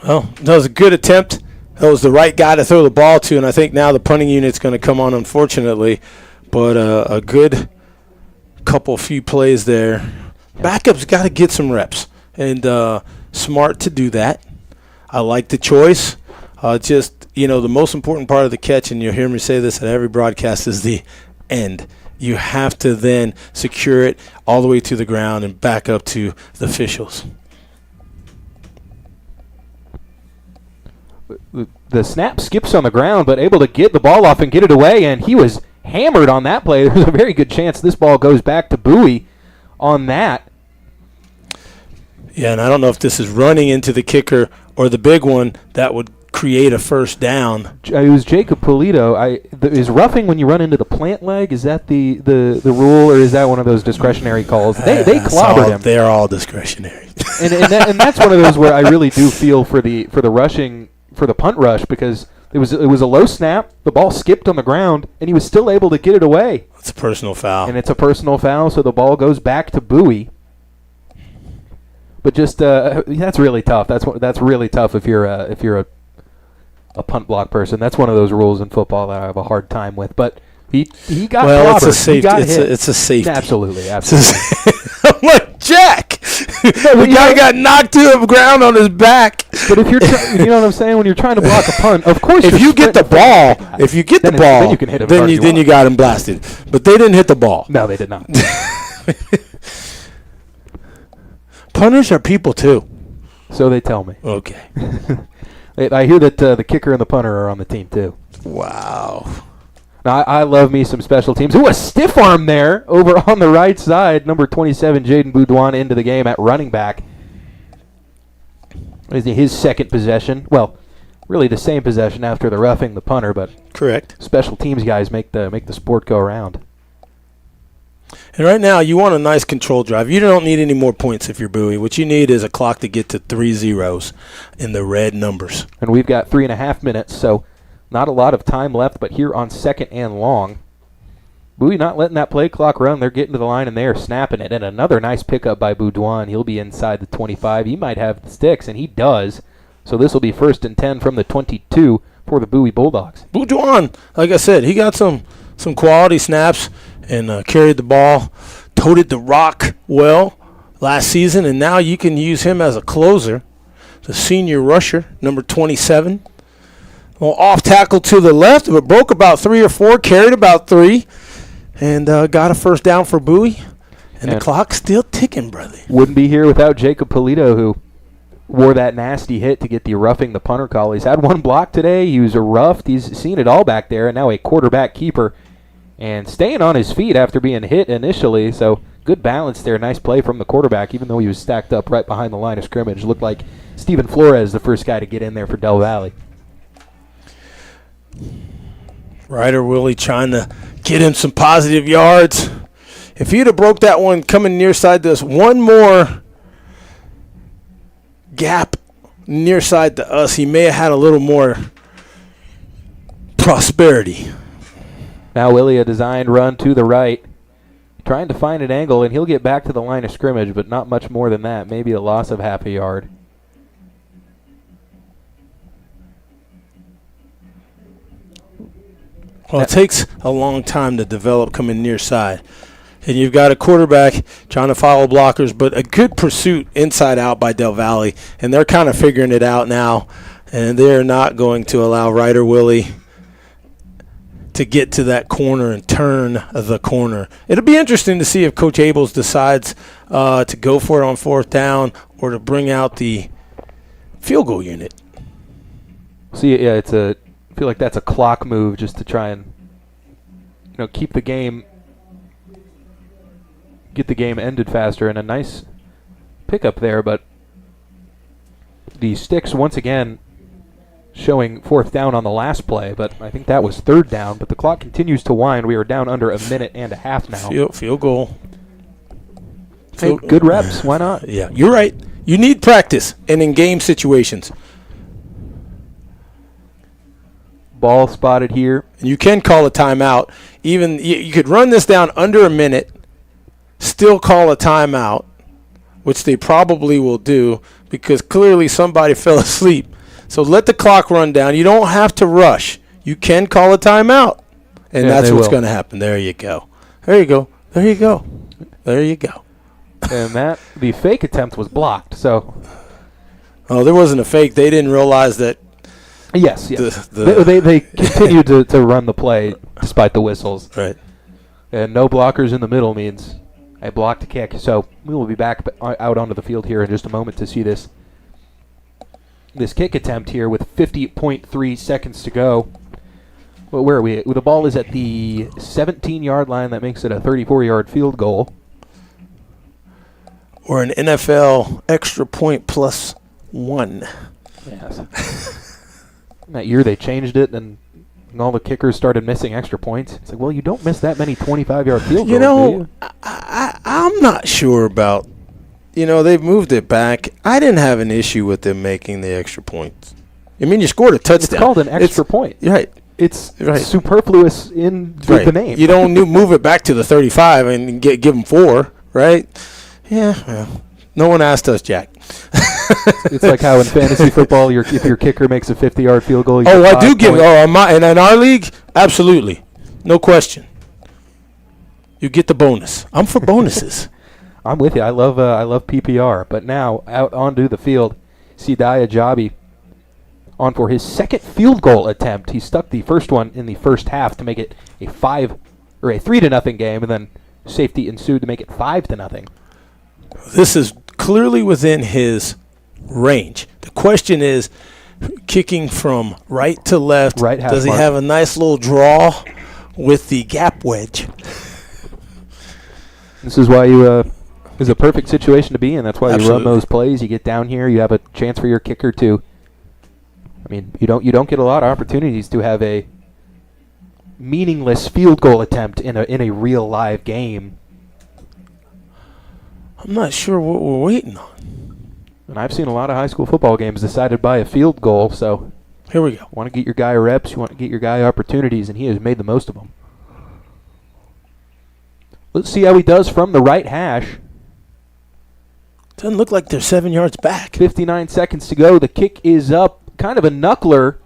Well, that was a good attempt. That was the right guy to throw the ball to, and I think now the punting unit's going to come on, unfortunately, but a good few plays there. Backup's got to get some reps, and smart to do that. I like the choice. The most important part of the catch, and you'll hear me say this at every broadcast, is the end. You have to then secure it all the way to the ground and back up to the officials. The snap skips on the ground, but able to get the ball off and get it away, and he was hammered on that play. There's a very good chance this ball goes back to Bowie on that. Yeah, and I don't know if this is running into the kicker or the big one that would create a first down. It was Jacob Polito. Is roughing when you run into the plant leg? Is that the rule, or is that one of those discretionary calls? They clobbered him. They're all discretionary. and that's one of those where I really do feel for the rushing, for the punt rush, because it was a low snap. The ball skipped on the ground, and he was still able to get it away. It's a personal foul. And it's a personal foul, so the ball goes back to Bowie. But just that's really tough. That's really tough if you're a punt block person. That's one of those rules in football that I have a hard time with. But he got clobbered. It's a safety. It's a safety. Absolutely. I'm like, Jack. The guy got knocked to the ground on his back. But if you're, you know what I'm saying, when you're trying to block a punt, of course, if you get the ball, then you can hit him. Then you got him blasted. But they didn't hit the ball. No, they did not. Punters are people too. So they tell me. Okay. I hear that the kicker and the punter are on the team too. Wow. Now, I love me some special teams. Ooh, a stiff arm there over on the right side. Number 27, Jaden Boudouin, into the game at running back. His second possession. Well, really the same possession after the roughing the punter, but correct. Special teams guys make the sport go around. And right now, you want a nice control drive. You don't need any more points if you're Bowie. What you need is a clock to get to 3 zeros in the red numbers. And we've got 3.5 minutes, so not a lot of time left, but here on second and long, Bowie not letting that play clock run. They're getting to the line, and they are snapping it. And another nice pickup by Boudouin. He'll be inside the 25. He might have the sticks, and he does. So this will be 1st and 10 from the 22 for the Bowie Bulldogs. Boudouin, like I said, he got some quality snaps and carried the ball, toted the rock well last season, and now you can use him as a closer. The senior rusher, number 27. Well, off tackle to the left, but broke about 3 or 4, carried about 3, and got a first down for Bowie. And the clock's still ticking, brother. Wouldn't be here without Jacob Polito, who wore that nasty hit to get the roughing the punter call. He's had one block today. He was roughed. He's seen it all back there, and now a quarterback keeper. And staying on his feet after being hit initially, so good balance there. Nice play from the quarterback, even though he was stacked up right behind the line of scrimmage. Looked like Stephen Flores, the first guy to get in there for Del Valle. Ryder Willie trying to get him some positive yards. If he'd have broke that one coming near side to us, one more gap near side to us, he may have had a little more prosperity. Now Willie, a designed run to the right, trying to find an angle, and he'll get back to the line of scrimmage, but not much more than that. Maybe a loss of half a yard. Well, it takes a long time to develop coming near side. And you've got a quarterback trying to follow blockers, but a good pursuit inside out by Del Valle. And they're kind of figuring it out now. And they're not going to allow Ryder Willie to get to that corner and turn the corner. It'll be interesting to see if Coach Abels decides to go for it on 4th down or to bring out the field goal unit. See, yeah, I feel like that's a clock move just to try and keep the game, get the game ended faster, and a nice pickup there. But the sticks once again showing 4th down on the last play, but I think that was 3rd down. But the clock continues to wind. We are down under a minute and a half now. Field goal. Hey, good reps. Why not? Yeah, you're right. You need practice and in game situations. Ball spotted here. And you can call a timeout. Even you could run this down under a minute, still call a timeout, which they probably will do because clearly somebody fell asleep. So let the clock run down. You don't have to rush. You can call a timeout. And that's what's going to happen. There you go. There you go. There you go. There you go. And the fake attempt was blocked. So, there wasn't a fake. They didn't realize that. Yes. They continued to run the play despite the whistles. Right. And no blockers in the middle means a blocked kick. So we will be back out onto the field here in just a moment to see this kick attempt here with 50.3 seconds to go. Well, where are we? The ball is at the 17-yard line. That makes it a 34-yard field goal. Or an NFL extra point plus 1. Yes. That year they changed it, and all the kickers started missing extra points. It's like, well, you don't miss that many 25-yard field goals, do you? I'm not sure about, they've moved it back. I didn't have an issue with them making the extra points. I mean, you scored a touchdown. It's called an extra point. Right. It's superfluous with the name. You don't move it back to the 35 and give them 4, right? Yeah, well, no one asked us, Jack. It's like how in fantasy football, if your kicker makes a 50-yard field goal, you I do give. In our league, absolutely, no question. You get the bonus. I'm for bonuses. I'm with you. I love PPR. But now out onto the field, Sidaya Jabi on for his second field goal attempt. He stuck the first one in the first half to make it a 3-0 game, and then safety ensued to make it 5-0. This is clearly within his range. The question is, kicking from right to left, right half does he mark. have a nice little draw with the gap wedge? This is why is a perfect situation to be in. That's why you run those plays. You get down here, you have a chance for your kicker to. I mean, you don't get a lot of opportunities to have a meaningless field goal attempt in a real live game. I'm not sure what we're waiting on. And I've seen a lot of high school football games decided by a field goal, so here we go. You want to get your guy reps, you want to get your guy opportunities, and he has made the most of them. Let's see how he does from the right hash. Doesn't look like they're 7 yards back. 59 seconds to go. The kick is up. Kind of a knuckler,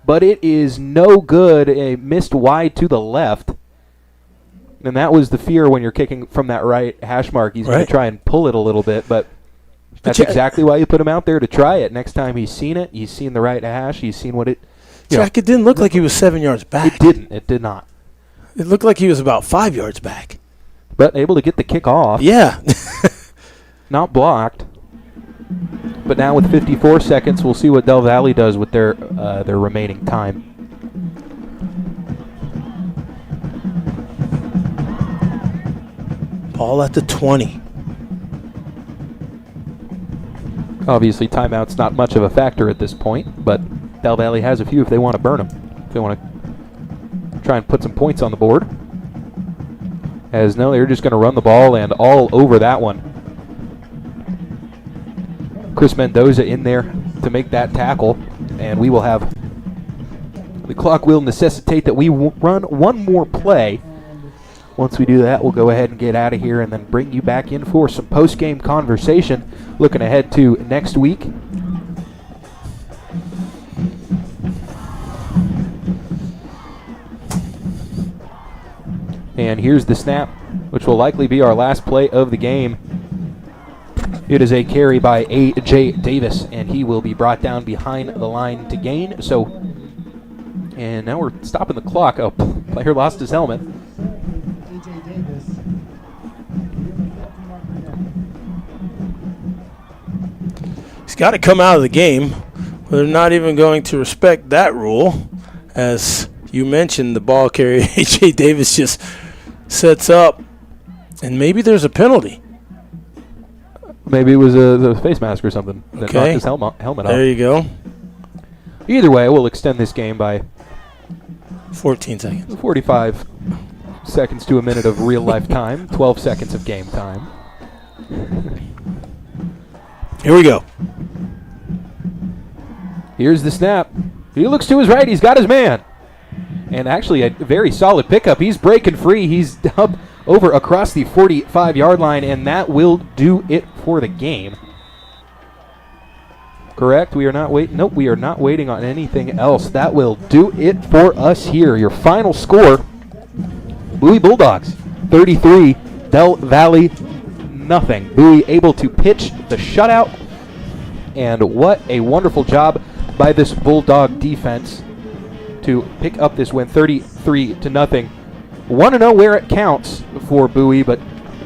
but it is no good. A missed wide to the left. And that was the fear when you're kicking from that right hash mark. He's going to try and pull it a little bit, but that's exactly why you put him out there, to try it. Next time he's seen it, he's seen the right hash, he's seen what it... Jack, it didn't look like he was 7 yards back. It didn't. It did not. It looked like he was about 5 yards back. But able to get the kick off. Yeah. Not blocked. But now with 54 seconds, we'll see what Del Valle does with their remaining time. Ball at the 20. Obviously, timeout's not much of a factor at this point, but Del Valle has a few if they want to burn them. If they want to try and put some points on the board. As no, they're just going to run the ball and all over that one. Chris Mendoza in there to make that tackle, and we will have the clock will necessitate that we run one more play. Once we do that, we'll go ahead and get out of here and then bring you back in for some post-game conversation, looking ahead to next week. And here's the snap, which will likely be our last play of the game. It is a carry by A.J. Davis, and he will be brought down behind the line to gain. And now we're stopping the clock. Oh, player lost his helmet. A.J. Davis. He's got to come out of the game. They're not even going to respect that rule. As you mentioned, the ball carrier, A.J. Davis, just sets up, and maybe there's a penalty. Maybe it was a face mask or something that knocked his helmet off. There you go. Either way, we'll extend this game by 14 seconds. 45 seconds to a minute of real-life time, 12 seconds of game time. Here we go. Here's the snap. He looks to his right. He's got his man. And actually a very solid pickup. He's breaking free. He's up over across the 45-yard line, and that will do it for the game. Correct? We are not waiting. Nope, we are not waiting on anything else. That will do it for us here. Your final score, Bowie Bulldogs 33, Del Valle nothing. Bowie able to pitch the shutout, and what a wonderful job by this Bulldog defense to pick up this win, 33-0. 1-0 where it counts for Bowie, but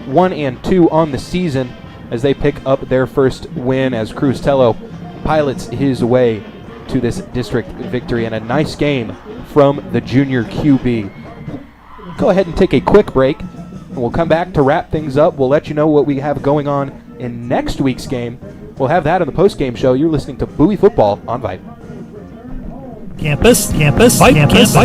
1-2 on the season as they pick up their first win as Cruz Tello pilots his way to this district victory, and a nice game from the junior QB. Go ahead and take a quick break, and we'll come back to wrap things up. We'll let you know what we have going on in next week's game. We'll have that in the post-game show. You're listening to Bowie Football on Vype. Campus, Vype, campus,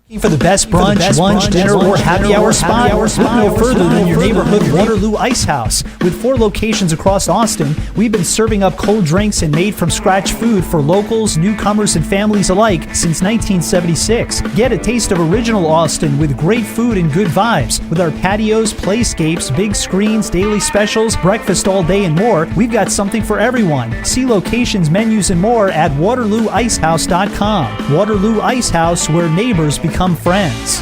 Looking for the best brunch, lunch, dinner, or happy hour spot? Look no further than your neighborhood Waterloo Ice House. With 4 locations across Austin, we've been serving up cold drinks and made-from-scratch food for locals, newcomers, and families alike since 1976. Get a taste of original Austin with great food and good vibes. With our patios, playscapes, big screens, daily specials, breakfast all day, and more, we've got something for everyone. See locations, menus, and more at WaterlooIcehouse.com. Waterloo Ice House, where neighbors become friends.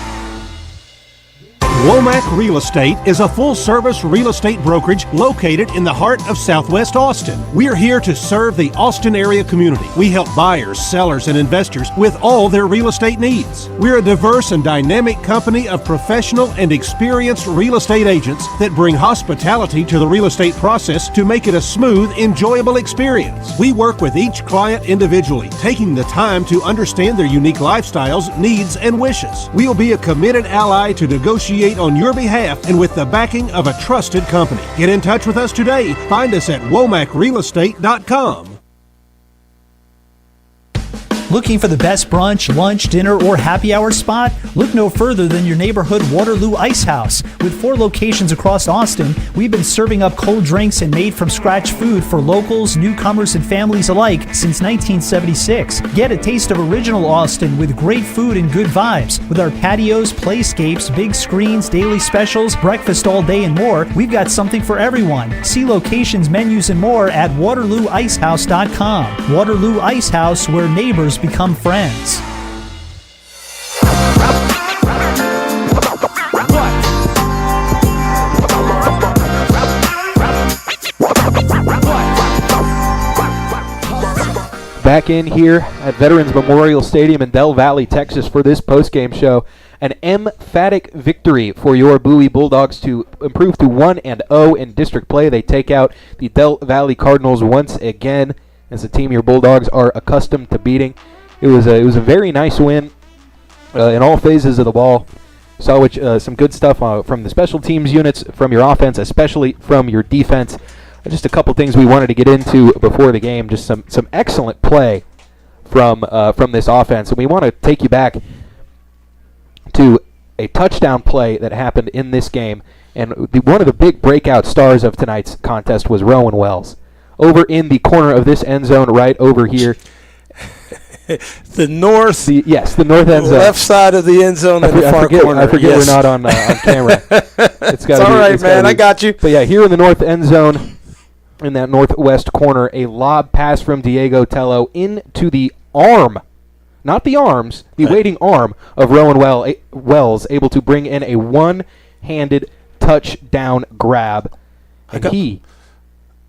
Womack Real Estate is a full-service real estate brokerage located in the heart of Southwest Austin. We're here to serve the Austin area community. We help buyers, sellers, and investors with all their real estate needs. We're a diverse and dynamic company of professional and experienced real estate agents that bring hospitality to the real estate process to make it a smooth, enjoyable experience. We work with each client individually, taking the time to understand their unique lifestyles, needs, and wishes. We'll be a committed ally to negotiate on your behalf and with the backing of a trusted company. Get in touch with us today. Find us at WomacRealEstate.com. Looking for the best brunch, lunch, dinner, or happy hour spot? Look no further than your neighborhood Waterloo Ice House. With 4 locations across Austin, we've been serving up cold drinks and made-from-scratch food for locals, newcomers, and families alike since 1976. Get a taste of original Austin with great food and good vibes. With our patios, playscapes, big screens, daily specials, breakfast all day, and more, we've got something for everyone. See locations, menus, and more at WaterlooIcehouse.com. Waterloo Ice House, where neighbors become friends. Back in here at Veterans Memorial Stadium in Del Valle, Texas for this postgame show. An emphatic victory for your Bowie Bulldogs to improve to 1-0 in district play. They take out the Del Valle Cardinals once again as a team your Bulldogs are accustomed to beating. It was a very nice win in all phases of the ball. Saw which some good stuff from the special teams units, from your offense, especially from your defense. Just a couple things we wanted to get into before the game. Just some excellent play from this offense, and we want to take you back to a touchdown play that happened in this game. And one of the big breakout stars of tonight's contest was Rowan Wells, over in the corner of this end zone, right over here. The north end zone, left side of the end zone in the far corner. I forget we're not on camera. It's all right, man. I got you. But yeah, here in the north end zone, in that northwest corner, a lob pass from Diego Tello into the arm, not the arms, the waiting arm of Rowan Wells, able to bring in a one-handed touchdown grab. And he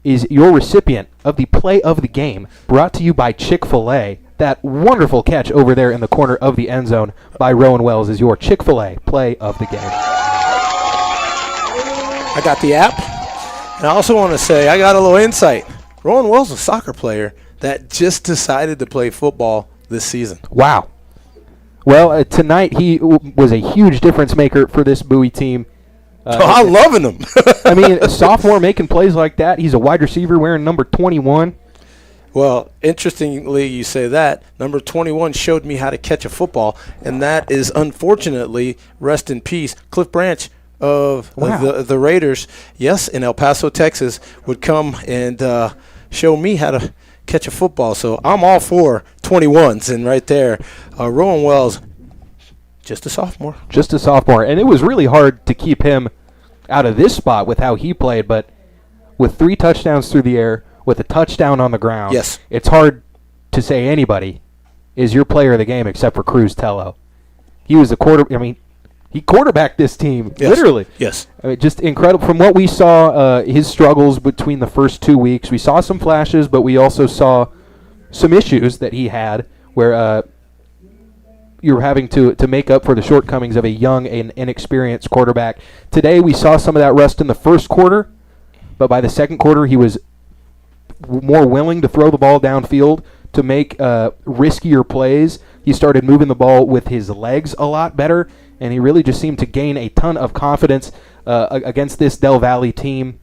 is your recipient of the play of the game, brought to you by Chick-fil-A. That wonderful catch over there in the corner of the end zone by Rowan Wells is your Chick-fil-A play of the game. I got the app, and I also want to say I got a little insight. Rowan Wells is a soccer player that just decided to play football this season. Wow. Well, tonight he was a huge difference maker for this Bowie team. I'm loving him. I mean, a sophomore making plays like that. He's a wide receiver wearing number 21. Well, interestingly, you say that. Number 21 showed me how to catch a football, and that is unfortunately, rest in peace, Cliff Branch of the Raiders, yes, in El Paso, Texas, would come and show me how to catch a football. So I'm all for 21s, and right there, Rowan Wells, just a sophomore. Just a sophomore, and it was really hard to keep him out of this spot with how he played, but with 3 touchdowns through the air, with a touchdown on the ground, yes, it's hard to say anybody is your player of the game except for Cruz Tello. He was the he quarterbacked this team, literally. Yes. I mean, just incredible. From what we saw, his struggles between the first 2 weeks, we saw some flashes, but we also saw some issues that he had where you're having to make up for the shortcomings of a young and inexperienced quarterback. Today we saw some of that rust in the first quarter, but by the second quarter he was more willing to throw the ball downfield, to make riskier plays. He started moving the ball with his legs a lot better, and he really just seemed to gain a ton of confidence. against this Del Valle team.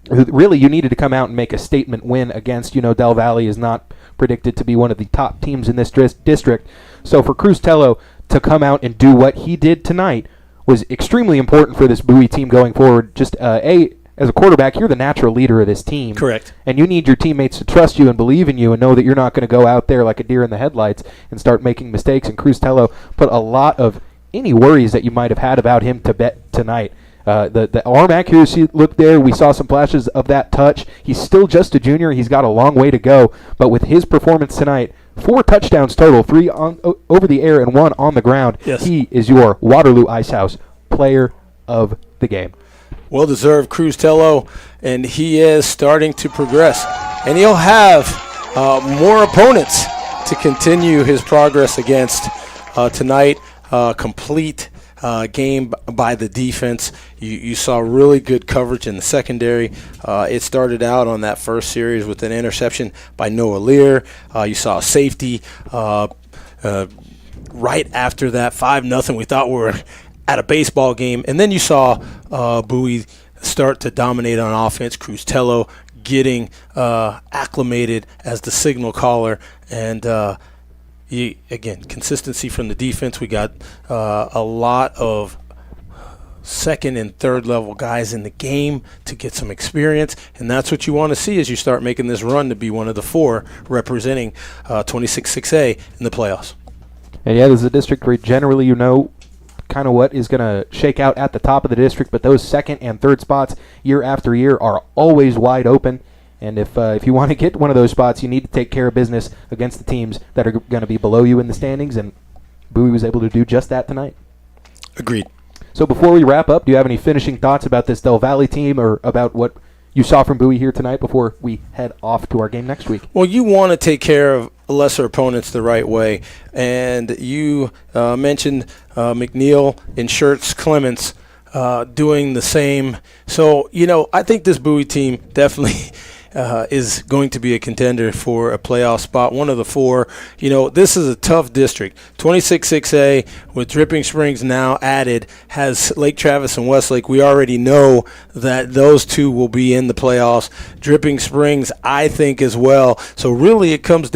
Really, you needed to come out and make a statement win against. Del Valle is not predicted to be one of the top teams in this district. So for Cruz Tello to come out and do what he did tonight was extremely important for this Bowie team going forward. Just, as a quarterback, you're the natural leader of this team. Correct. And you need your teammates to trust you and believe in you and know that you're not going to go out there like a deer in the headlights and start making mistakes. And Cruz Tello put a lot of any worries that you might have had about him to bet tonight. The arm accuracy looked there. We saw some flashes of that touch. He's still just a junior. He's got a long way to go. But with his performance tonight, 4 touchdowns total, 3 over the air and 1 on the ground. Yes. He is your Waterloo Icehouse player of the game. Well-deserved, Cruz Tello, and he is starting to progress. And he'll have more opponents to continue his progress against tonight. Complete game by the defense. You saw really good coverage in the secondary. It started out on that first series with an interception by Noah Lear. You saw a safety right after that, 5-0. We thought we were at a baseball game. And then you saw Bowie start to dominate on offense. Cruz Tello getting acclimated as the signal caller. And again, consistency from the defense. We got a lot of second and third level guys in the game to get some experience, and that's what you want to see as you start making this run to be one of the 4 representing 26-6A in the playoffs. And yeah, there's a district where generally kind of what is going to shake out at the top of the district, but those second and third spots year after year are always wide open. And if you want to get one of those spots, you need to take care of business against the teams that are going to be below you in the standings, and Bowie was able to do just that tonight. Agreed. So before we wrap up, do you have any finishing thoughts about this Del Valle team or about what you saw from Bowie here tonight before we head off to our game next week? Well, you want to take care of lesser opponents the right way, and you mentioned McNeil, Insurance, Clements doing the same. So, I think this Bowie team definitely is going to be a contender for a playoff spot, one of the 4. This is a tough district. 26-6A with Dripping Springs now added has Lake Travis and Westlake. We already know that those 2 will be in the playoffs. Dripping Springs, I think, as well. So really it comes down